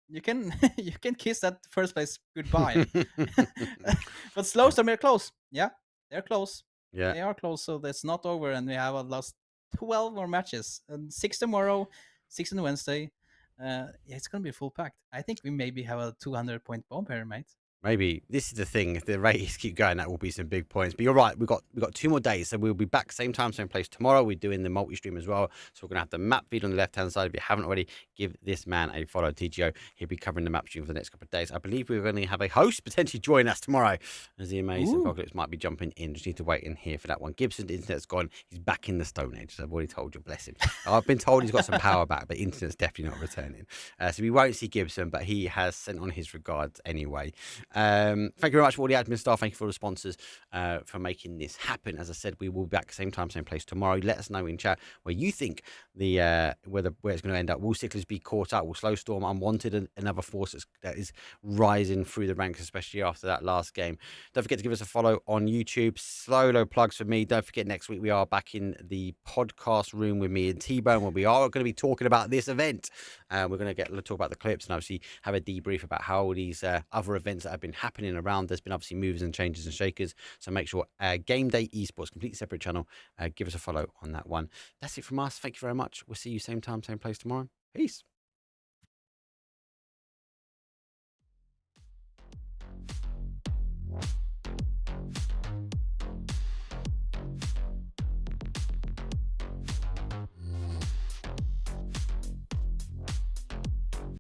you can you can kiss that first place goodbye. But Slowstorm are close. Yeah, they're close. Yeah, they are close, so that's not over, and we have a last 12 more matches, and 6 tomorrow, 6 on Wednesday. Yeah, it's gonna be full packed. I think we maybe have a 200-point bomb here, mate. maybe this is the thing. If the rates keep going, that will be some big points. But you're right. We've got 2 more days, so we'll be back same time, same place tomorrow. We're doing the multi-stream as well, so we're gonna have the map feed on the left-hand side. If you haven't already, give this man a follow. TGO. He'll be covering the map stream for the next couple of days. I believe we're going to have a host potentially join us tomorrow, as the amazing Apocalypse might be jumping in. Just need to wait in here for that one. Gibson's internet's gone. He's back in the Stone Age. So I've already told you. Bless him. I've been told he's got some power back, but internet's definitely not returning. So we won't see Gibson, but he has sent on his regards anyway. Thank you very much for all the admin staff. Thank you for the sponsors for making this happen. As I said, we will be back same time, same place tomorrow. Let us know in chat where you think where it's going to end up. Will Sicklers be caught up? Will Slowstorm Unwanted another force that is rising through the ranks, especially after that last game? Don't forget to give us a follow on YouTube. Slow plugs for me. Don't forget, next week we are back in the podcast room with me and T-Bone, where we are going to be talking about this event. We're going to talk about the clips and obviously have a debrief about how these other events that have been happening around. There's been obviously movers and changes and shakers, so make sure Game Day Esports, completely separate channel, give us a follow on that one. That's it from us. Thank you very much. We'll see you same time, same place tomorrow. Peace.